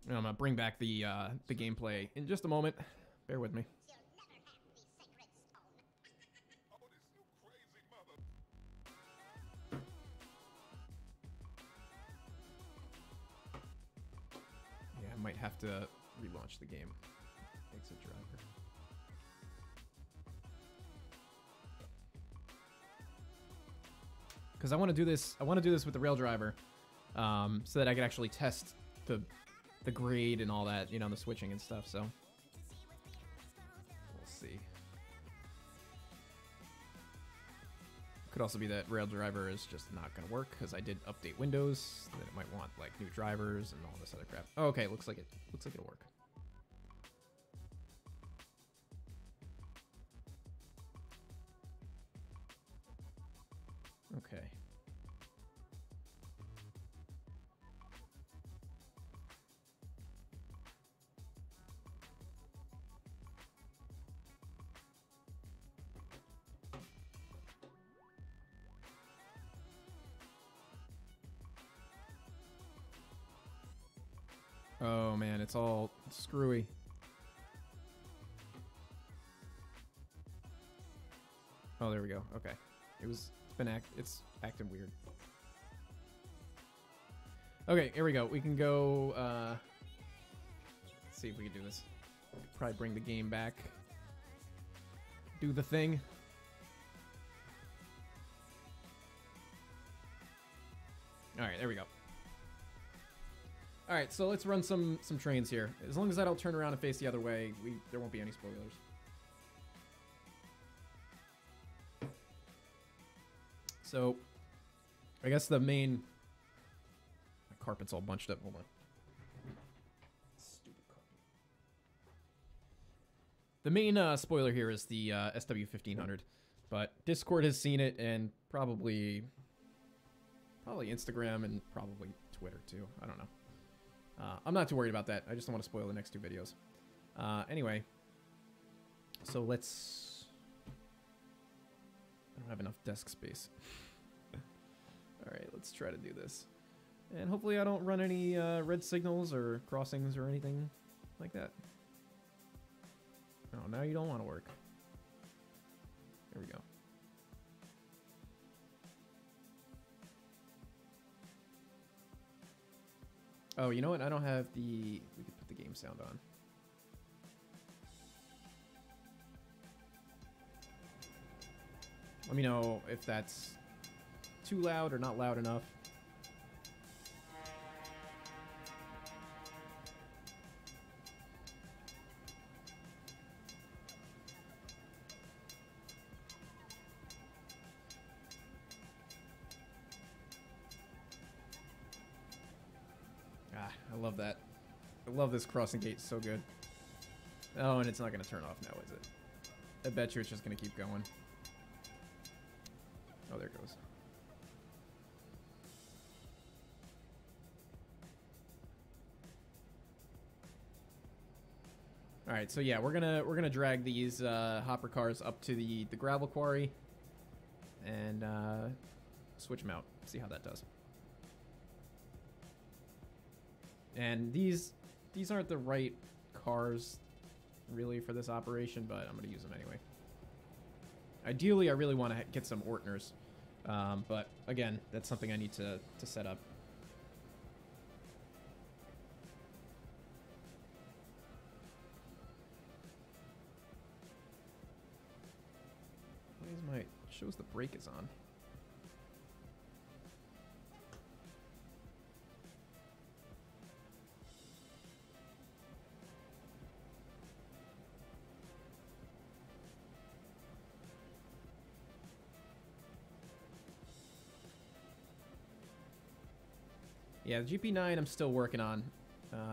I'm gonna bring back the gameplay in just a moment. Bear with me. Yeah, I might have to relaunch the game. Exit driver. Because I want to do this. I want to do this with the rail driver, so that I can actually test the grade and all that, you know, the switching and stuff. So we'll see. Could also be that Raildriver is just not going to work because I did update Windows. That it might want like new drivers and all this other crap. Oh, okay, looks like it'll work. Okay. Oh man, it's all screwy. Oh, there we go. Okay. It's acting weird. Okay, here we go. We can go, let's see if we can do this. Probably bring the game back. Do the thing. Alright, there we go. Alright, so let's run some trains here. As long as I don't turn around and face the other way, there won't be any spoilers. So, I guess the main... My carpet's all bunched up. Hold on. Stupid carpet. The main spoiler here is the SW1500. But Discord has seen it, and probably Instagram and probably Twitter too. I don't know. I'm not too worried about that. I just don't want to spoil the next two videos. Anyway. So let's... I don't have enough desk space. Alright, let's try to do this. And hopefully I don't run any red signals or crossings or anything like that. Oh, now you don't want to work. There we go. Oh, you know what? I don't have the... We could put the game sound on. Let me know if that's too loud or not loud enough. Ah, I love that. I love this crossing gate. So good. Oh, and it's not going to turn off now, is it? I bet you it's just going to keep going. Oh, there it goes. All right, so yeah, we're gonna drag these hopper cars up to the gravel quarry and switch them out. See how that does. And these aren't the right cars really for this operation, but I'm gonna use them anyway. Ideally, I really want to get some Ortners, but again, that's something I need to set up. Why is shows the brake is on? Yeah, the GP9 I'm still working on.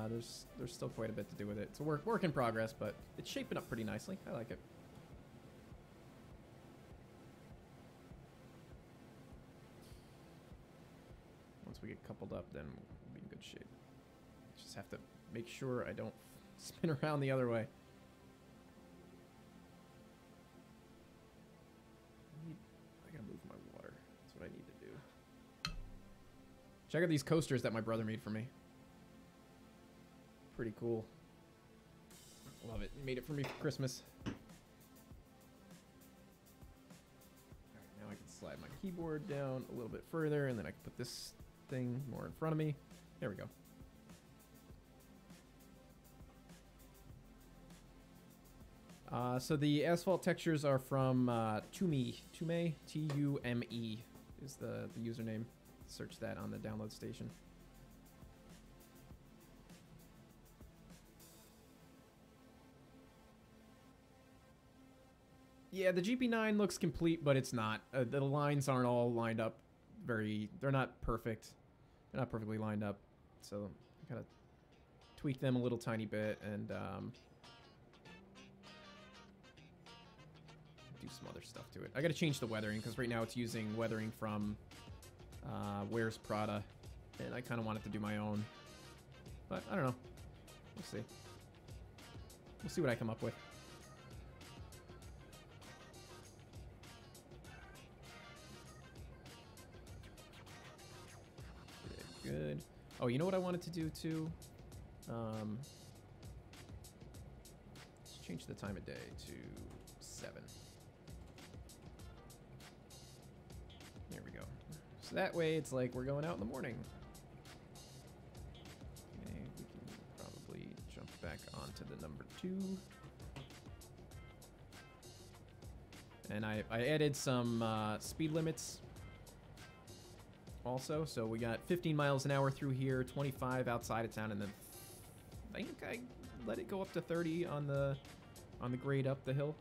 There's still quite a bit to do with it. It's a work in progress, but it's shaping up pretty nicely. I like it. Once we get coupled up, then we'll be in good shape. Just have to make sure I don't spin around the other way. I gotta move my water. That's what I need to do. Check out these coasters that my brother made for me. Pretty cool. Love it. He made it for me for Christmas. Alright, now I can slide my keyboard down a little bit further, and then I can put this thing more in front of me. There we go. So the asphalt textures are from Tume, T-U-M-E is the username. Search that on the download station. Yeah, the GP9 looks complete, but it's not. The lines aren't all lined up they're not perfect. They're not perfectly lined up. So I gotta tweak them a little tiny bit and do some other stuff to it. I gotta change the weathering because right now it's using weathering from Where's Prada, and I kind of want it to do my own. But I don't know. We'll see. We'll see what I come up with. Good. Oh, you know what I wanted to do too? Let's change the time of day to 7. There we go. So that way it's like we're going out in the morning. Okay, we can probably jump back onto the number 2. And I added some speed limits also, so we got 15 miles an hour through here, 25 outside of town, and then I think I let it go up to 30 on the grade up the hill.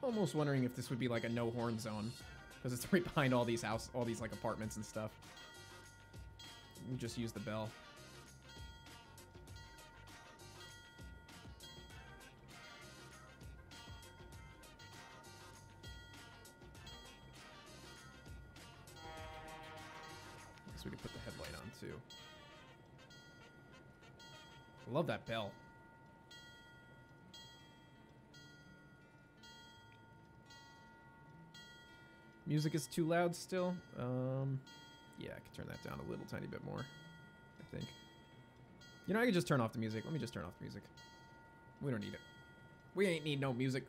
Almost wondering if this would be like a no horn zone, because it's right behind all these like apartments and stuff. We just use the bell. I guess we could put the headlight on too. I love that bell. Music is too loud still. Yeah, I could turn that down a little tiny bit more, I think. You know, I could just turn off the music. Let me just turn off the music. We don't need it. We ain't need no music.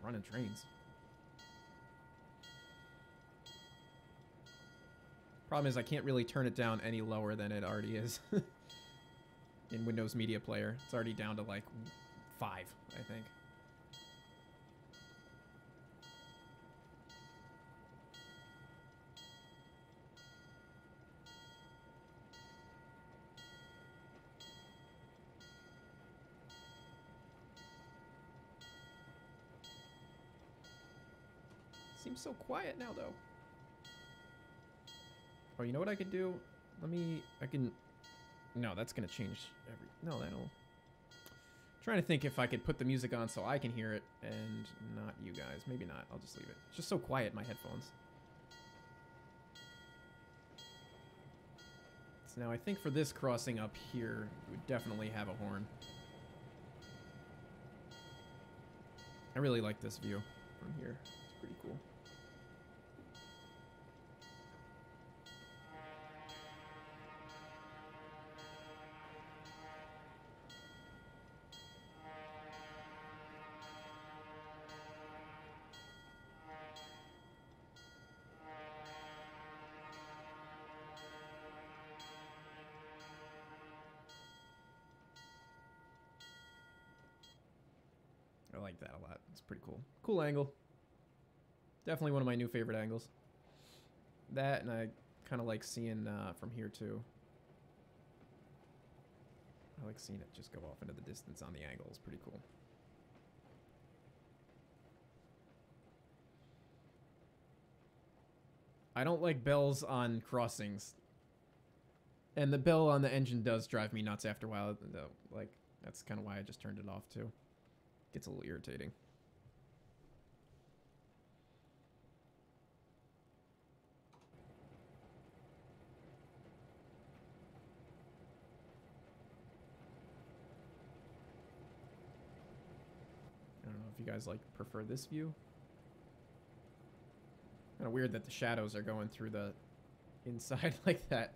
Running trains. Problem is I can't really turn it down any lower than it already is. In Windows Media Player. It's already down to like 5, I think. Seems so quiet now, though. Oh, you know what I could do? No, that's gonna change no, that'll... Trying to think if I could put the music on so I can hear it and not you guys. Maybe not. I'll just leave it. It's just so quiet in my headphones. So now I think for this crossing up here, we would definitely have a horn. I really like this view from here. It's pretty cool. I like that a lot. It's pretty cool. Cool angle. Definitely one of my new favorite angles. That, and I kind of like seeing from here too. I like seeing it just go off into the distance on the angle. It's pretty cool. I don't like bells on crossings. And the bell on the engine does drive me nuts after a while, though. Like, that's kind of why I just turned it off too. Gets a little irritating. I don't know if you guys prefer this view. Kind of weird that the shadows are going through the inside like that.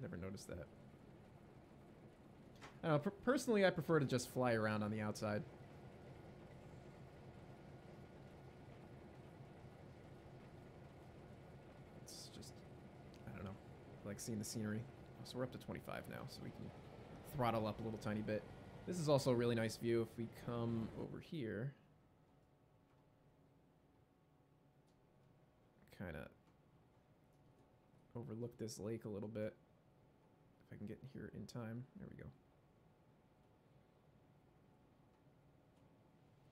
Never noticed that. I don't know, personally, I prefer to just fly around on the outside. like seeing the scenery. So we're up to 25 now, so we can throttle up a little tiny bit. This is also a really nice view if we come over here. Kind of overlook this lake a little bit. If I can get here in time. There we go.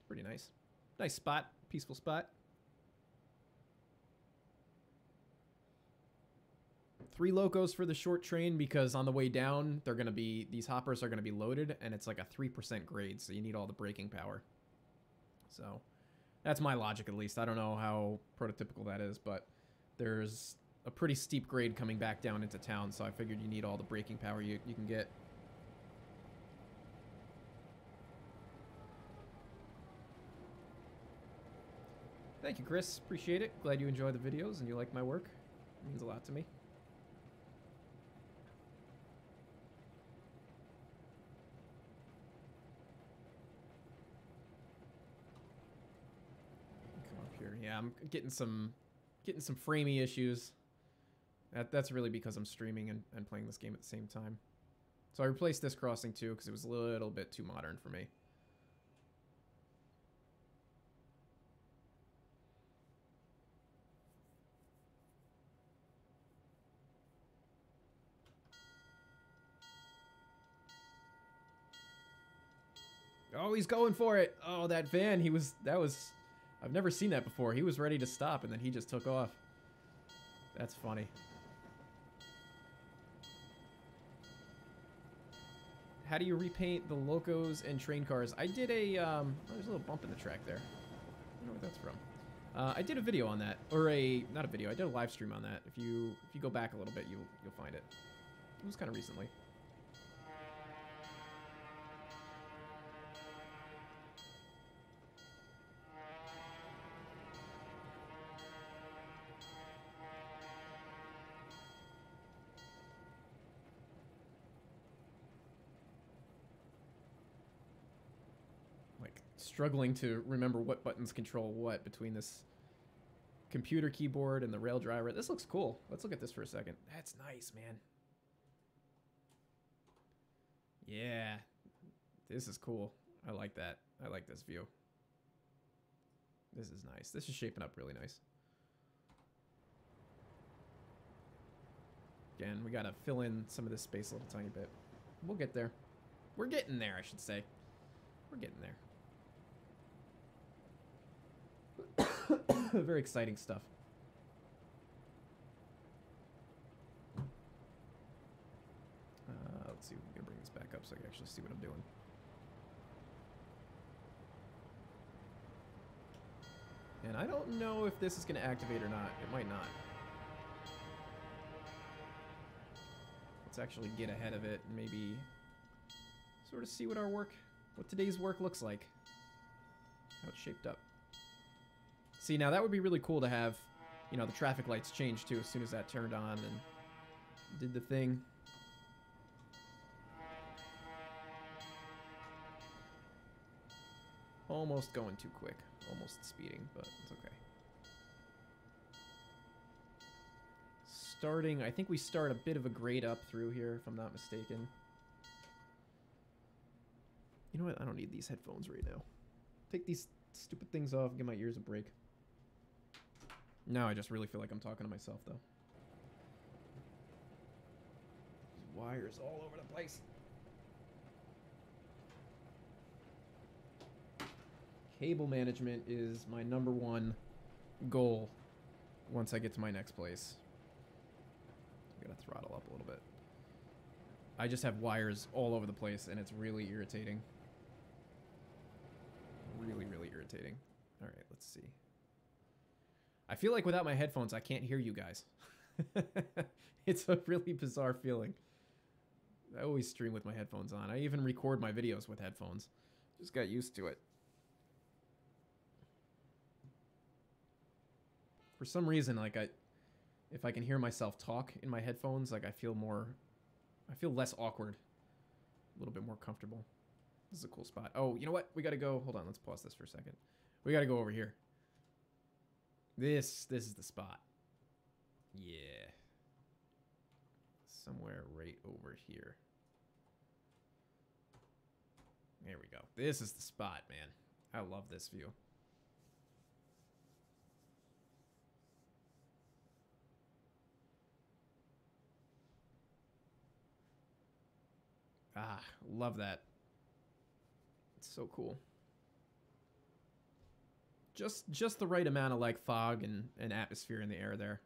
Pretty nice. Nice spot. Peaceful spot. 3 locos for the short train because on the way down, they're going to be, these hoppers are going to be loaded and it's like a 3% grade, so you need all the braking power. So that's my logic at least. I don't know how prototypical that is, but there's a pretty steep grade coming back down into town, so I figured you need all the braking power you can get. Thank you, Chris. Appreciate it. Glad you enjoy the videos and you like my work. It means a lot to me. Come up here. Yeah, I'm getting some framey issues. That's really because I'm streaming and playing this game at the same time. So I replaced this crossing too because it was a little bit too modern for me. Oh, he's going for it. Oh, that van, I've never seen that before. He was ready to stop and then he just took off. That's funny. How do you repaint the locos and train cars? I did a, oh, there's a little bump in the track there. I don't know where that's from. I did a video on that, or not a video, I did a live stream on that. If you go back a little bit, you'll find it. It was kind of recently. Struggling to remember what buttons control what between this computer keyboard and the rail driver. This looks cool. Let's look at this for a second. That's nice, man. Yeah, this is cool. I like that. I like this view. This is nice. This is shaping up really nice. Again, we gotta fill in some of this space a little tiny bit. We'll get there. We're getting there, I should say. We're getting there. Very exciting stuff. Let's see if we can bring this back up so I can actually see what I'm doing. And I don't know if this is going to activate or not. It might not. Let's actually get ahead of it and maybe sort of see what what today's work looks like. How it's shaped up. See, now that would be really cool to have, you know, the traffic lights change too as soon as that turned on and did the thing. Almost going too quick. Almost speeding, but it's okay. Starting, I think we start a bit of a grade up through here, if I'm not mistaken. You know what? I don't need these headphones right now. Take these stupid things off, give my ears a break. Now I just really feel like I'm talking to myself, though. There's wires all over the place. Cable management is my #1 goal once I get to my next place. I'm gonna throttle up a little bit. I just have wires all over the place, and it's really irritating. Really, really irritating. All right, let's see. I feel like without my headphones, I can't hear you guys. It's a really bizarre feeling. I always stream with my headphones on. I even record my videos with headphones. Just got used to it. For some reason, like if I can hear myself talk in my headphones, like I feel less awkward. A little bit more comfortable. This is a cool spot. Oh, you know what? We gotta go. Hold on, let's pause this for a second. We gotta go over here. This is the spot. Yeah. somewhere right over here. There we go. This is the spot, man. I love this view. Ah, love that. It's so cool. Just the right amount of like fog and atmosphere in the air there.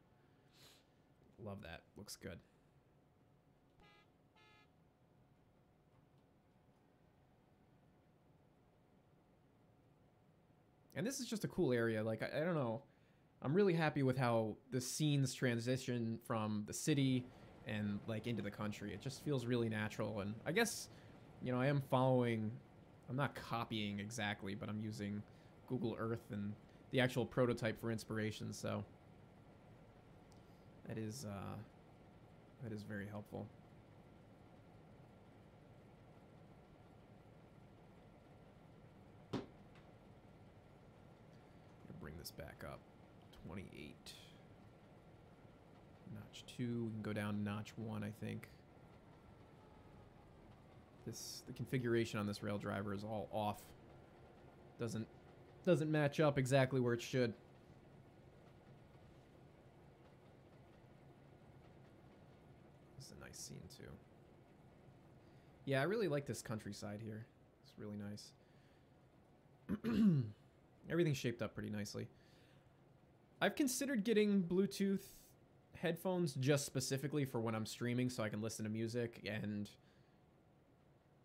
Love that. Looks good. And this is just a cool area. Like, I don't know. I'm really happy with how the scenes transition from the city and like into the country. It just feels really natural. And I guess, you know, I am following, I'm not copying exactly, but I'm using Google Earth and the actual prototype for inspiration. So that is very helpful. Bring this back up. 28. Notch 2. We can go down to notch 1, I think. The configuration on this rail driver is all off. Doesn't match up exactly where it should. This is a nice scene too. Yeah, I really like this countryside here. It's really nice. Everything's shaped up pretty nicely. I've considered getting Bluetooth headphones just specifically for when I'm streaming so I can listen to music and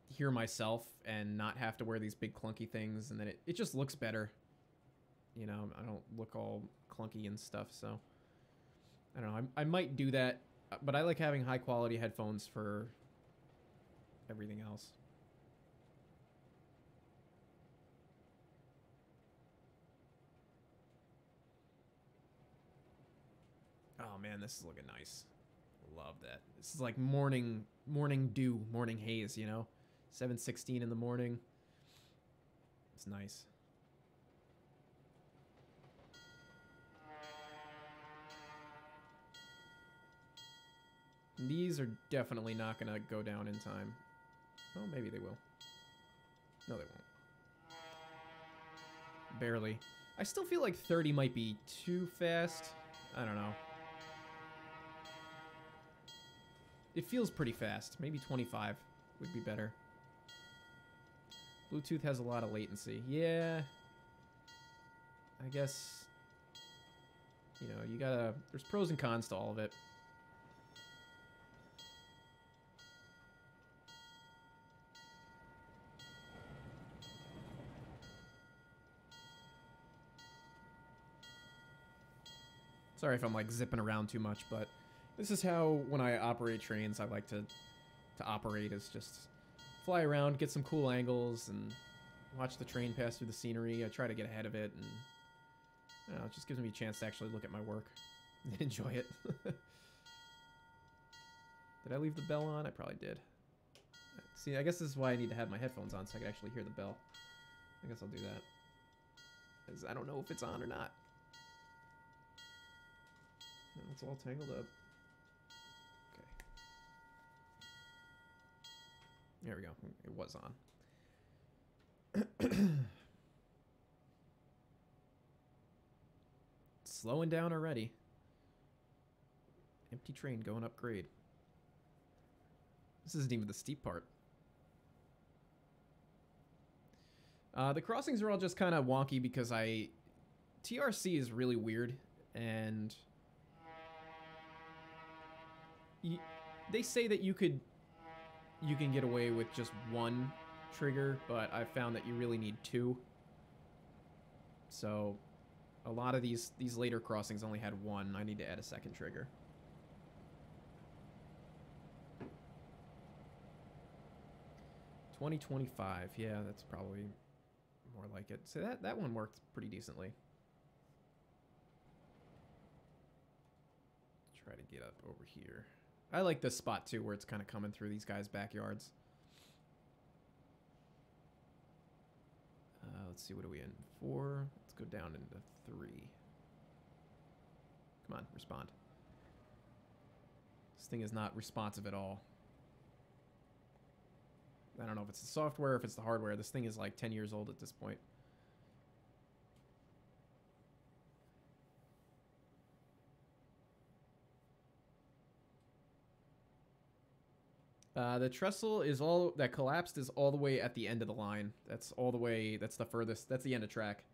hear myself and not have to wear these big clunky things, and then it just looks better. You know, I don't look all clunky and stuff, so I don't know. I might do that, but I like having high quality headphones for everything else. Oh man, this is looking nice. Love that. This is like morning dew, morning haze, you know? 7:16 in the morning. It's nice. These are definitely not gonna go down in time. Oh, maybe they will. No, they won't. Barely. I still feel like 30 might be too fast. I don't know. It feels pretty fast. Maybe 25 would be better. Bluetooth has a lot of latency. Yeah. I guess, you know, you gotta... There's pros and cons to all of it. Sorry if I'm, like, zipping around too much, but this is how, when I operate trains, I like to operate, is just fly around, get some cool angles, and watch the train pass through the scenery. I try to get ahead of it, and you know, it just gives me a chance to actually look at my work and enjoy it. Did I leave the bell on? I probably did. See, I guess this is why I need to have my headphones on, so I can actually hear the bell. I guess I'll do that, 'cause I don't know if it's on or not. No, it's all tangled up. Okay. There we go. It was on. Slowing down already. Empty train going up grade. This isn't even the steep part. The crossings are all just kind of wonky because TRC is really weird, and they say that you can get away with just one trigger, but I've found that you really need two. So a lot of these later crossings only had one. I need to add a second trigger. $20.25. Yeah, that's probably more like it. So that one worked pretty decently. Try to get up over here. I like this spot too, where it's kind of coming through these guys' backyards. Let's see, what are we in? 4. Let's go down into 3. Come on, respond. thing is not responsive at all. I don't know if it's the software or if it's the hardware. This thing is like 10 years old at this point. The trestle is all that collapsed is all the way at the end of the line. That's all the way. That's the furthest. That's the end of track.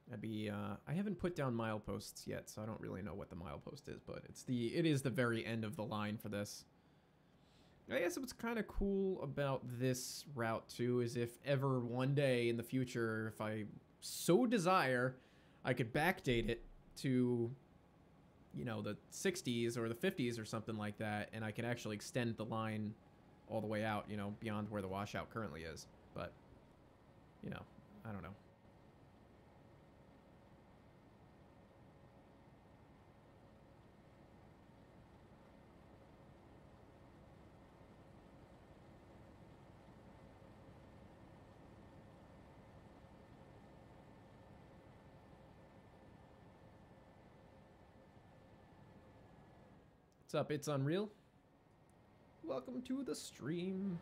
That'd be. I haven't put down mileposts yet, so I don't really know what the milepost is, but it is the very end of the line for this. I guess what's kind of cool about this route too is if ever one day in the future, if I so desire, I could backdate it to, you know, the 60s or the 50s or something like that, and I can actually extend the line all the way out, you know, beyond where the washout currently is. But, you know, I don't know. What's up? It's Unreal. Welcome to the stream.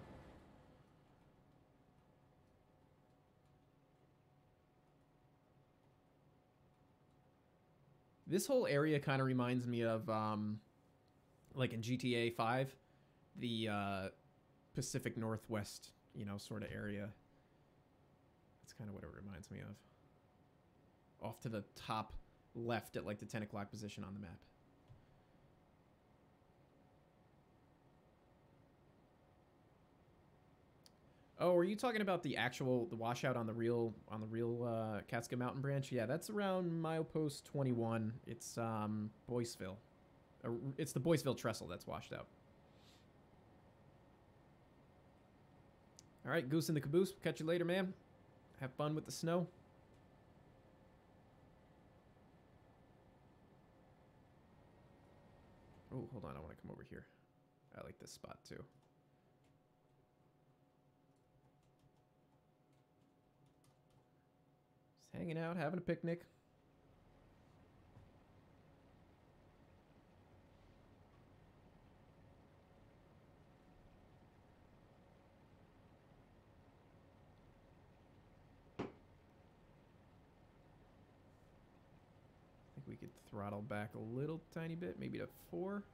This whole area kind of reminds me of, like in GTA 5, the Pacific Northwest, you know, sort of area. That's kind of what it reminds me of. Off to the top left at like the 10 o'clock position on the map. Oh, are you talking about the washout on the real Catskill Mountain branch? Yeah, that's around milepost 21. It's Boyceville. It's the Boyceville trestle that's washed out. All right, Goose in the Caboose. Catch you later, man. Have fun with the snow. Oh, hold on. I want to come over here. I like this spot too. Hanging out, having a picnic. I think we could throttle back a little tiny bit, maybe to 4.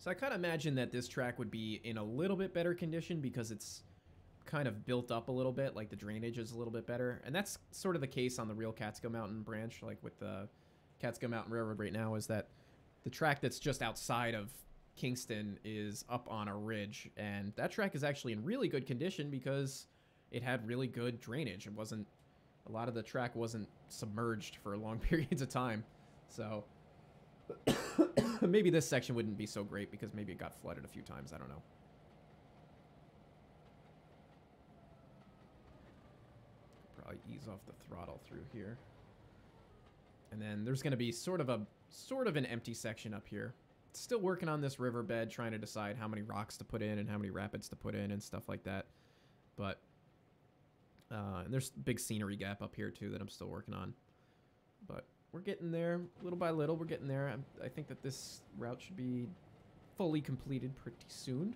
So I kind of imagine that this track would be in a little bit better condition because it's kind of built up a little bit, like the drainage is a little bit better. And that's sort of the case on the real Catskill Mountain branch, like with the Catskill Mountain Railroad right now, is that the track that's just outside of Kingston is up on a ridge. And that track is actually in really good condition because it had really good drainage. It wasn't, a lot of the track wasn't submerged for long periods of time. So maybe this section wouldn't be so great because maybe it got flooded a few times. I don't know. Probably ease off the throttle through here. And then there's going to be sort of an empty section up here. Still working on this riverbed, trying to decide how many rocks to put in and how many rapids to put in and stuff like that. But and there's a big scenery gap up here too that I'm still working on. But we're getting there, little by little. We're getting there. I think that this route should be fully completed pretty soon.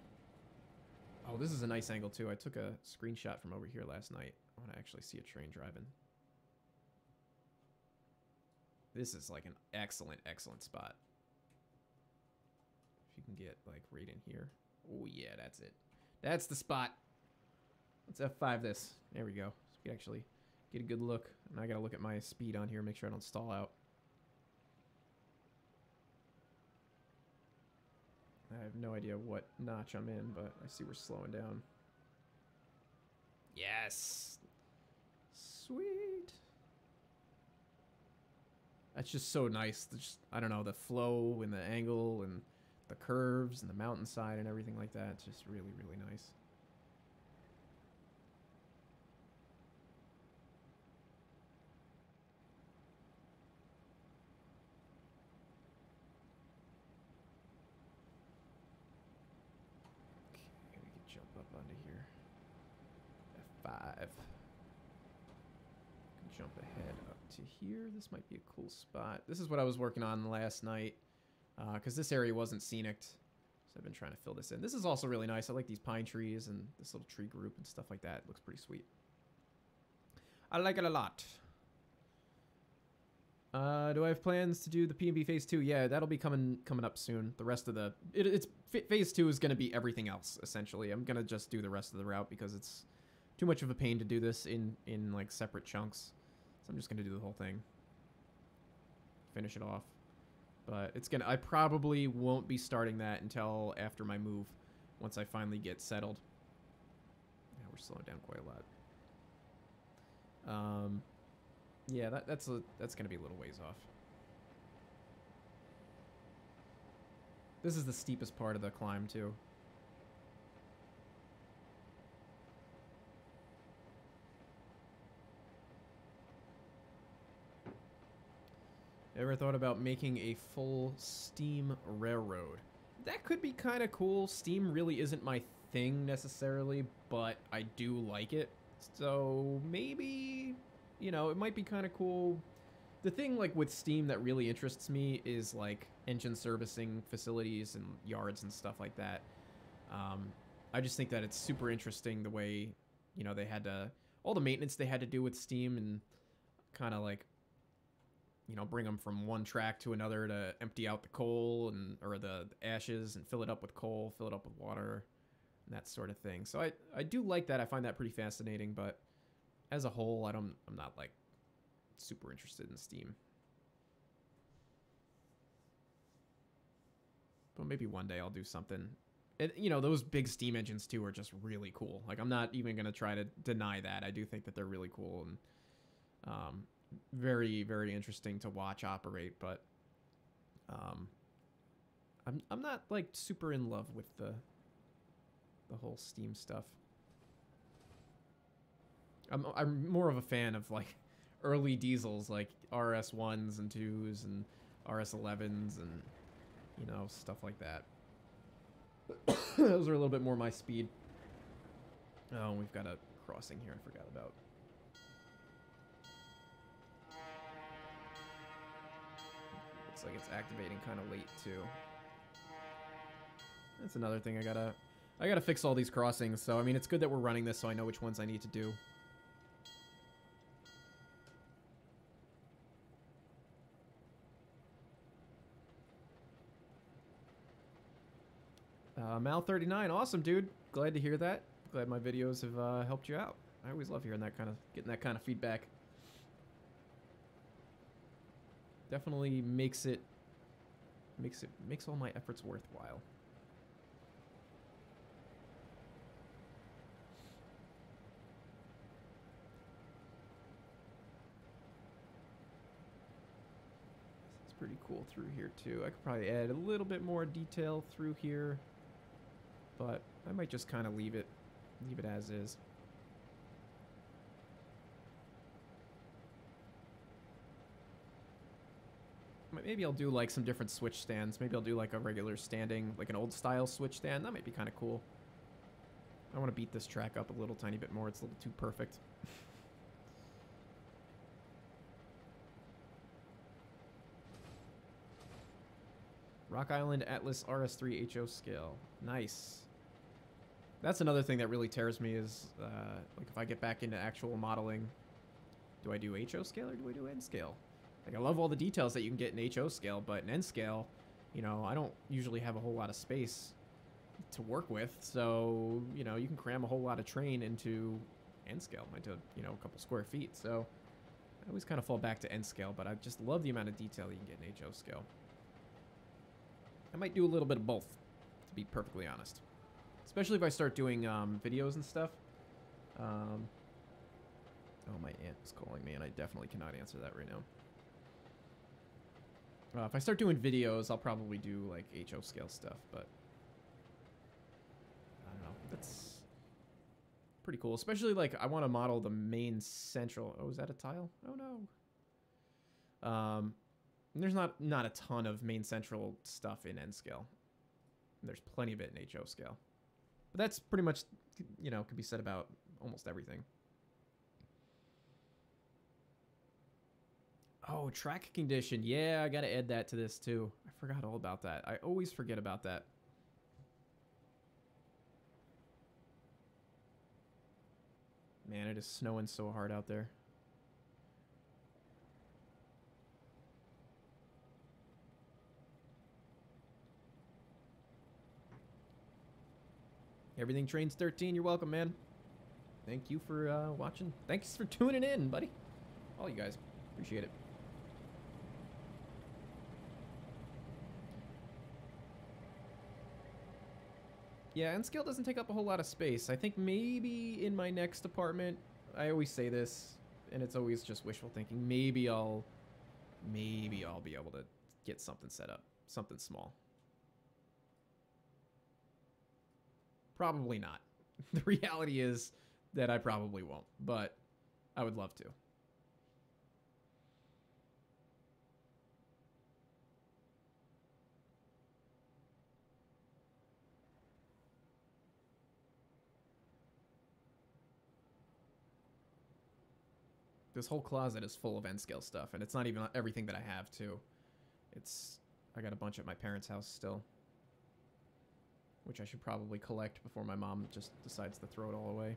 Oh, this is a nice angle too. I took a screenshot from over here last night. I want to actually see a train driving. This is like an excellent, excellent spot. If you can get like right in here. Oh yeah, that's it. That's the spot. Let's F5 this. There we go. So we can actually get a good look. And I gotta look at my speed on here, make sure I don't stall out. I have no idea what notch I'm in, but I see we're slowing down. Yes! Sweet! That's just so nice. Just, I don't know, the flow and the angle and the curves and the mountainside and everything like that. It's just really, really nice. Jump ahead up to here. This might be a cool spot. This is what I was working on last night, because this area wasn't scenic. So I've been trying to fill this in. This is also really nice. I like these pine trees and this little tree group and stuff like that. It looks pretty sweet. I like it a lot. Do I have plans to do the P&B Phase 2? Yeah, that'll be coming up soon. The rest of the... Phase 2 is going to be everything else, essentially. I'm going to just do the rest of the route because it's too much of a pain to do this in like, separate chunks. So I'm just going to do the whole thing. Finish it off. But it's going to... I probably won't be starting that until after my move, once I finally get settled. Yeah, we're slowing down quite a lot. Yeah, that's going to be a little ways off. This is the steepest part of the climb, too. Ever thought about making a full steam railroad? That could be kind of cool. Steam really isn't my thing necessarily, but I do like it. So maybe, you know, it might be kind of cool. The thing like with Steam that really interests me is like engine servicing facilities and yards and stuff like that. I just think that it's super interesting the way, you know, they had to, all the maintenance they had to do with Steam and kind of like, you know, bring them from one track to another to empty out the coal and or the ashes and fill it up with coal, fill it up with water, and that sort of thing. So I do like that. I find that pretty fascinating, but as a whole, I'm not like super interested in Steam. But maybe one day I'll do something. And, you know, those big Steam engines too are just really cool. Like, I'm not even going to try to deny that. I do think that they're really cool and very, very interesting to watch operate, but I'm not like super in love with the whole Steam stuff. I'm more of a fan of like early diesels like RS1s and 2s and RS11s and, you know, stuff like that. Those are a little bit more my speed. Oh, we've got a crossing here I forgot about. Looks like it's activating kind of late too. That's another thing I gotta fix all these crossings. So I mean, it's good that we're running this so I know which ones I need to do. Mal39, awesome, dude. Glad to hear that. Glad my videos have helped you out. I always love hearing that getting that kind of feedback. Definitely makes all my efforts worthwhile. It's pretty cool through here too. I could probably add a little bit more detail through here, but I might just kind of leave it as is. Maybe I'll do like some different switch stands. Maybe I'll do like a regular standing, like an old style switch stand. That might be kind of cool. I want to beat this track up a little tiny bit more. It's a little too perfect. Rock Island Atlas RS3 HO scale. Nice. That's another thing that really tears me is, like if I get back into actual modeling, do I do HO scale or do I do N scale? Like, I love all the details that you can get in HO scale, but in N scale, you know, I don't usually have a whole lot of space to work with. So, you know, you can cram a whole lot of terrain into N scale, into, you know, a couple square feet. So I always kind of fall back to N scale, but I just love the amount of detail you can get in HO scale. I might do a little bit of both, to be perfectly honest. Especially if I start doing videos and stuff. Oh, my aunt is calling me, and I definitely cannot answer that right now. If I start doing videos, I'll probably do, like, HO scale stuff, but I don't know. That's pretty cool. Especially, like, I want to model the main central... Oh, is that a tile? Oh, no. There's not a ton of main central stuff in N scale. There's plenty of it in HO scale. But that's pretty much, you know, could be said about almost everything. Oh, track condition. Yeah, I gotta add that to this too. I forgot all about that. I always forget about that. Man, it is snowing so hard out there. Everything Trainz 13, you're welcome, man. Thank you for watching. Thanks for tuning in, buddy. All you guys. Appreciate it. Yeah, and scale doesn't take up a whole lot of space. I think maybe in my next apartment, I always say this, and it's always just wishful thinking, maybe I'll be able to get something set up. Something small. Probably not. The reality is that I probably won't, but I would love to. This whole closet is full of N-scale stuff, and it's not even everything that I have, too. I got a bunch at my parents' house still, which I should probably collect before my mom just decides to throw it all away.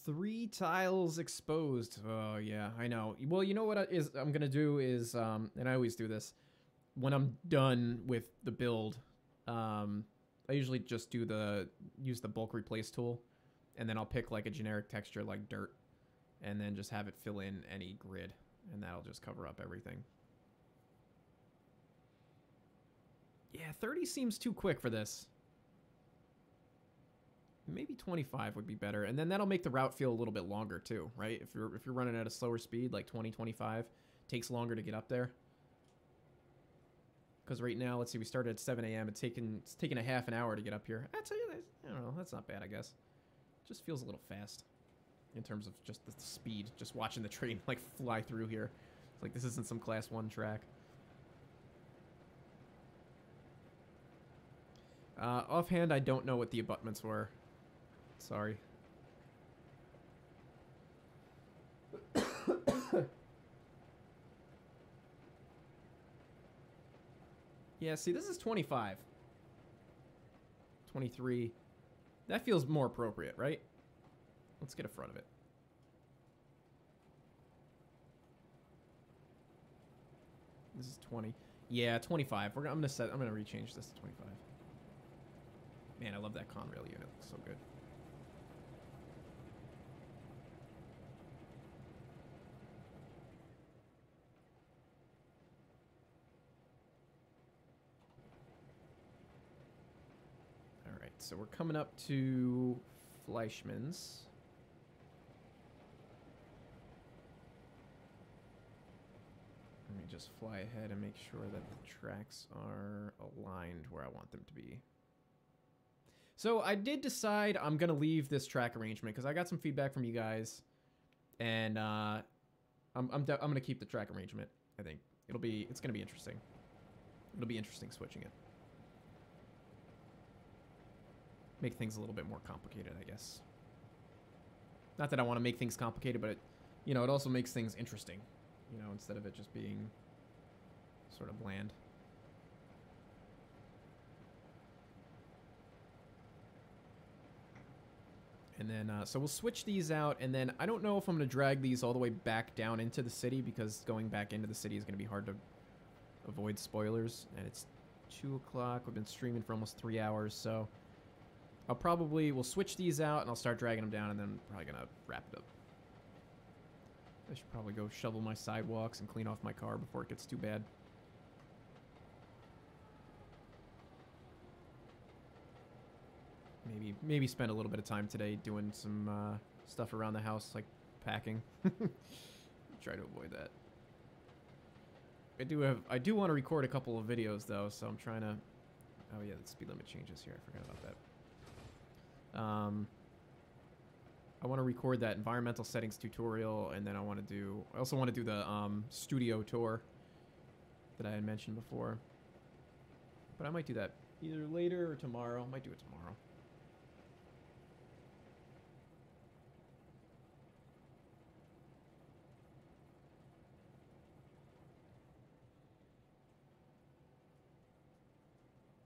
Three tiles exposed. Oh, yeah, I know. Well, you know what I'm going to do is, and I always do this, when I'm done with the build, I usually just use the bulk replace tool, and then I'll pick like a generic texture like dirt, and then just have it fill in any grid, and that'll just cover up everything. Yeah, 30 seems too quick for this. Maybe 25 would be better, and then that'll make the route feel a little bit longer too, right? If you're running at a slower speed, like 20, 25, takes longer to get up there. Because right now, let's see, we started at 7 a.m. It's taken a half an hour to get up here. I don't know, that's not bad, I guess. Just feels a little fast in terms of just the speed. Just watching the train like fly through here. It's like this isn't some class 1 track. Offhand, I don't know what the abutments were. Sorry. Yeah, see, this is 25. 23. That feels more appropriate, right? Let's get in front of it. This is 20. Yeah, 25. I'm gonna rechange this to 25. Man, I love that Conrail unit. It looks so good. Alright, so we're coming up to Fleischmann's. Let me just fly ahead and make sure that the tracks are aligned where I want them to be. So I did decide I'm going to leave this track arrangement because I got some feedback from you guys, and I'm going to keep the track arrangement. I think it's going to be interesting. It'll be interesting switching it. Make things a little bit more complicated, I guess. Not that I want to make things complicated, but it also makes things interesting, instead of it just being sort of bland. And then, so we'll switch these out, and then I don't know if I'm going to drag these all the way back down into the city, because going back into the city is going to be hard to avoid spoilers, and it's 2 o'clock. We've been streaming for almost 3 hours, so we'll switch these out, and I'll start dragging them down, and then I'm probably going to wrap it up. I should probably go shovel my sidewalks and clean off my car before it gets too bad. Maybe spend a little bit of time today doing some stuff around the house, like packing. Try to avoid that. I do want to record a couple of videos though, so I'm trying to Oh yeah, the speed limit changes here. I forgot about that. I want to record that environmental settings tutorial, and then I also want to do the studio tour that I had mentioned before. But I might do that either later or tomorrow. I might do it tomorrow.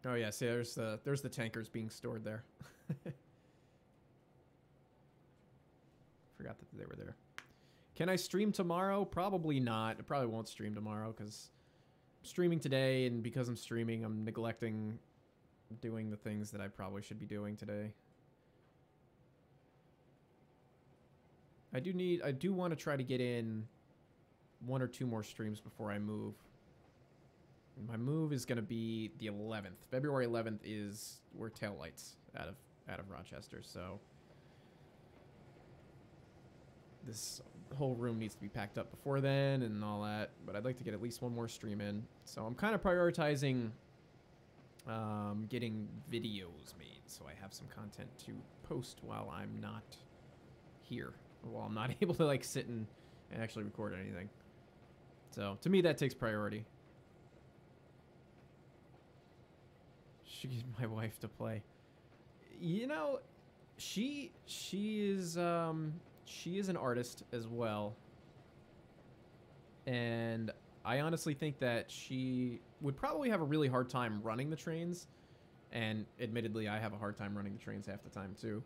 Oh yeah, see, there's the tankers being stored there. Forgot that they were there. Can I stream tomorrow? Probably not. I probably won't stream tomorrow because I'm streaming today, and because I'm streaming, I'm neglecting doing the things that I probably should be doing today. I do want to try to get in 1 or 2 more streams before I move. My move is going to be the 11th. February 11th is we're taillights out of Rochester, so this whole room needs to be packed up before then and all that, but I'd like to get at least 1 more stream in. So I'm kind of prioritizing getting videos made so I have some content to post while I'm not here, or while I'm not able to like sit and actually record anything. So to me that takes priority. Should get my wife to play. You know, she is an artist as well, and I honestly think that she would probably have a really hard time running the trains, and admittedly I have a hard time running the trains half the time too,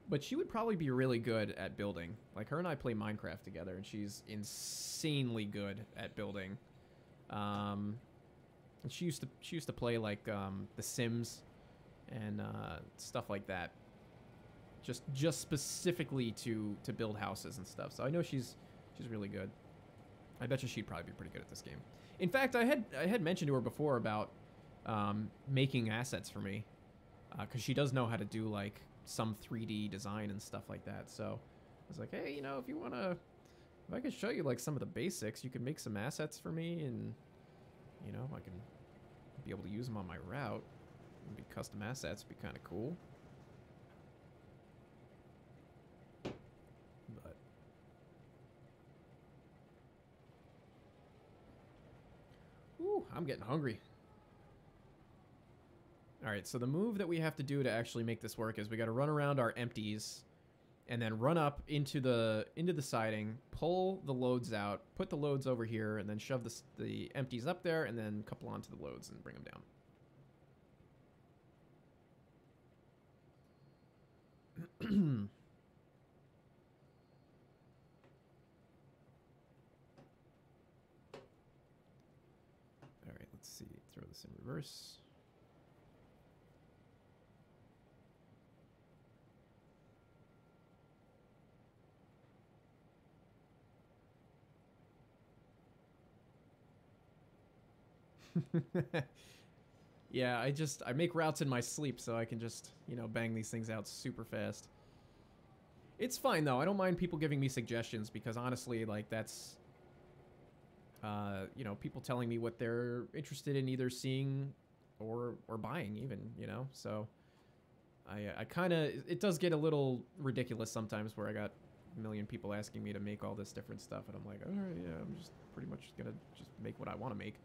but she would probably be really good at building. Like, her and I play Minecraft together, and she's insanely good at building. And she used to play like The Sims and stuff like that, just specifically to build houses and stuff. So I know she's really good. I bet you she'd probably be pretty good at this game. In fact, I had mentioned to her before about making assets for me, because she does know how to do like some 3D design and stuff like that. So I was like, hey, you know, if I could show you like some of the basics, you could make some assets for me, and you know, I can be able to use them on my route. Maybe custom assets would be kind of cool. But ooh, I'm getting hungry. All right, so the move that we have to do to actually make this work is we got to run around our empties and then run up into the siding, pull the loads out, put the loads over here, and then shove the empties up there, and then couple onto the loads and bring them down. All right, let's see. Throw this in reverse. Yeah, I make routes in my sleep so I can just, you know, bang these things out super fast. It's fine though. I don't mind people giving me suggestions, because honestly, like, that's you know, people telling me what they're interested in either seeing or buying even, you know. So I kind of, it does get a little ridiculous sometimes where I got a million people asking me to make all this different stuff, and I'm like, all right, yeah, I'm just pretty much gonna just make what I want to make.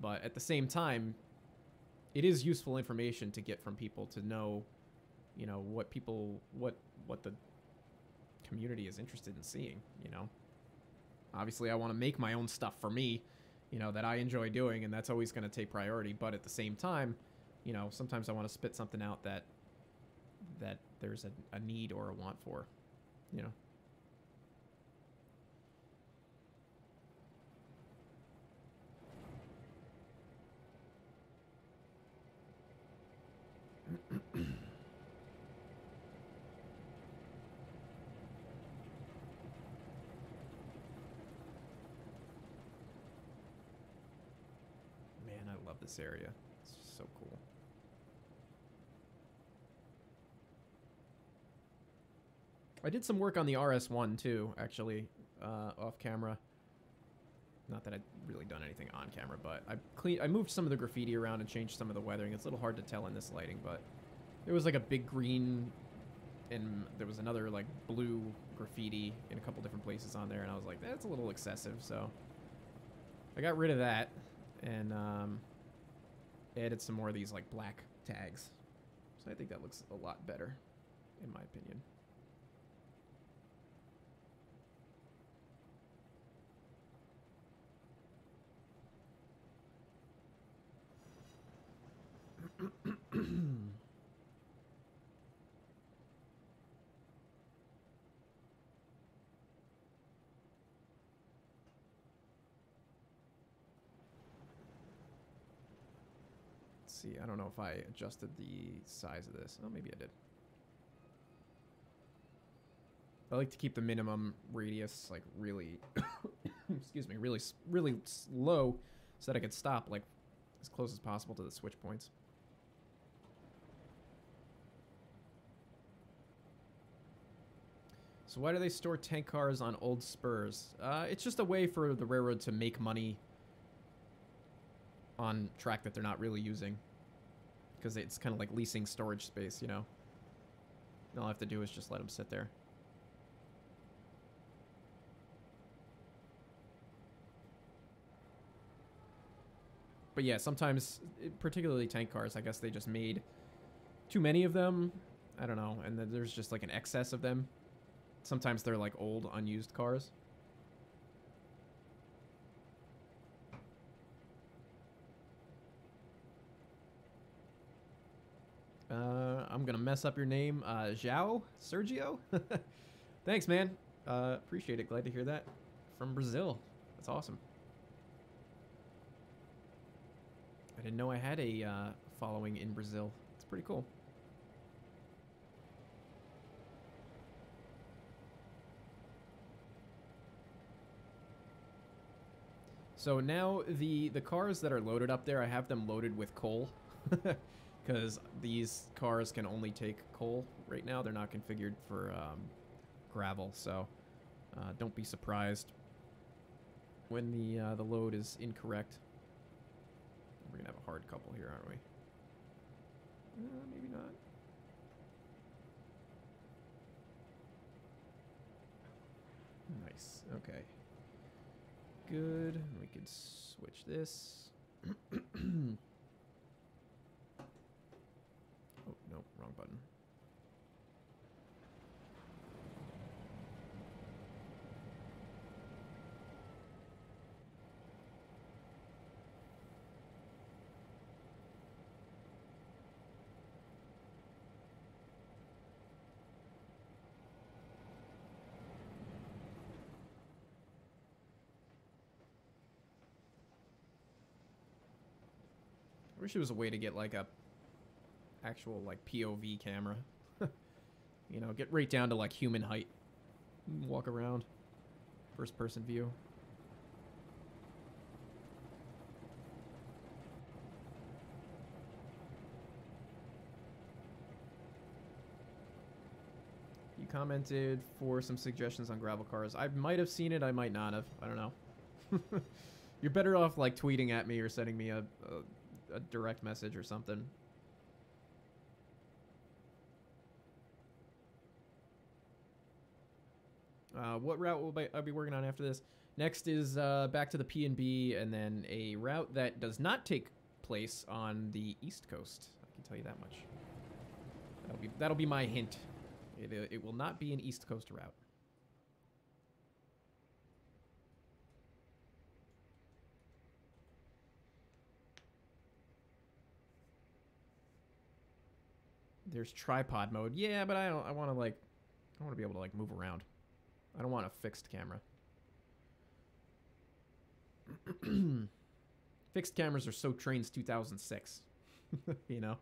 But at the same time, it is useful information to get from people to know, you know, what the community is interested in seeing, you know. Obviously, I want to make my own stuff for me, you know, that I enjoy doing, and that's always going to take priority. But at the same time, you know, sometimes I want to spit something out that there's a need or a want for, you know. Man, I love this area. It's just so cool. I did some work on the RS1 too, actually, off camera. Not that I've really done anything on camera, but I moved some of the graffiti around and changed some of the weathering. It's a little hard to tell in this lighting, but there was like a big green and there was another like blue graffiti in a couple different places on there, and I was like, that's a little excessive, so I got rid of that and added some more of these like black tags. So I think that looks a lot better, in my opinion. See, I don't know if I adjusted the size of this. Oh, maybe I did. I like to keep the minimum radius like really, excuse me, really low, so that I could stop like as close as possible to the switch points. So why do they store tank cars on old spurs? It's just a way for the railroad to make money on track that they're not really using. Because it's kind of like leasing storage space, you know. And all I have to do is just let them sit there. But yeah, sometimes, particularly tank cars, I guess they just made too many of them. I don't know, and then there's just like an excess of them. Sometimes they're like old, unused cars. I'm gonna mess up your name, João? Sergio? Thanks, man. Appreciate it. Glad to hear that. From Brazil. That's awesome. I didn't know I had a following in Brazil. It's pretty cool. So now the cars that are loaded up there, I have them loaded with coal. Because these cars can only take coal right now. They're not configured for gravel, so don't be surprised when the load is incorrect. We're gonna have a hard couple here, aren't we? Maybe not. Nice. Okay. Good. We could switch this. Oh, no, wrong button. I wish there was a way to get like a actual like POV camera. You know, get right down to like human height. Walk around. First person view. You commented for some suggestions on gravel cars. I might have seen it, I might not have. I don't know. You're better off like tweeting at me or sending me a direct message or something. What route will I be working on after this? Next is back to the P&B, and then a route that does not take place on the East Coast. I can tell you that much. That'll be my hint. It will not be an East Coast route. There's tripod mode. Yeah, but I want to be able to like move around. I don't want a fixed camera. Fixed cameras are so Trainz 2006. You know?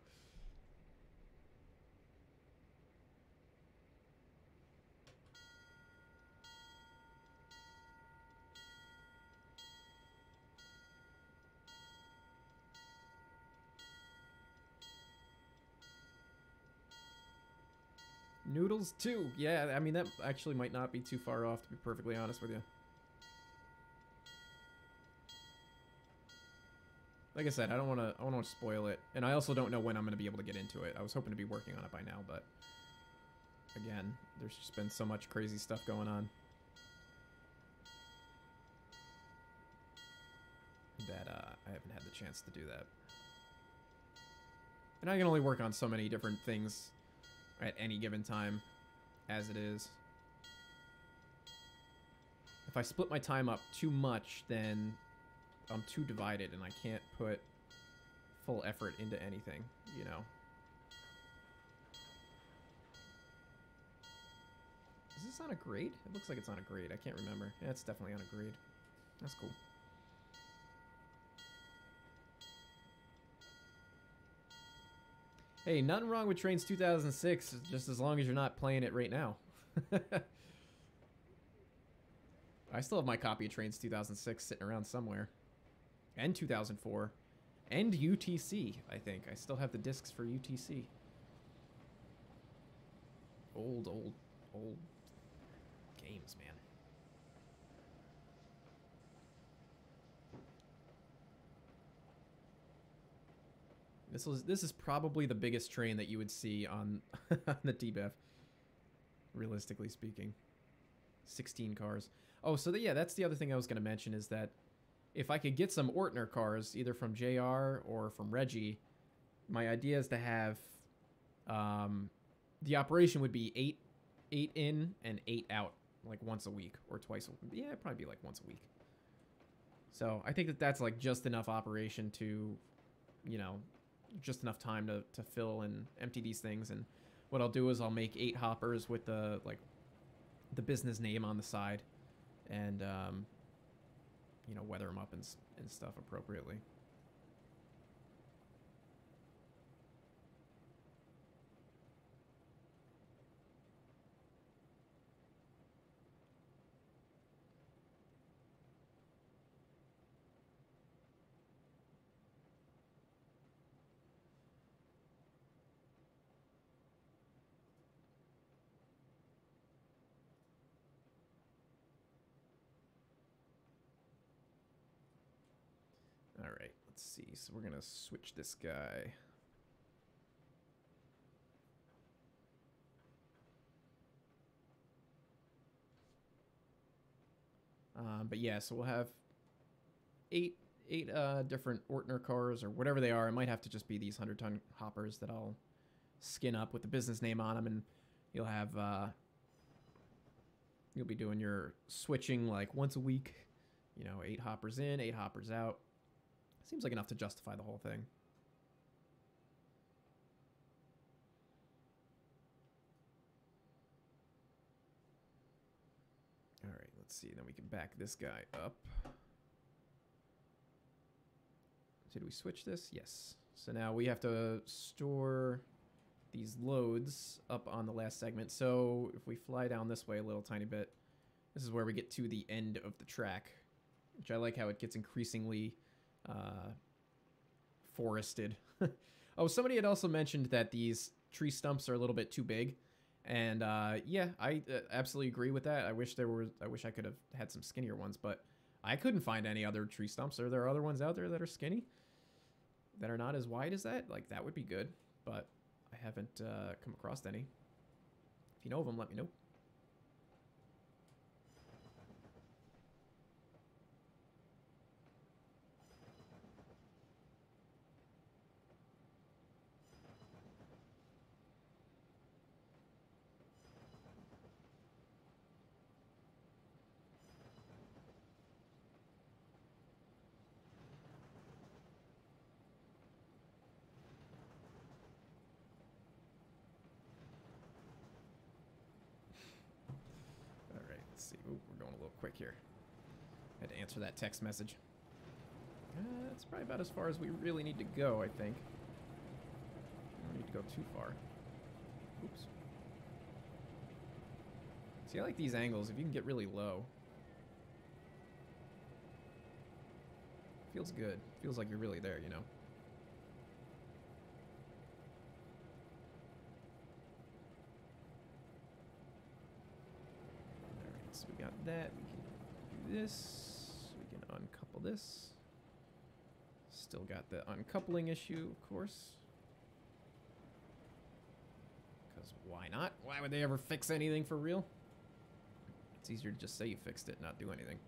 Noodles 2. Yeah, I mean, that actually might not be too far off, to be perfectly honest with you. Like I said, I don't want to spoil it, and I also don't know when I'm going to be able to get into it. I was hoping to be working on it by now, but again, there's just been so much crazy stuff going on that I haven't had the chance to do that. And I can only work on so many different things at any given time, as it is. If I split my time up too much, then I'm too divided and I can't put full effort into anything, you know. Is this on a grade? It looks like it's on a grade. I can't remember. Yeah, it's definitely on a grade. That's cool. Hey, nothing wrong with Trainz 2006, just as long as you're not playing it right now. I still have my copy of Trainz 2006 sitting around somewhere. And 2004. And UTC, I think. I still have the discs for UTC. Old games, man. This is probably the biggest train that you would see on, on the DBEV, realistically speaking. 16 cars. Oh, so yeah, that's the other thing I was going to mention is that if I could get some Ortner cars, either from JR or from Reggie, my idea is to have the operation would be 8 in and 8 out, like once a week or twice a week. Yeah, it'd probably be like once a week. So I think that that's like just enough operation to, you know, just enough time to fill and empty these things. And what I'll do is I'll make 8 hoppers with the like the business name on the side, and you know, weather them up and stuff appropriately. All right, let's see. So we're gonna switch this guy. But yeah, so we'll have eight different Ortner cars or whatever they are. It might have to just be these 100-ton hoppers that I'll skin up with the business name on them, and you'll have you'll be doing your switching like once a week. You know, 8 hoppers in, 8 hoppers out. Seems like enough to justify the whole thing. All right, let's see. Then we can back this guy up. So do we switch this? Yes. So now we have to store these loads up on the last segment. So if we fly down this way a little tiny bit, this is where we get to the end of the track, which I like how it gets increasingly forested. Oh, somebody had also mentioned that these tree stumps are a little bit too big, and yeah, I absolutely agree with that. I wish I could have had some skinnier ones, but I couldn't find any other tree stumps. Are there other ones out there that are skinny, that are not as wide as that? Like, that would be good, but I haven't come across any. If you know of them, let me know. See, ooh, we're going a little quick here. Had to answer that text message. That's probably about as far as we really need to go, I think. We don't need to go too far. Oops. See, I like these angles. If you can get really low, feels good. Feels like you're really there, you know. So we got that. We can do this. We can uncouple this. Still got the uncoupling issue, of course. Because why not? Why would they ever fix anything for real? It's easier to just say you fixed it, not do anything.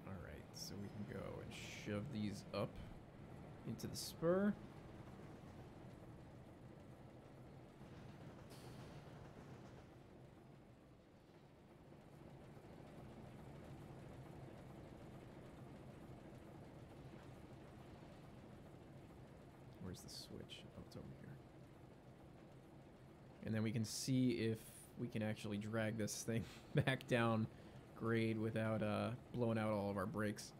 Alright, so we can go and shove these up into the spur. Where's the switch? Oh, it's over here. And then we can see if we can actually drag this thing back down grade without blowing out all of our brakes.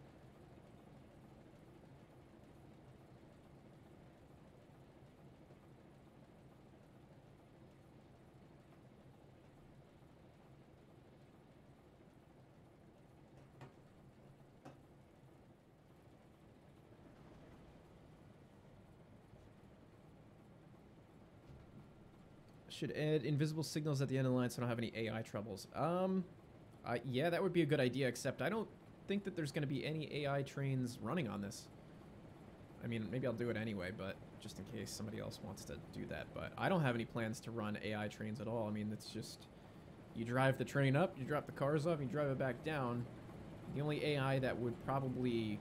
Should add invisible signals at the end of the line so I don't have any AI troubles. Yeah, that would be a good idea, except I don't think that there's going to be any AI trains running on this. I mean, maybe I'll do it anyway, but just in case somebody else wants to do that. But I don't have any plans to run AI trains at all. I mean, it's just, you drive the train up, you drop the cars off, you drive it back down. The only AI that would probably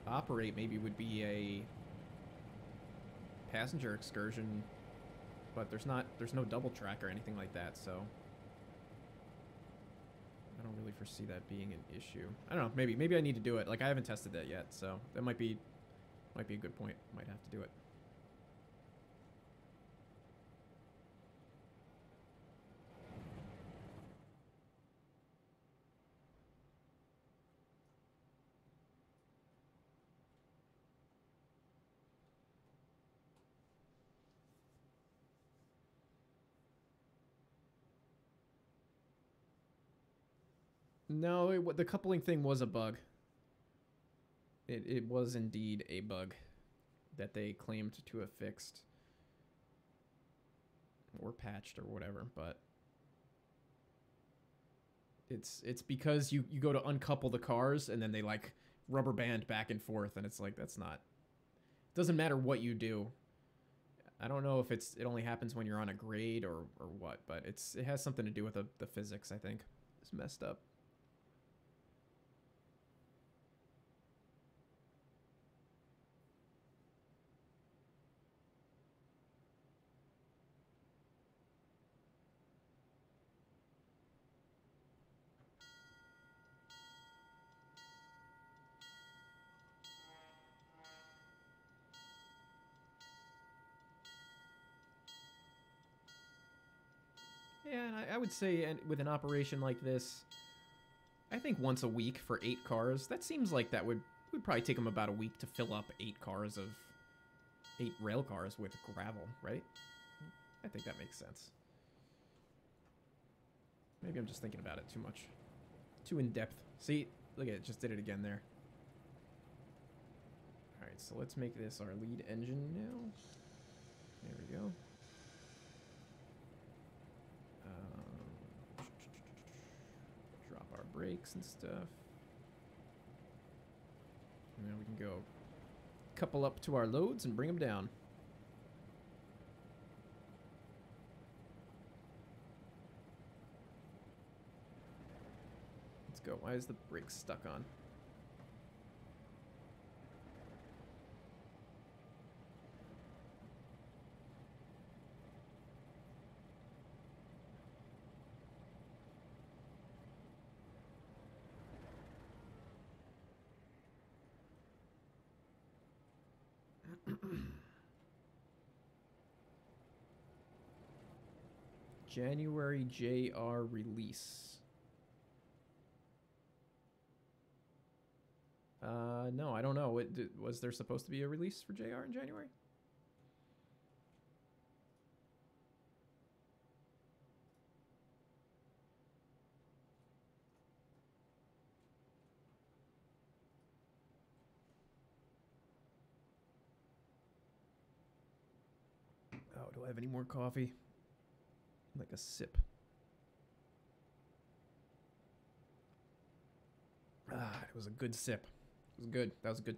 operate maybe would be a passenger excursion, but there's no double track or anything like that, so I don't really foresee that being an issue. I don't know, maybe I need to do it. Like, I haven't tested that yet, so that might be a good point. Might have to do it. No, the coupling thing was a bug. It was indeed a bug that they claimed to have fixed. Or patched or whatever, but it's because you go to uncouple the cars and then they like rubber band back and forth, and it's like, that's not... It doesn't matter what you do. I don't know if it only happens when you're on a grade or what, but it has something to do with the physics, I think. It's messed up. Yeah, and I would say with an operation like this, I think once a week for 8 cars, that seems like that would probably take them about a week to fill up 8 rail cars with gravel, right? I think that makes sense. Maybe I'm just thinking about it too much. Too in-depth. See? Look at it, just did it again there. Alright, so let's make this our lead engine now. There we go. Drop our brakes and stuff. And now we can go couple up to our loads and bring them down. Let's go. Why is the brake stuck on? January JR release. No, I don't know. Was there supposed to be a release for JR in January? Oh, do I have any more coffee? Like a sip. Ah, it was a good sip. It was good. That was a good,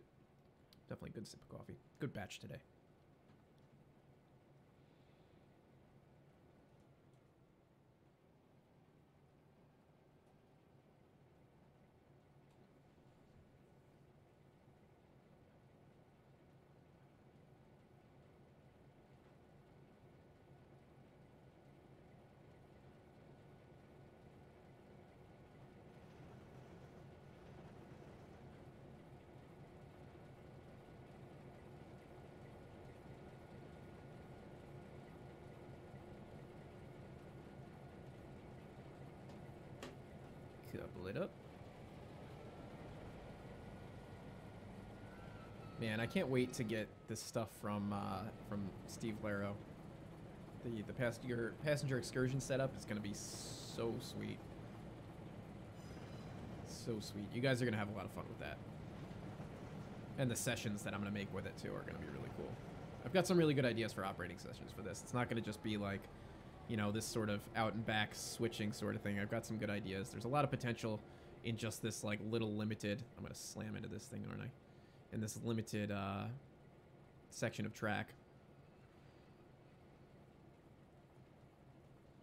definitely a good sip of coffee. Good batch today. Couple it up. Man, I can't wait to get this stuff from Steve Laro. The passenger excursion setup is gonna be so sweet. So sweet. You guys are gonna have a lot of fun with that. And the sessions that I'm gonna make with it too are gonna be really cool. I've got some really good ideas for operating sessions for this. It's not gonna just be like, you know, this sort of out and back switching sort of thing. I've got some good ideas. There's a lot of potential in just this like little limited, I'm gonna slam into this thing, aren't I? In this limited section of track.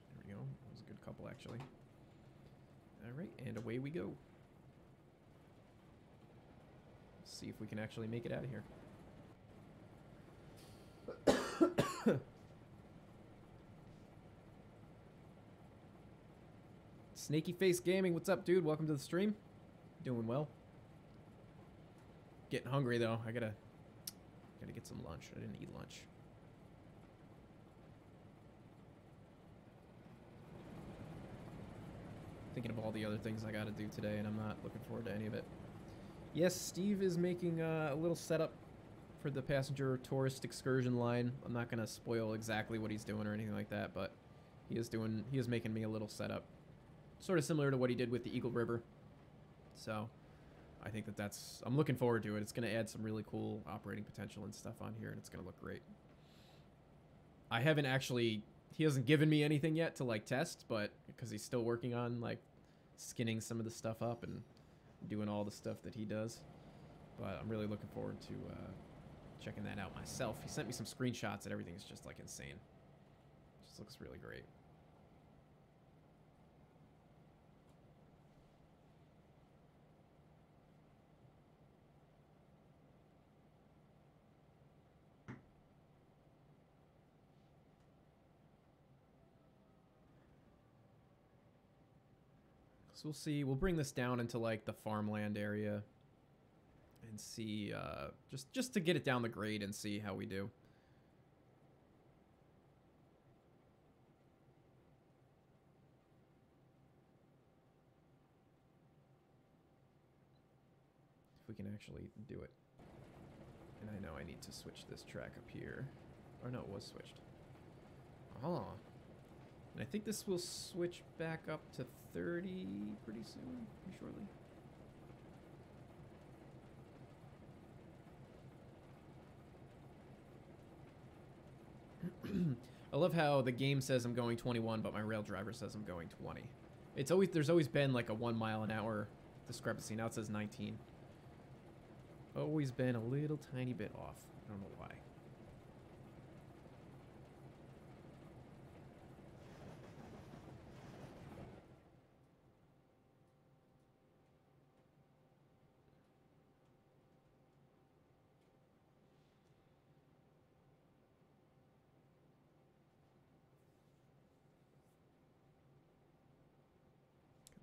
There we go. That was a good couple actually. All right, and away we go. Let's see if we can actually make it out of here. Snaky Face Gaming, what's up, dude? Welcome to the stream. Doing well. Getting hungry though. I gotta get some lunch. I didn't eat lunch. Thinking of all the other things I gotta do today, and I'm not looking forward to any of it. Yes, Steve is making a little setup for the passenger tourist excursion line. I'm not gonna spoil exactly what he's doing or anything like that, but he is making me a little setup. Sort of similar to what he did with the Eagle River. So, I think I'm looking forward to it. It's going to add some really cool operating potential and stuff on here, and it's going to look great. I haven't actually, he hasn't given me anything yet to, like, test, but, because he's still working on, like, skinning some of the stuff up and doing all the stuff that he does. But I'm really looking forward to checking that out myself. He sent me some screenshots and everything's just, like, insane. It just looks really great. So we'll see. We'll bring this down into like the farmland area and see, just to get it down the grade and see how we do. If we can actually do it. And I know I need to switch this track up here. Or no, it was switched. Oh. And I think this will switch back up to 30 pretty soon, pretty shortly. I love how the game says I'm going 21, but my rail driver says I'm going 20. There's always been like a 1 mile an hour discrepancy. Now it says 19. Always been a little tiny bit off. I don't know why.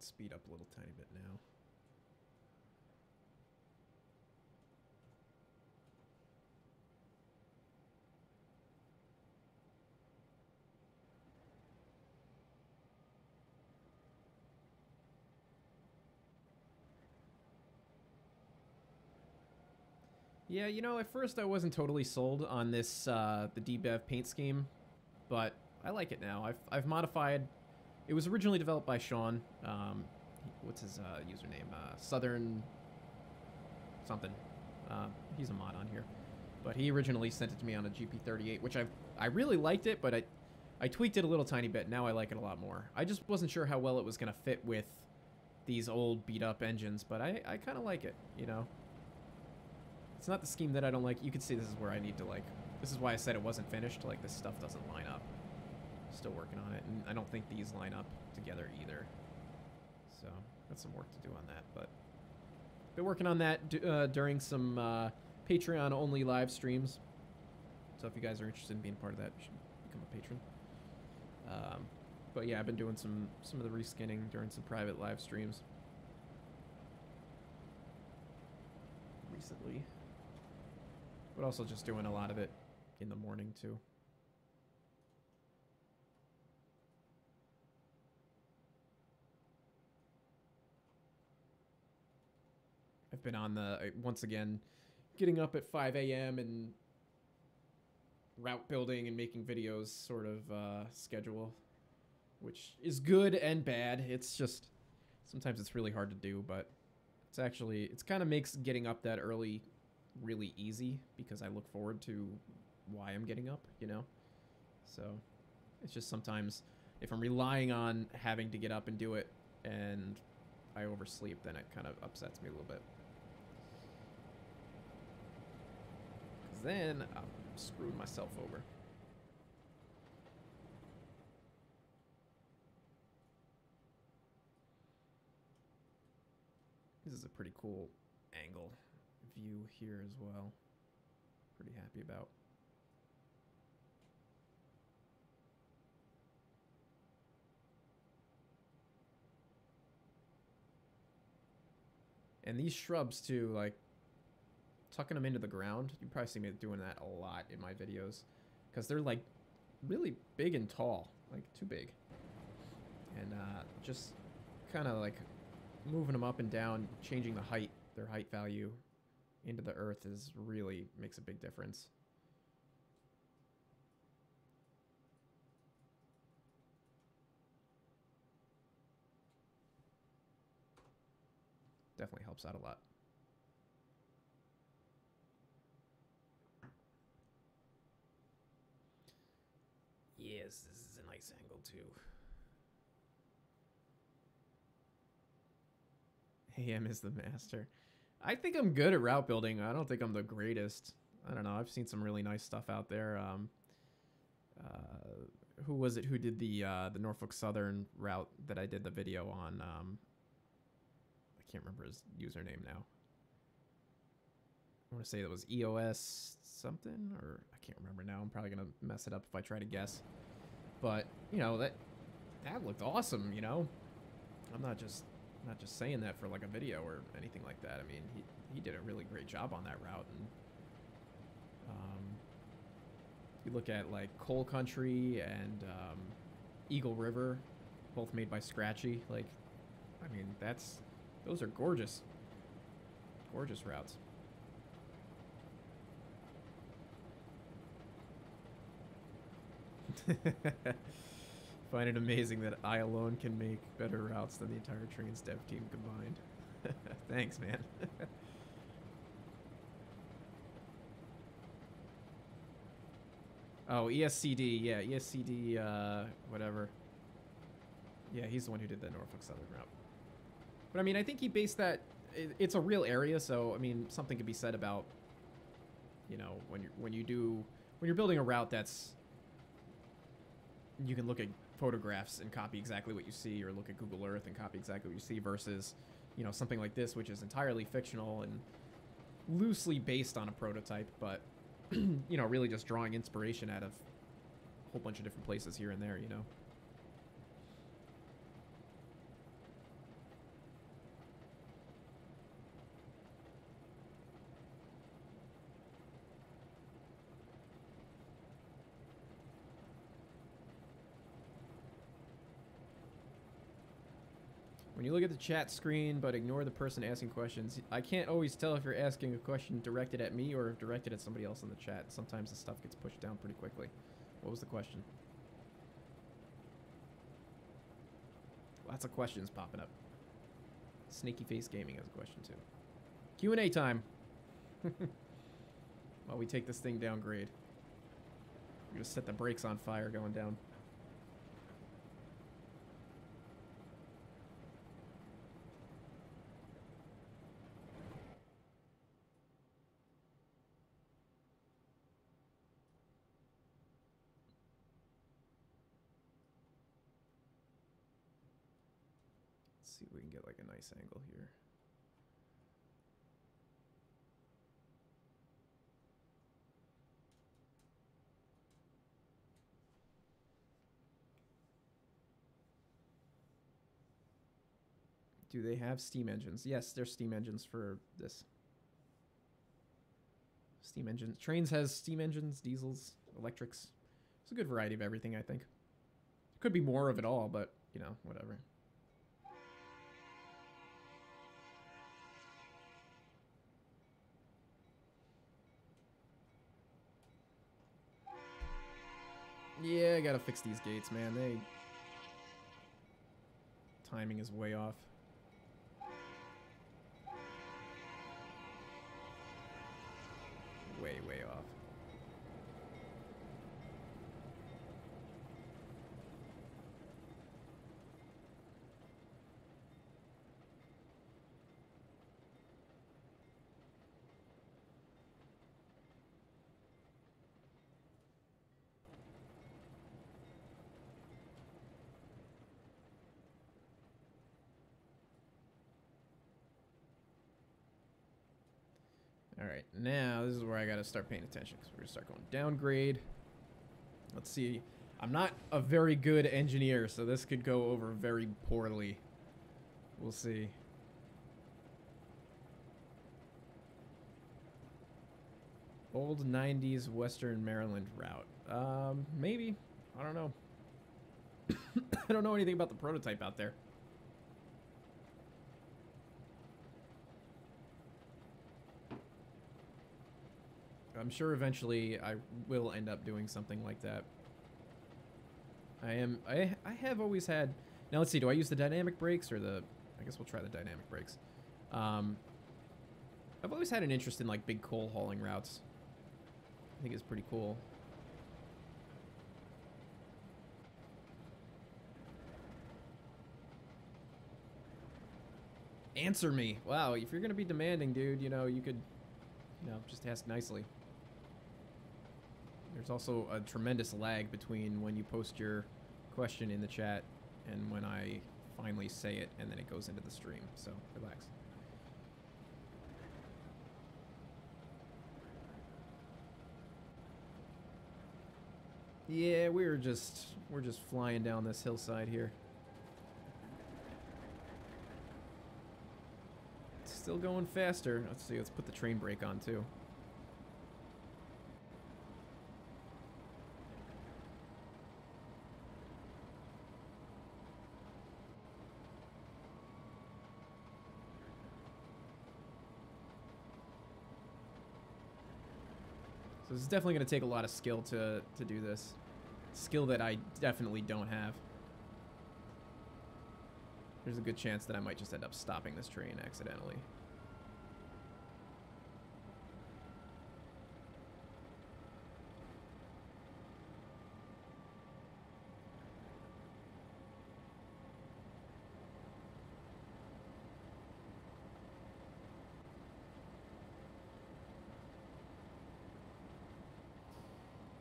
Speed up a little tiny bit now. Yeah, you know, at first I wasn't totally sold on this, the DBEV paint scheme, but I like it now. I've modified. It was originally developed by Sean. What's his username? Southern something. He's a mod on here, but he originally sent it to me on a GP38, which I really liked it, but I tweaked it a little tiny bit. Now I like it a lot more. I just wasn't sure how well it was going to fit with these old beat-up engines, but I kind of like it, you know? It's not the scheme that I don't like. You can see this is where I need to, like... This is why I said it wasn't finished. Like, this stuff doesn't line up. Still working on it, and I don't think these line up together either. So, got some work to do on that, but... Been working on that during some Patreon-only live streams. So if you guys are interested in being part of that, you should become a patron. But yeah, I've been doing some of the reskinning during some private live streams recently. But also just doing a lot of it in the morning too. I've been on the, once again, getting up at 5 a.m. and route building and making videos sort of schedule, which is good and bad. It's just, sometimes it's really hard to do, but it's actually, it's kind of makes getting up that early really easy because I look forward to why I'm getting up, you know? So it's just sometimes if I'm relying on having to get up and do it and I oversleep, then it kind of upsets me a little bit. Because then I'm screwing myself over. This is a pretty cool angle view here as well. Pretty happy about. And these shrubs too, like tucking them into the ground. You probably see me doing that a lot in my videos because they're like really big and tall, like too big. And just kind of like moving them up and down, changing the height, their height value into the earth is really makes a big difference. Definitely helps out a lot. Yes, this is a nice angle too. AM is the master. I think I'm good at route building. I don't think I'm the greatest. I don't know. I've seen some really nice stuff out there. Who was it who did the Norfolk Southern route that I did the video on? I can't remember his username now. I want to say that was EOS something, or I can't remember now. I'm probably gonna mess it up if I try to guess. But you know that looked awesome. You know, I'm not just saying that for like a video or anything like that. I mean, he did a really great job on that route. And you look at like Coal Country and Eagle River, both made by Scratchy. Like, I mean, those are gorgeous routes. Find it amazing that I alone can make better routes than the entire Trainz dev team combined. Thanks, man. Oh, ESCD, yeah, ESCD, whatever. Yeah, he's the one who did the Norfolk Southern route. But I mean, I think he based that, it's a real area, so I mean, something could be said about, you know, when you're building a route that's, you can look at photographs and copy exactly what you see, or look at Google Earth and copy exactly what you see, versus, you know, something like this, which is entirely fictional and loosely based on a prototype, but, you know, really just drawing inspiration out of a whole bunch of different places here and there, you know. When you look at the chat screen but ignore the person asking questions, I can't always tell if you're asking a question directed at me or directed at somebody else in the chat. Sometimes the stuff gets pushed down pretty quickly. What was the question? Lots of questions popping up. Snaky Face Gaming has a question too. Q&A time. While we take this thing down grade. We're gonna set the brakes on fire going down. see if we can get like a nice angle here. Do they have steam engines? Yes, there's steam engines for this. Steam engines. Trainz has steam engines, diesels, electrics. It's a good variety of everything, I think. Could be more of it all, but, you know, whatever. Yeah, I gotta fix these gates, man. Timing is way off. Way off. All right, now this is where I gotta start paying attention because we're gonna start going downgrade. Let's see. I'm not a very good engineer, so this could go over very poorly. We'll see. Old 90s Western Maryland route. Maybe. I don't know. I don't know anything about the prototype out there. I'm sure eventually I will end up doing something like that. I have always had... Now let's see, do I use the dynamic brakes or the... I guess we'll try the dynamic brakes. I've always had an interest in like big coal hauling routes. I think it's pretty cool. Answer me. Wow, if you're gonna be demanding, dude, you know, you could, you know, just ask nicely. There's also a tremendous lag between when you post your question in the chat and when I finally say it and then it goes into the stream, so relax. Yeah, we're just flying down this hillside here. It's still going faster. Let's see, let's put the train brake on too. So this is definitely going to take a lot of skill to do this. Skill that I definitely don't have. There's a good chance that I might just end up stopping this train accidentally.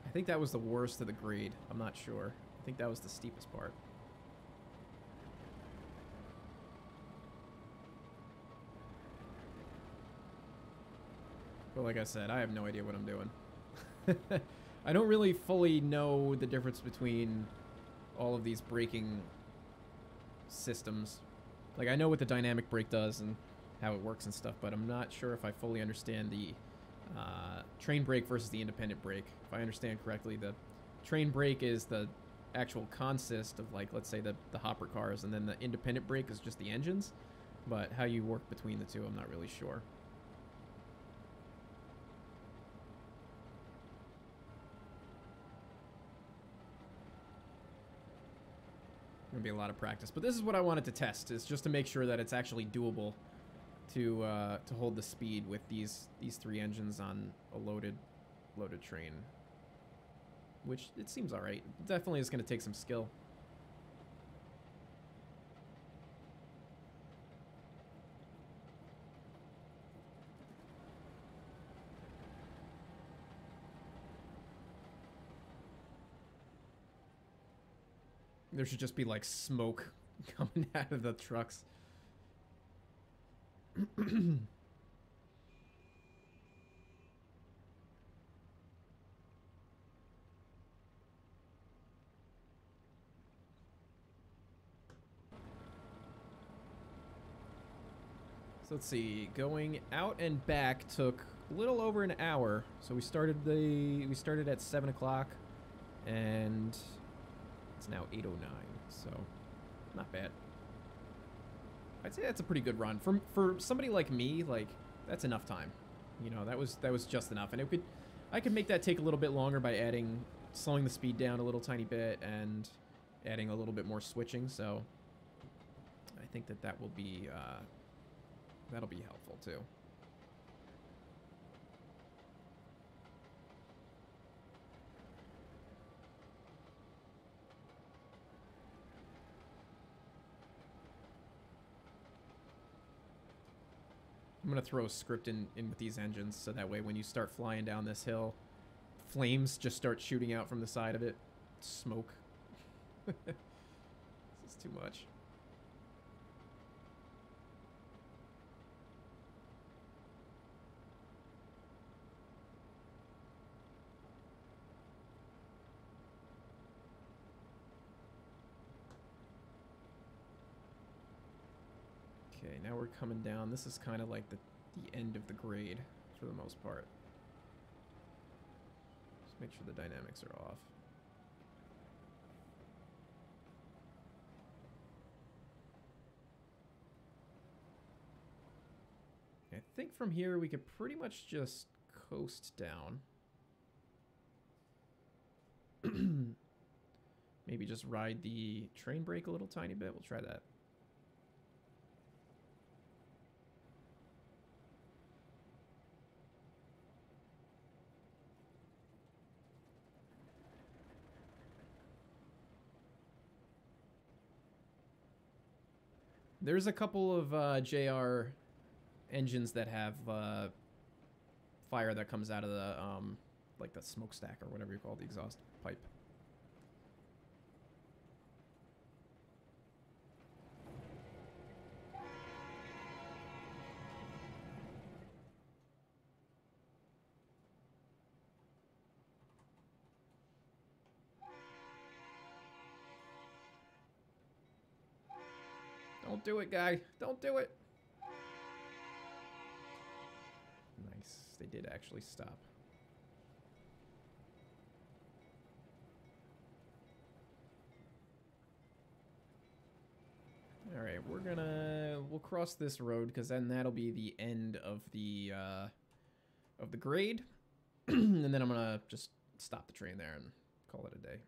I think that was the worst of the grade. I'm not sure. I think that was the steepest part. But like I said, I have no idea what I'm doing. I don't really fully know the difference between all of these braking systems. Like, I know what the dynamic brake does and how it works and stuff, but I'm not sure if I fully understand the train brake versus the independent brake. If I understand correctly, the train brake is the actual consist of, like, let's say the hopper cars, and then the independent brake is just the engines. But how you work between the two, I'm not really sure. Gonna be a lot of practice, but this is what I wanted to test, is just to make sure that it's actually doable to hold the speed with these three engines on a loaded train, which it seems all right. Definitely is going to take some skill. There should just be like smoke coming out of the trucks. So let's see, going out and back took a little over an hour. So we started at 7 o'clock, and it's now 8:09. So not bad. I'd say that's a pretty good run for somebody like me. Like, that's enough time. You know, that was just enough, and I could make that take a little bit longer by slowing the speed down a little tiny bit and adding a little bit more switching. So I think that will be. That'll be helpful, too. I'm going to throw a script in with these engines, so that way when you start flying down this hill, flames just start shooting out from the side of it. Smoke. This is too much. Okay, now we're coming down. This is kind of like the end of the grade for the most part. Just make sure the dynamics are off. I think from here we could pretty much just coast down. Maybe just ride the train brake a little tiny bit. We'll try that. There's a couple of JR engines that have fire that comes out of the like the smokestack or whatever you call the exhaust pipe. Don't do it, guy. Don't do it. Nice. They did actually stop. All right, we'll cross this road because then that'll be the end of the grade, and then I'm gonna just stop the train there and call it a day.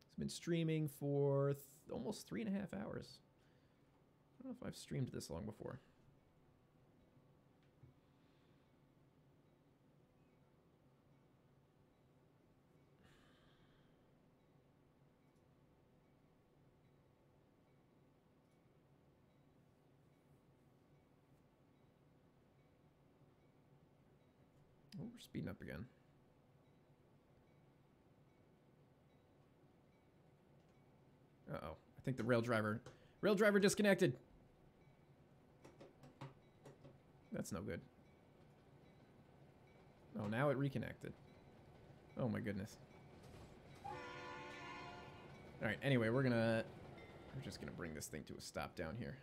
It's been streaming for almost 3.5 hours. I don't know if I've streamed this long before. Oh, we're speeding up again. Uh-oh. I think the rail driver disconnected. That's no good. Oh, now it reconnected. Oh my goodness. Alright, anyway, we're just gonna bring this thing to a stop down here.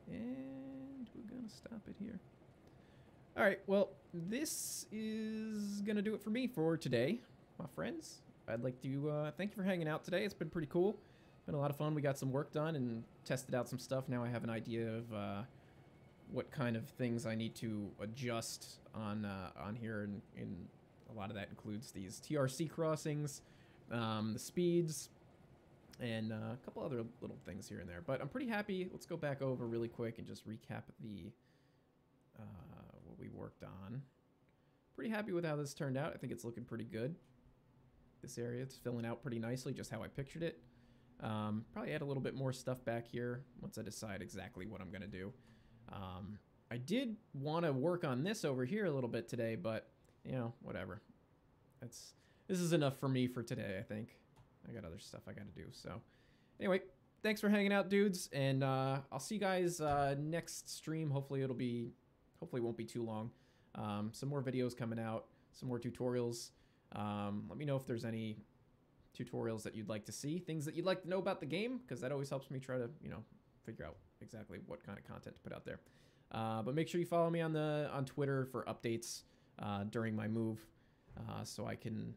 And we're gonna stop it here. Alright, well, this is gonna do it for me for today, my friends. I'd like to thank you for hanging out today. It's been pretty cool. Been a lot of fun. We got some work done and tested out some stuff. Now I have an idea of what kind of things I need to adjust on here, and a lot of that includes these TRC crossings, the speeds, and a couple other little things here and there. But I'm pretty happy. Let's go back over really quick and just recap the what we worked on. Pretty happy with how this turned out. I think it's looking pretty good. This area, it's filling out pretty nicely, just how I pictured it. Probably add a little bit more stuff back here once I decide exactly what I'm going to do. I did want to work on this over here a little bit today, but, you know, whatever. This is enough for me for today, I think. I got other stuff I got to do. So, anyway, thanks for hanging out, dudes, and I'll see you guys next stream. Hopefully it won't be too long. Some more videos coming out, some more tutorials. Let me know if there's any tutorials that you'd like to see, things that you'd like to know about the game, because that always helps me try to, you know, figure out exactly what kind of content to put out there. But make sure you follow me on Twitter for updates during my move, so I can,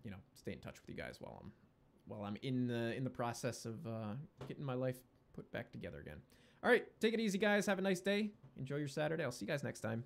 you know, stay in touch with you guys while I'm in the process of getting my life put back together again. All right, take it easy, guys. Have a nice day. Enjoy your Saturday. I'll see you guys next time.